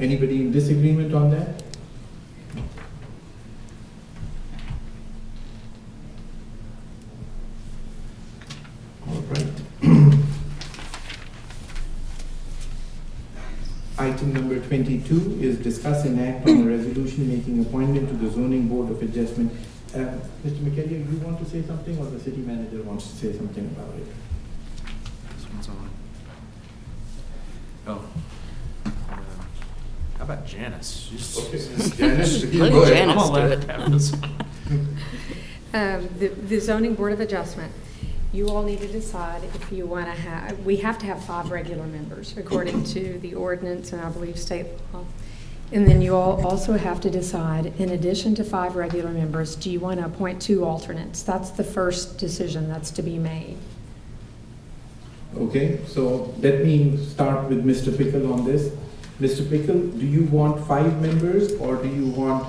Speaker 1: Anybody in disagreement on that? All right. Item number 22 is discuss and act on a resolution making appointment to the zoning board of adjustment. Mr. McKelly, you want to say something, or the city manager wants to say something about it?
Speaker 14: This one's on. Oh. How about Janice?
Speaker 1: Okay. Janice,
Speaker 14: I'm
Speaker 1: go ahead.
Speaker 14: gonna let her have this one.
Speaker 16: The zoning board of adjustment, you all need to decide if you want to have, we have to have 5 regular members according to the ordinance and I believe state law. And then you all also have to decide, in addition to 5 regular members, do you want to appoint 2 alternates? That's the first decision that's to be made.
Speaker 1: Okay, so let me start with Mr. Pickle on this. Mr. Pickle, do you want 5 members, or do you want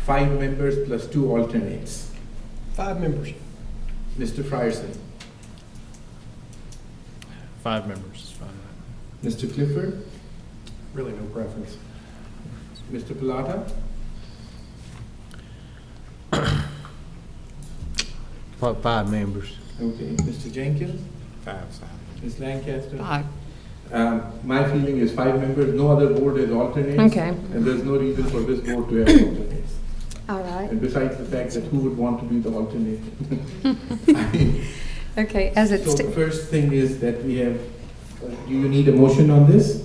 Speaker 1: 5 members plus 2 alternates?
Speaker 9: 5 members.
Speaker 1: Mr. Frierson?
Speaker 8: 5 members is fine.
Speaker 1: Mr. Clifford?
Speaker 10: Really no preference.
Speaker 1: Mr. Pilata?
Speaker 11: About 5 members.
Speaker 1: Okay, Mr. Jenkins?
Speaker 12: 5.
Speaker 1: Ms. Lancaster?
Speaker 13: 5.
Speaker 1: My feeling is 5 members, no other board has alternates.
Speaker 16: Okay.
Speaker 1: And there's no reason for this board to have alternates.
Speaker 16: All right.
Speaker 1: And besides the fact that who would want to be the alternate? I mean,
Speaker 16: Okay, as it's.
Speaker 1: so the first thing is that we have, do you need a motion on this?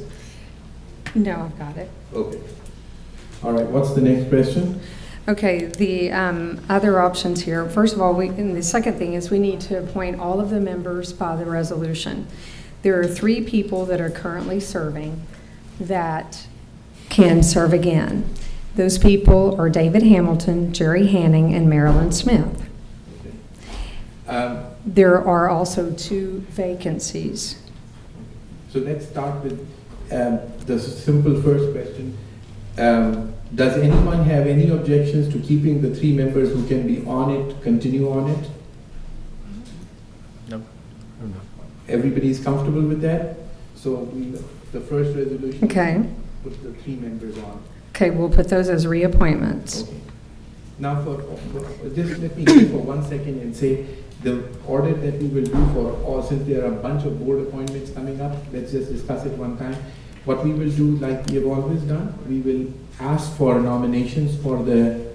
Speaker 16: No, I've got it.
Speaker 1: Okay. All right, what's the next question?
Speaker 16: Okay, the other options here, first of all, and the second thing is we need to appoint all of the members by the resolution. There are 3 people that are currently serving that can serve again. Those people are David Hamilton, Jerry Hanning, and Marilyn Smith. There are also 2 vacancies.
Speaker 1: So let's start with the simple first question. Does anyone have any objections to keeping the 3 members who can be on it, continue on it?
Speaker 8: No.
Speaker 1: Everybody's comfortable with that? So the first resolution.
Speaker 16: Okay.
Speaker 1: Put the 3 members on.
Speaker 16: Okay, we'll put those as reappointments.
Speaker 1: Okay. Now just let me go for 1 second and say the order that we will do for all, since there are a bunch of board appointments coming up, let's just discuss it one time. What we will do, like we have always done, we will ask for nominations for the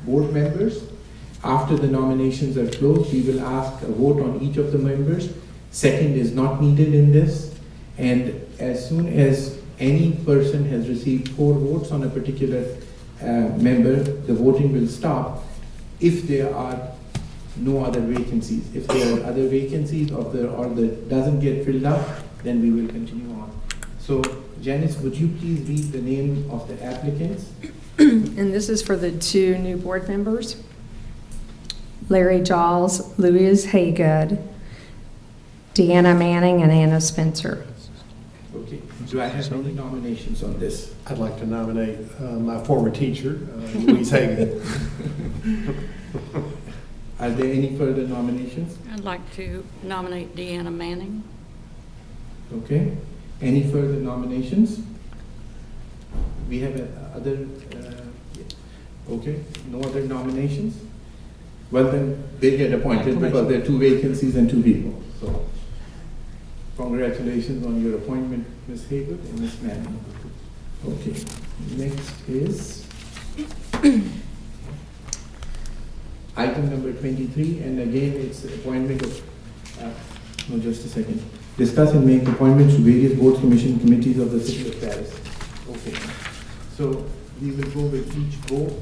Speaker 1: board members. After the nominations are closed, we will ask a vote on each of the members. Second is not needed in this. And as soon as any person has received 4 votes on a particular member, the voting will stop if there are no other vacancies. If there are other vacancies or the doesn't get filled up, then we will continue on. So Janice, would you please read the name of the applicants?
Speaker 16: And this is for the 2 new board members. Larry Giles, Louise Haygood, Deanna Manning, and Anna Spencer.
Speaker 1: Okay. Do I have any nominations on this?
Speaker 10: I'd like to nominate my former teacher, Louise Hagan.
Speaker 1: Are there any further nominations?
Speaker 13: I'd like to nominate Deanna Manning.
Speaker 1: Okay. Any further nominations? We have other, okay, no other nominations? Well then, they get appointed because there are 2 vacancies and 2 people. So, congratulations on your appointment, Ms. Haygood and Ms. Manning. Okay, next is item number 23, and again, it's appointment of, no, just a second. Discuss and make appointments to various boards, commission, committees of the City of Paris. Okay, so we will go with each board.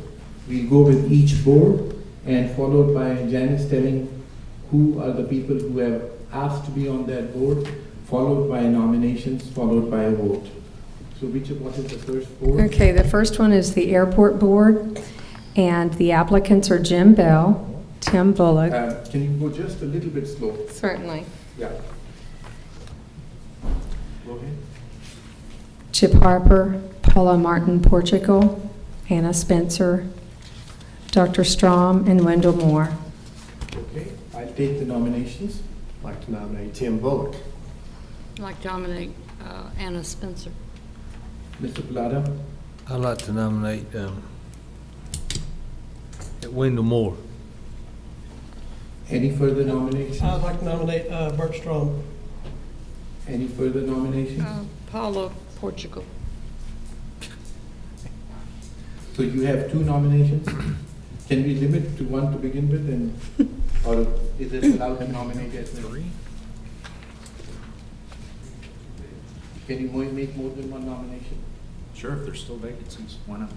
Speaker 1: We'll go with each board, and followed by Janice telling who are the people who have asked to be on that board, followed by nominations, followed by a vote. So what is the first board?
Speaker 16: Okay, the first one is the airport board, and the applicants are Jim Bell, Tim Bullock.
Speaker 1: Can you go just a little bit slow?
Speaker 16: Certainly.
Speaker 1: Yeah. Go ahead.
Speaker 16: Chip Harper, Paula Martin Portugal, Anna Spencer, Dr. Strom, and Wendell Moore.
Speaker 1: Okay, I'll take the nominations.
Speaker 10: I'd like to nominate Tim Bullock.
Speaker 13: I'd like to nominate Anna Spencer.
Speaker 1: Mr. Plata,
Speaker 11: I'd like to nominate Wendell Moore.
Speaker 1: any further nominations?
Speaker 9: I'd like to nominate Bert Strom.
Speaker 1: Any further nominations?
Speaker 13: Paula Portugal.
Speaker 1: So you have 2 nominations? Can we limit to 1 to begin with, and, or is it allowed to nominate as many? Can you make more than 1 nomination?
Speaker 14: Sure, if there's still vacancies, why not?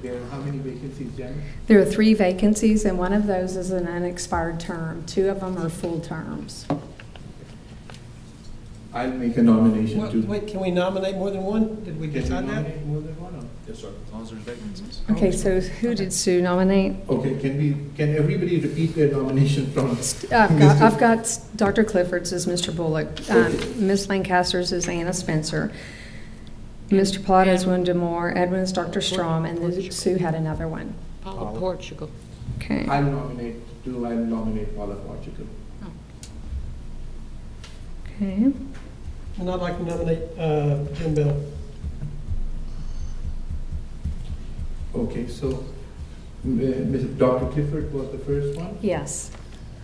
Speaker 1: There are how many vacancies, Janet?
Speaker 16: There are 3 vacancies, and one of those is an unexpired term. 2 of them are full terms.
Speaker 1: I'll make a nomination
Speaker 9: Well,
Speaker 1: to.
Speaker 9: wait, can we nominate more than one? Did we
Speaker 1: Can we
Speaker 9: decide that?
Speaker 1: nominate more than 1?
Speaker 14: Yes, sir, as long as there's vacancies.
Speaker 16: Okay, so who did Sue nominate?
Speaker 1: Okay, can everybody repeat their nomination from?
Speaker 16: I've got Dr. Clifford's is Mr. Bullock. Ms. Lancaster's is Anna Spencer. Mr. Plata is Wendell Moore. Edwin is Dr. Strom, and then Sue had another one.
Speaker 13: Paula Portugal.
Speaker 16: Okay.
Speaker 1: I'll nominate Paula Portugal.
Speaker 16: Okay.
Speaker 9: And I'd like to nominate Jim Bell.
Speaker 1: Okay, so Dr. Clifford was the first one?
Speaker 16: Yes.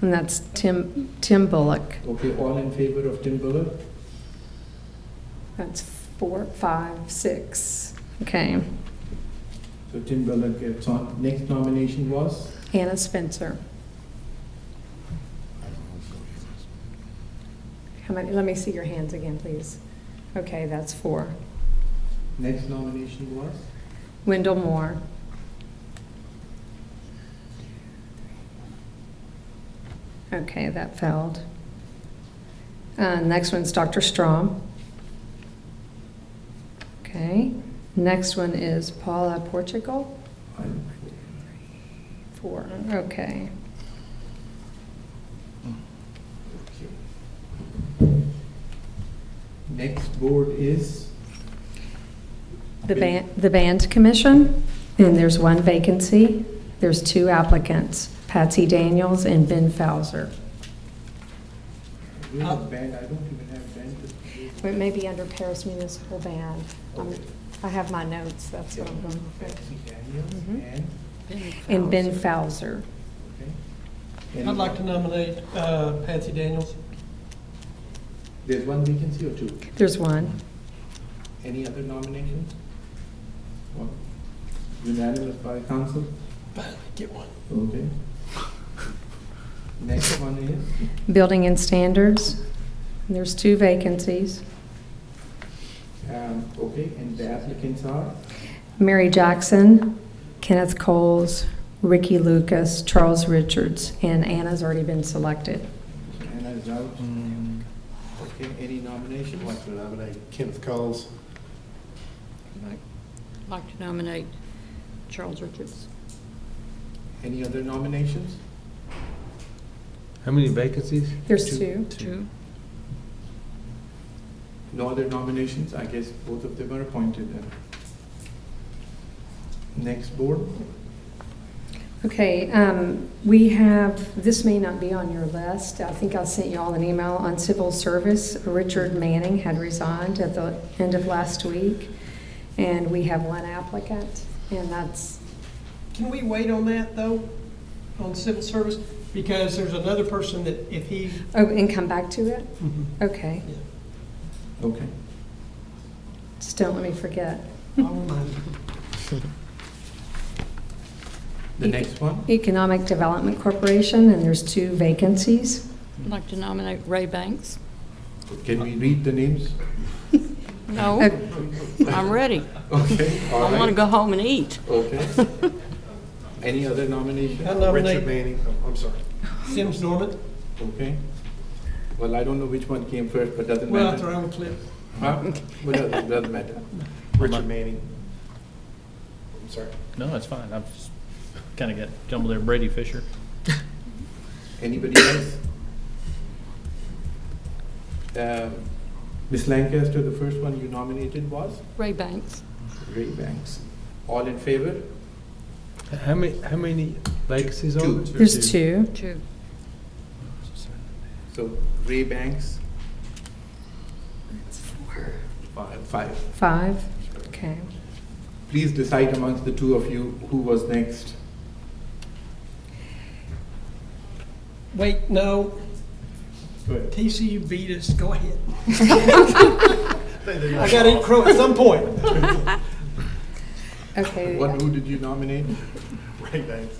Speaker 16: And that's Tim Bullock.
Speaker 1: Okay, all in favor of Tim Bullock?
Speaker 16: That's 4, 5, 6. Okay.
Speaker 1: So Tim Bullock gets on. Next nomination was?
Speaker 16: Anna Spencer. How many? Let me see your hands again, please. Okay, that's 4.
Speaker 1: Next nomination was?
Speaker 16: Wendell Moore. Okay, that failed. Next one's Dr. Strom. Okay. Next one is Paula Portugal. 4. Okay.
Speaker 1: Next board is?
Speaker 16: The band commission, and there's 1 vacancy. There's 2 applicants, Patsy Daniels and Ben Fauser.
Speaker 1: We have band, I don't even have band.
Speaker 16: It may be under Paris Municipal Band. I have my notes, that's what I'm going with.
Speaker 1: Patsy Daniels
Speaker 16: And Ben Fauser.
Speaker 1: Okay.
Speaker 9: I'd like to nominate Patsy Daniels.
Speaker 1: There's 1 vacancy or 2?
Speaker 16: There's 1.
Speaker 1: Any other nominations? 1. Unanimous by council?
Speaker 9: Get one.
Speaker 1: Okay. Next one is?
Speaker 16: Building and Standards. There's 2 vacancies.
Speaker 1: Okay, and the applicants are?
Speaker 16: Mary Jackson, Kenneth Coles, Ricky Lucas, Charles Richards, and Anna's already been selected.
Speaker 1: Anna is out. Okay, any nominations?
Speaker 10: I'd like to nominate Kenneth Coles.
Speaker 13: I'd like to nominate Charles Richards.
Speaker 1: Any other nominations?
Speaker 11: How many vacancies?
Speaker 16: There's 2.
Speaker 13: 2.
Speaker 1: No other nominations? I guess both of them are appointed then. Next board?
Speaker 16: Okay, we have, this may not be on your list. I think I sent you all an email on civil service. Richard Manning had resigned at the end of last week, and we have 1 applicant, and that's.
Speaker 9: Can we wait on that, though, on civil service? Because there's another person that if he.
Speaker 16: Oh, and come back to it? Okay.
Speaker 1: Okay.
Speaker 16: Just don't let me forget.
Speaker 9: I'll remind you.
Speaker 1: The next one?
Speaker 16: Economic Development Corporation, and there's 2 vacancies.
Speaker 13: I'd like to nominate Ray Banks.
Speaker 1: Can we read the names?
Speaker 13: No, I'm ready.
Speaker 1: Okay, all
Speaker 13: I want to
Speaker 1: right.
Speaker 13: go home and eat.
Speaker 1: Okay. Any other nominations?
Speaker 9: I nominate
Speaker 10: Richard Manning. Oh, I'm sorry.
Speaker 9: Sims Norman.
Speaker 1: Okay. Well, I don't know which one came first, but doesn't
Speaker 9: Well,
Speaker 1: matter.
Speaker 9: after I'm clip.
Speaker 1: Huh? Well, doesn't matter.
Speaker 10: Richard Manning. I'm sorry.
Speaker 8: No, that's fine. I've just kind of got jumbled there. Brady Fisher.
Speaker 1: Anybody else? Ms. Lancaster, the first one you nominated was?
Speaker 13: Ray Banks.
Speaker 1: Ray Banks. All in favor?
Speaker 11: How many vacancies are
Speaker 1: Two.
Speaker 11: there?
Speaker 16: There's two.
Speaker 13: Two.
Speaker 1: So Ray Banks,
Speaker 13: That's four.
Speaker 1: five.
Speaker 16: Five. Okay.
Speaker 1: Please decide amongst the two of you who was next.
Speaker 9: Wait, no.
Speaker 1: Go ahead.
Speaker 9: TCU beat us, go ahead. I gotta eat crow at some point.
Speaker 16: Okay.
Speaker 1: Who did you nominate?
Speaker 10: Ray Banks.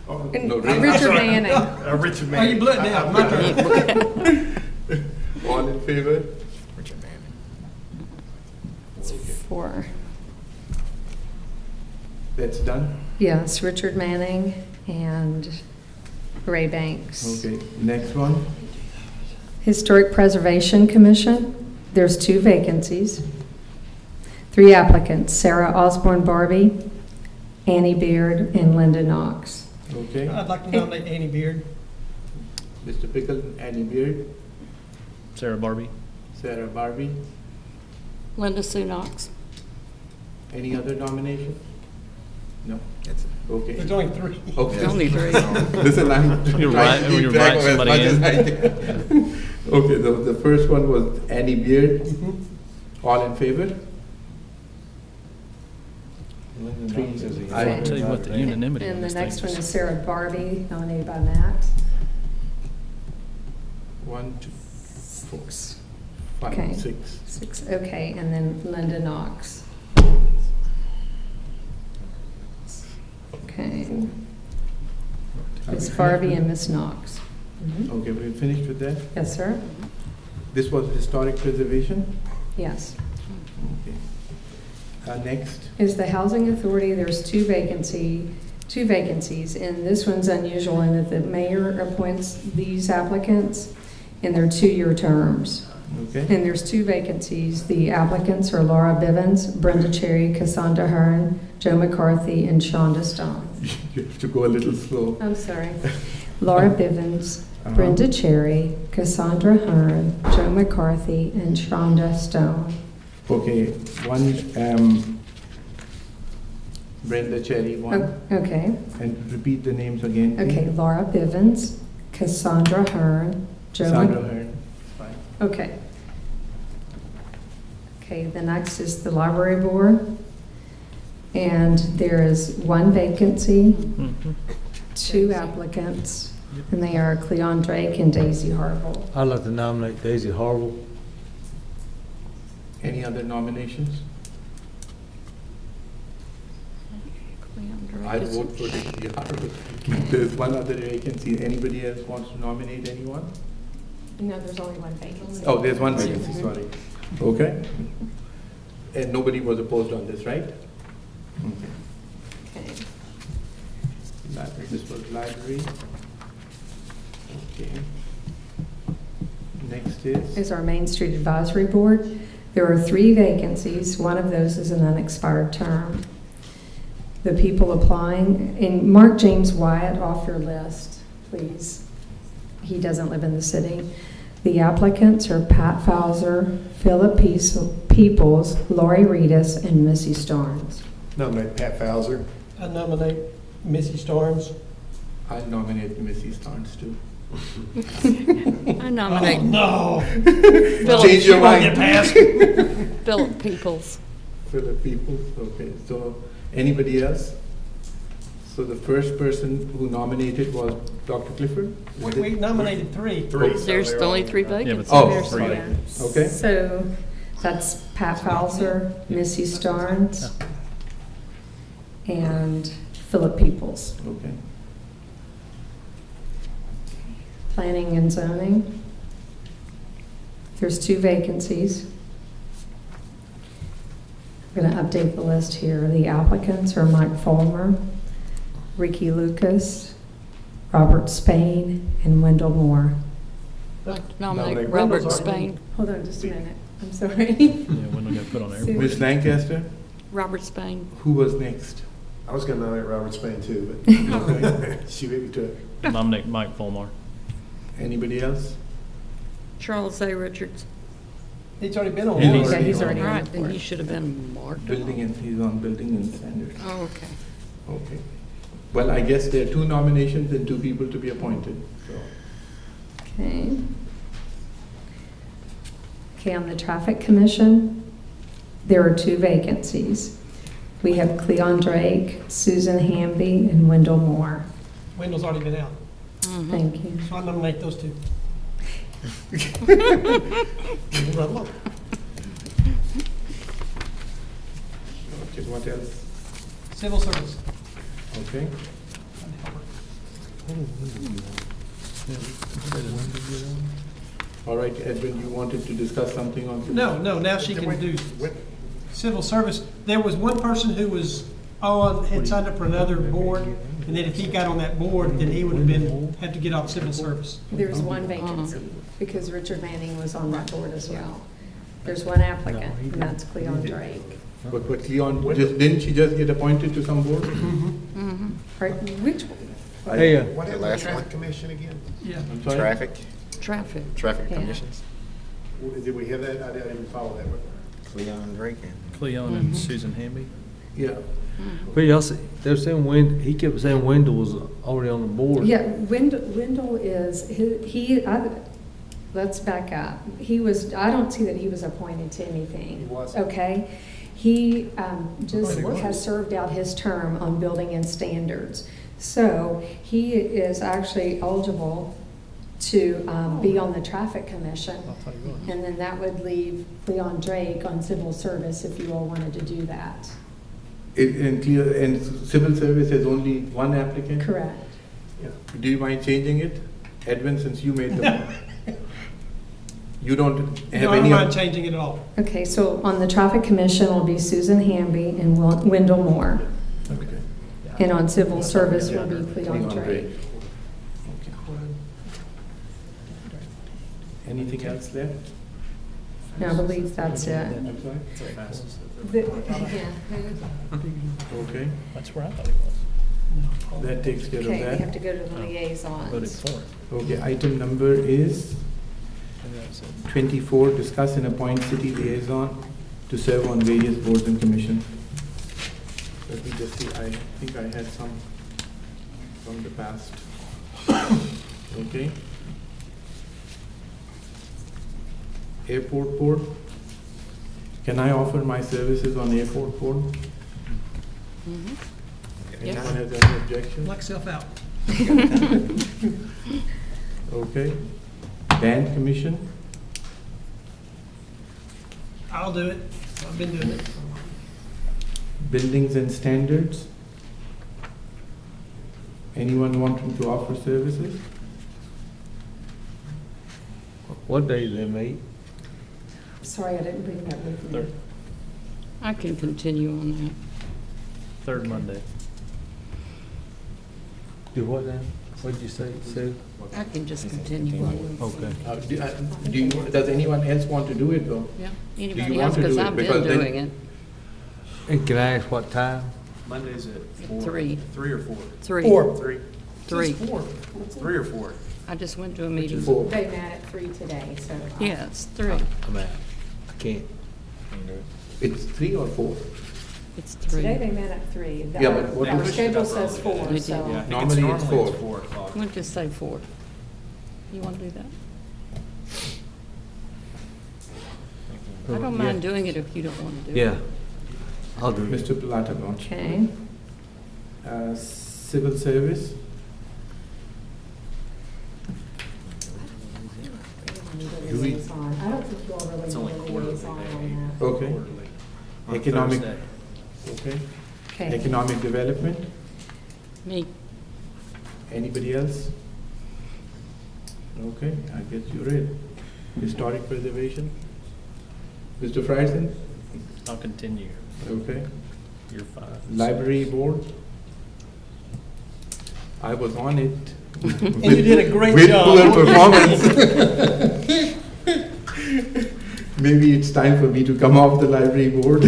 Speaker 10: Oh,
Speaker 16: And
Speaker 1: No, Ray.
Speaker 16: Richard
Speaker 10: Sorry.
Speaker 16: Manning.
Speaker 10: Richard
Speaker 9: Oh,
Speaker 10: Manning.
Speaker 9: you blew it down. My turn.
Speaker 1: All in favor?
Speaker 12: Richard Manning.
Speaker 16: Four.
Speaker 1: That's done?
Speaker 16: Yes, Richard Manning and Ray Banks.
Speaker 1: Okay, next one.
Speaker 16: Historic Preservation Commission, there's two vacancies. Three applicants, Sarah Osborne Barbie, Annie Beard, and Linda Knox.
Speaker 1: Okay,
Speaker 9: I'd like to nominate Annie Beard.
Speaker 1: Mr. Pickle, Annie Beard,
Speaker 8: Sarah Barbie.
Speaker 1: Sarah Barbie.
Speaker 13: Linda Sue Knox.
Speaker 1: Any other nomination? No?
Speaker 12: That's it.
Speaker 1: Okay.
Speaker 9: There's only three.
Speaker 1: Okay.
Speaker 13: Only three.
Speaker 1: Listen, I'm
Speaker 8: You're
Speaker 1: trying
Speaker 8: right-
Speaker 1: to
Speaker 8: when
Speaker 1: keep
Speaker 8: you
Speaker 1: track
Speaker 8: write
Speaker 1: of as
Speaker 8: somebody
Speaker 1: much
Speaker 8: in.
Speaker 1: as I can. Okay, the first one was Annie Beard. All in favor?
Speaker 8: I'll tell you what, the unanimity on
Speaker 16: And the
Speaker 8: this
Speaker 16: next
Speaker 8: thing
Speaker 16: one
Speaker 8: is-
Speaker 16: is Sarah Barbie, nominated by Matt.
Speaker 1: 1, 2, 4, 5,
Speaker 16: Okay.
Speaker 1: 6.
Speaker 16: Six, okay, and then Linda Knox. Okay. Miss Barbie and Miss Knox.
Speaker 1: Okay, we finished with that?
Speaker 16: Yes, sir?
Speaker 1: This was historic preservation?
Speaker 16: Yes.
Speaker 1: Okay. Next,
Speaker 16: Is the Housing Authority, there's two vacancies, and this one's unusual in that the mayor appoints these applicants, and they're two-year terms.
Speaker 1: okay.
Speaker 16: And there's two vacancies. The applicants are Laura Bivens, Brenda Cherry, Cassandra Hearn, Joe McCarthy, and Shonda Stone.
Speaker 1: You have to go a little slow.
Speaker 16: I'm sorry. Laura Bivens,
Speaker 1: Uh-huh.
Speaker 16: Brenda Cherry, Cassandra Hearn, Joe McCarthy, and Shonda Stone.
Speaker 1: Okay, one, Brenda Cherry, one.
Speaker 16: Okay.
Speaker 1: And repeat the names again, please.
Speaker 16: Okay, Laura Bivens, Cassandra Hearn, Joe.
Speaker 1: Sandra Hearn, fine.
Speaker 16: Okay. Okay, the next is the library board. And there is one vacancy,
Speaker 8: Mhm.
Speaker 16: two applicants, and they are Cleon Drake and Daisy Harville.
Speaker 11: I'd like to nominate Daisy Harville.
Speaker 1: Any other nominations? I'd vote for Daisy Harville. There's one other vacancy. Anybody else wants to nominate anyone?
Speaker 16: No, there's only one vacancy.
Speaker 1: Oh, there's one vacancy, sorry. Okay. And nobody was opposed on this, right? Okay.
Speaker 16: Okay.
Speaker 1: This was library. Okay. Next is,
Speaker 16: Our Main Street Advisory Board. There are three vacancies. One of those is an unexpired term. The people applying, and mark James Wyatt off your list, please. He doesn't live in the city. The applicants are Pat Fowler, Philip Peoples, Lori Reedus, and Missy Starnes.
Speaker 10: Nominate Pat Fowler.
Speaker 9: I nominate Missy Starnes.
Speaker 1: I'll nominate Missy Starnes too.
Speaker 13: I nominate
Speaker 9: No.
Speaker 1: Change your mind.
Speaker 13: Philip Peoples.
Speaker 1: Philip Peoples, okay. So anybody else? So the first person who nominated was Dr. Clifford?
Speaker 9: We nominated three.
Speaker 13: There's only three
Speaker 8: Yeah,
Speaker 13: vacancies.
Speaker 8: but
Speaker 1: Oh,
Speaker 8: there's three.
Speaker 1: sorry. Okay.
Speaker 16: So that's Pat Fowler, Missy Starnes, and Philip Peoples.
Speaker 1: Okay.
Speaker 16: Planning and zoning. There's two vacancies. I'm going to update the list here. The applicants are Mike Fulmer, Ricky Lucas, Robert Spain, and Wendell Moore.
Speaker 13: I'd like to nominate
Speaker 10: Nominate
Speaker 13: Robert
Speaker 10: Reynolds already.
Speaker 13: Spain.
Speaker 16: Hold on just a minute. I'm sorry.
Speaker 8: Yeah, when we got put on there.
Speaker 1: Ms. Lancaster,
Speaker 13: Robert Spain.
Speaker 1: who was next?
Speaker 10: I was going to nominate Robert Spain too, but she beat me to it.
Speaker 8: Nominate Mike Fulmar.
Speaker 1: Anybody else?
Speaker 13: Charles A. Richards.
Speaker 9: He's already been on.
Speaker 1: He's
Speaker 9: one.
Speaker 1: already
Speaker 16: he's already
Speaker 1: on.
Speaker 16: on.
Speaker 13: Right, then he should have been marked.
Speaker 1: Building and, he's on building and standards.
Speaker 13: Oh, okay.
Speaker 1: Okay. Well, I guess there are 2 nominations and 2 people to be appointed, so.
Speaker 16: Okay. Okay, on the Traffic Commission, there are 2 vacancies. We have Cleon Drake, Susan Hamby, and Wendell Moore.
Speaker 9: Wendell's already been out,
Speaker 16: Thank you.
Speaker 9: so I nominate those 2.
Speaker 1: Okay, what else?
Speaker 9: Civil service.
Speaker 1: Okay. All right, Edwin, you wanted to discuss something on?
Speaker 9: No, now she can do civil service. There was one person who was had signed up for another board, and then if he got on that board, then he would have had to get off civil service.
Speaker 16: There's 1 vacancy, because Richard Manning was on that board as well. There's 1 applicant, and that's Cleon Drake.
Speaker 1: But Cleon, didn't she just get appointed to some board?
Speaker 16: Pardon, which one?
Speaker 11: Hey,
Speaker 10: What happened to the traffic commission again?
Speaker 9: Yeah.
Speaker 1: I'm sorry?
Speaker 13: Traffic.
Speaker 12: Traffic
Speaker 16: Yeah.
Speaker 12: commissions.
Speaker 10: Did we hear that? I didn't follow that one.
Speaker 12: Cleon Drake and
Speaker 8: Cleon and Susan Hamby.
Speaker 1: Yeah.
Speaker 11: but y'all see, they're saying he kept saying Wendell was already on the board.
Speaker 16: Yeah, Wendell is, let's back up. I don't see that he was appointed to anything.
Speaker 10: He wasn't.
Speaker 16: Okay? He just
Speaker 9: he was.
Speaker 16: has served out his term on building and standards. So he is actually eligible to be on the Traffic Commission. And then that would leave Cleon Drake on civil service if you all wanted to do that.
Speaker 1: And civil service has only 1 applicant?
Speaker 16: Correct.
Speaker 1: Do you mind changing it? Edwin, since you made the, you don't have
Speaker 9: No, I don't
Speaker 1: any?
Speaker 9: mind changing it at all.
Speaker 16: Okay, so on the Traffic Commission will be Susan Hamby and Wendell Moore.
Speaker 1: Okay.
Speaker 16: And on civil service will be Cleon Drake.
Speaker 1: Okay. Anything else left?
Speaker 16: No, I believe that's it.
Speaker 1: I'm sorry?
Speaker 16: Yeah.
Speaker 1: Okay,
Speaker 8: That's where I thought it was.
Speaker 1: that takes care of
Speaker 16: Okay, we have
Speaker 1: that.
Speaker 16: to go to the
Speaker 8: Voted
Speaker 16: liaisons.
Speaker 8: for it.
Speaker 1: Okay, item number is
Speaker 8: Maybe that was it.
Speaker 1: 24, discuss and appoint city liaison to serve on various boards and commissions. Let me just see, I think I had some from the past. Okay. Airport board. Can I offer my services on airport board? Anyone has any objection?
Speaker 9: Knock yourself out.
Speaker 1: Okay. Band commission?
Speaker 9: I'll do it. I've been doing it.
Speaker 1: Buildings and standards? Anyone wanting to offer services?
Speaker 11: What day do they meet?
Speaker 16: Sorry, I didn't bring that with me.
Speaker 8: Third.
Speaker 13: I can continue on that.
Speaker 8: Third Monday.
Speaker 11: Do what now? What'd you say, Sue?
Speaker 13: I can just continue on.
Speaker 11: Okay.
Speaker 1: Does anyone else want to do it though?
Speaker 13: Yeah,
Speaker 1: Do
Speaker 13: anybody
Speaker 1: you
Speaker 13: else,
Speaker 1: want to
Speaker 13: because
Speaker 1: do it?
Speaker 13: I've been
Speaker 1: Because then-
Speaker 13: doing it.
Speaker 11: And can I ask what time?
Speaker 14: Monday's at 4.
Speaker 13: 3.
Speaker 14: 3 or 4?
Speaker 13: 3.
Speaker 9: 4.
Speaker 14: 3.
Speaker 13: 3.
Speaker 9: It's 4.
Speaker 14: 3 or 4?
Speaker 13: I just went to a meeting.
Speaker 1: Four.
Speaker 16: They met at 3 today, so.
Speaker 13: Yeah, it's 3.
Speaker 11: I'm out. I can't.
Speaker 1: It's 3 or 4?
Speaker 13: It's 3.
Speaker 16: Today they met at 3.
Speaker 1: Yeah, but what
Speaker 16: Our
Speaker 1: is-
Speaker 16: schedule says
Speaker 13: They
Speaker 16: 4,
Speaker 13: did.
Speaker 16: so.
Speaker 14: Yeah, I think
Speaker 1: Normally it's
Speaker 14: normally
Speaker 1: 4.
Speaker 14: 4 o'clock.
Speaker 13: We'll just say 4. You want to do that? I don't mind doing it if you don't want to do it.
Speaker 11: Yeah, I'll do it.
Speaker 1: Mr. Platagon.
Speaker 16: Okay.
Speaker 1: Civil service? Do we-
Speaker 16: Liaison. I don't think you all really
Speaker 14: It's only
Speaker 16: need a
Speaker 14: quarterly.
Speaker 16: liaison on that.
Speaker 1: Okay.
Speaker 14: On
Speaker 1: Economic,
Speaker 14: Thursday.
Speaker 1: okay.
Speaker 16: Okay.
Speaker 1: Economic development?
Speaker 13: Me.
Speaker 1: Anybody else? Okay, I guess you're it. Historic preservation? Mr. Friesen?
Speaker 8: I'll continue.
Speaker 1: Okay.
Speaker 8: You're 5.
Speaker 1: Library board? I was on it.
Speaker 9: And you did a great
Speaker 1: with
Speaker 9: job.
Speaker 1: poor performance. Maybe it's time for me to come off the library board.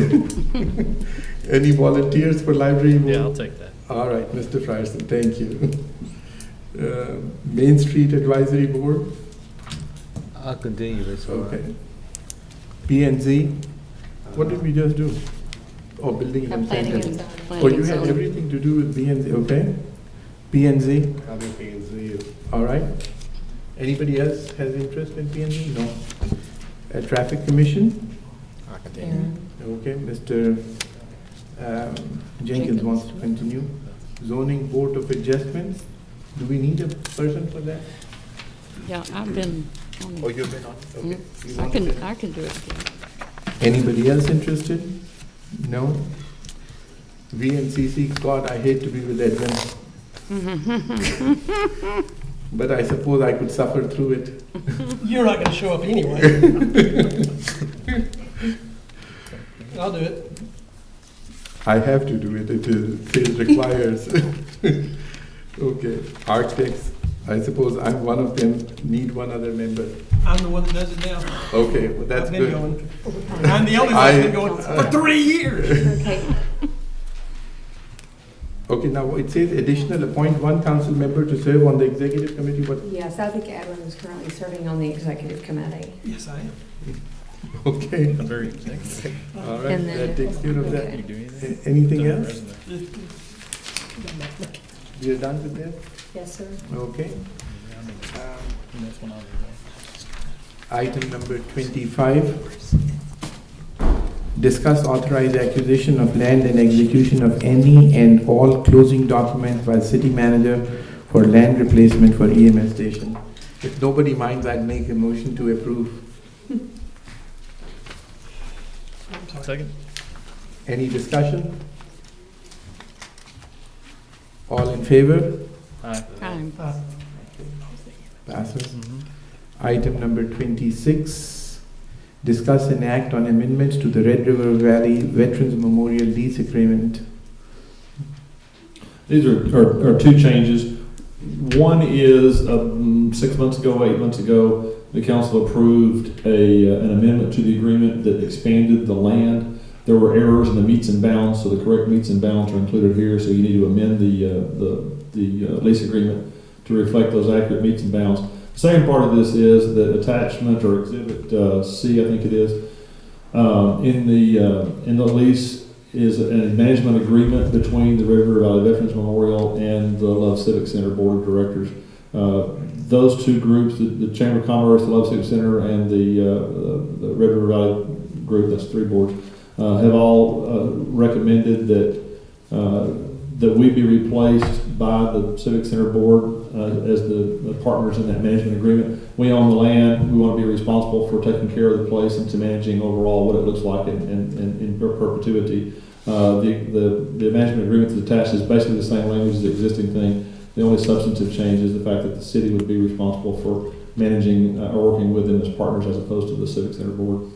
Speaker 1: Any volunteers for library board?
Speaker 8: Yeah, I'll take that.
Speaker 1: All right, Mr. Friesen, thank you. Main Street Advisory Board?
Speaker 11: I'll continue this.
Speaker 1: Okay. B and Z, what did we just do? Oh, building and
Speaker 13: Planning and
Speaker 1: incentives.
Speaker 13: zoning.
Speaker 1: Oh, you
Speaker 13: Planning
Speaker 1: had
Speaker 13: zoning.
Speaker 1: everything to do with B and Z, okay? B and Z,
Speaker 10: I think P and Z is.
Speaker 1: all right. Anybody else has interest in P and Z? No. Traffic Commission,
Speaker 12: I continue.
Speaker 1: okay, Mr. Jenkins wants to continue. Zoning Board of Adjustments, do we need a person for that?
Speaker 13: Yeah, I've been on
Speaker 1: Oh,
Speaker 13: it.
Speaker 1: you've been on it, okay. You
Speaker 13: I
Speaker 1: want to
Speaker 13: can,
Speaker 1: finish?
Speaker 13: I can do it again.
Speaker 1: Anybody else interested? No? VNCC, God, I hate to be with Edwin, but I suppose I could suffer through it.
Speaker 9: You're not gonna show up anyway. I'll do it.
Speaker 1: I have to do it, it requires. Okay, architects, I suppose I'm one of them, need one other member.
Speaker 9: I'm the one that does it now.
Speaker 1: Okay, well, that's
Speaker 9: I've been
Speaker 1: good.
Speaker 9: going. I'm the only one that's been going for 3 years.
Speaker 16: Okay.
Speaker 1: Okay, now it says additional appoint one council member to serve on the executive committee, but,
Speaker 16: Yes, I think Edwin is currently serving on the executive committee.
Speaker 9: Yes, I am.
Speaker 1: okay.
Speaker 8: I'm very executive.
Speaker 1: All right,
Speaker 16: And then-
Speaker 1: that takes care of that.
Speaker 16: okay.
Speaker 8: You do anything?
Speaker 1: Anything else? You're done with that?
Speaker 16: Yes, sir.
Speaker 1: Okay.
Speaker 8: And that's when I'll do
Speaker 1: Item number 25. Discuss authorized acquisition of land and execution of any and all closing documents by city manager for land replacement for EMS station. If nobody minds, I'd make a motion to approve.
Speaker 8: that. Second?
Speaker 1: Any discussion? All in favor?
Speaker 8: Aye.
Speaker 13: Aye.
Speaker 1: Passes. Item number 26, discuss and act on amendments to the Red River Valley Veterans Memorial Lease Agreement.
Speaker 4: These are two changes. One is 6 months ago, 8 months ago, the council approved an amendment to the agreement that expanded the land. There were errors in the meets and bounds, so the correct meets and bounds are included here. So you need to amend the lease agreement to reflect those accurate meets and bounds. The second part of this is the attachment or exhibit C, I think it is, in the lease is a management agreement between the Red River Valley Veterans Memorial and the Love Civic Center Board of Directors. Those two groups, the Chamber of Commerce, the Love Civic Center, and the Red River Valley group, that's three boards, have all recommended that we be replaced by the Civic Center Board as the partners in that management agreement. We own the land. We want to be responsible for taking care of the place and to managing overall what it looks like in perpetuity. The management agreement that's attached is basically the same language as the existing thing. The only substantive change is the fact that the city would be responsible for managing or working with them as partners as opposed to the Civic Center Board.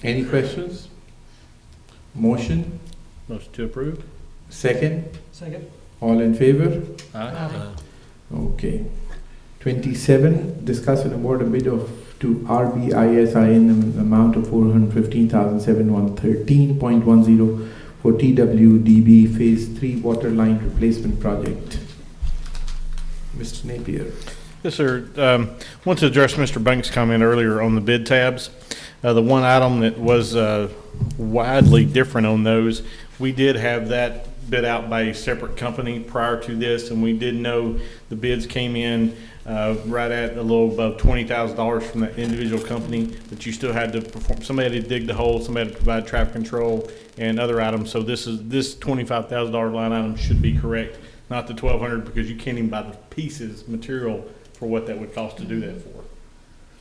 Speaker 1: Any questions? Motion?
Speaker 8: Motion to approve?
Speaker 1: Second?
Speaker 9: Second.
Speaker 1: All in favor?
Speaker 8: Aye.
Speaker 1: Okay. 27, discuss and award a bid to RBISI in the amount of $415,713.10 for TWDB Phase 3 water line replacement project. Mr. Napier.
Speaker 19: Yes, sir. Want to address Mr. Banks' comment earlier on the bid tabs. The one item that was widely different on those, we did have that bid out by a separate company prior to this, and we did know the bids came in right at a little above $20,000 from that individual company, but you still had to perform. Somebody had to dig the hole, somebody had to provide traffic control and other items. So this $25,000 line item should be correct, not the $1,200, because you can't even buy the pieces material for what that would cost to do that for.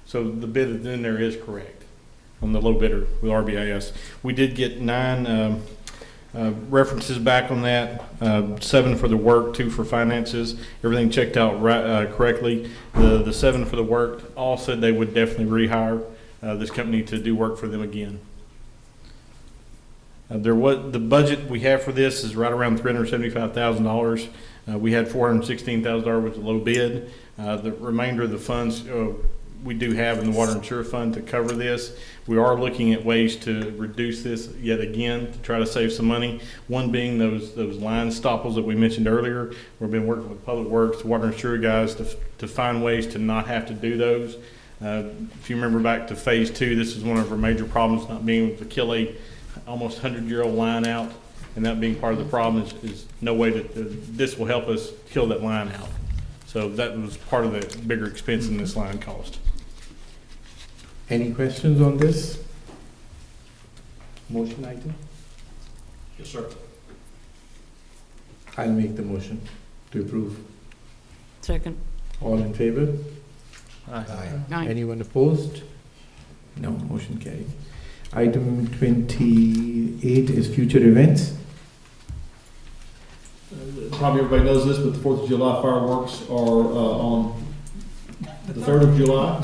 Speaker 19: So the bid that's in there is correct on the low bidder with RBIS. We did get 9 references back on that, 7 for the work, 2 for finances. Everything checked out correctly. The 7 for the work all said they would definitely rehire this company to do work for them again. The budget we have for this is right around $375,000. We had $416,000 with the low bid. The remainder of the funds we do have in the Water and Sewer Fund to cover this. We are looking at ways to reduce this yet again to try to save some money. One being those line stopples that we mentioned earlier. We've been working with Public Works, Water and Sewer guys to find ways to not have to do those. If you remember back to phase 2, this is one of our major problems, not being able to kill a almost 100-year-old line out, and that being part of the problem is no way that this will help us kill that line out. So that was part of the bigger expense in this line cost.
Speaker 1: Any questions on this motion item?
Speaker 4: Yes, sir.
Speaker 1: I'll make the motion to approve.
Speaker 13: Second.
Speaker 1: All in favor?
Speaker 13: Aye.
Speaker 1: Anyone opposed? No, motion carried. Item 28 is future events.
Speaker 4: Probably everybody knows this, but the 4th of July fireworks are on the 3rd of July.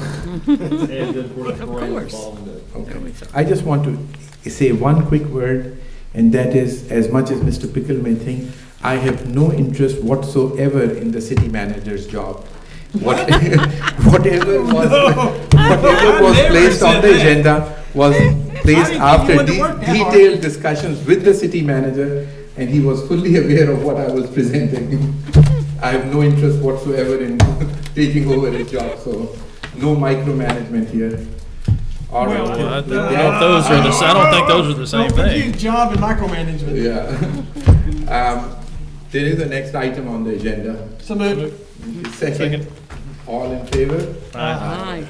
Speaker 4: And then for the parade the following day.
Speaker 1: Okay. I just want to say one quick word, and that is, as much as Mr. Pickle may think, I have no interest whatsoever in the city manager's job. Whatever was placed on the agenda was placed after detailed discussions with the city manager, and he was fully aware of what I was presenting. I have no interest whatsoever in taking over his job, so no micromanagement here. All right.
Speaker 8: Well, I don't think those are the same thing.
Speaker 9: Job and micromanagement.
Speaker 1: Yeah. There is a next item on the agenda.
Speaker 9: So moved.
Speaker 1: Second. All in favor?
Speaker 13: Aye.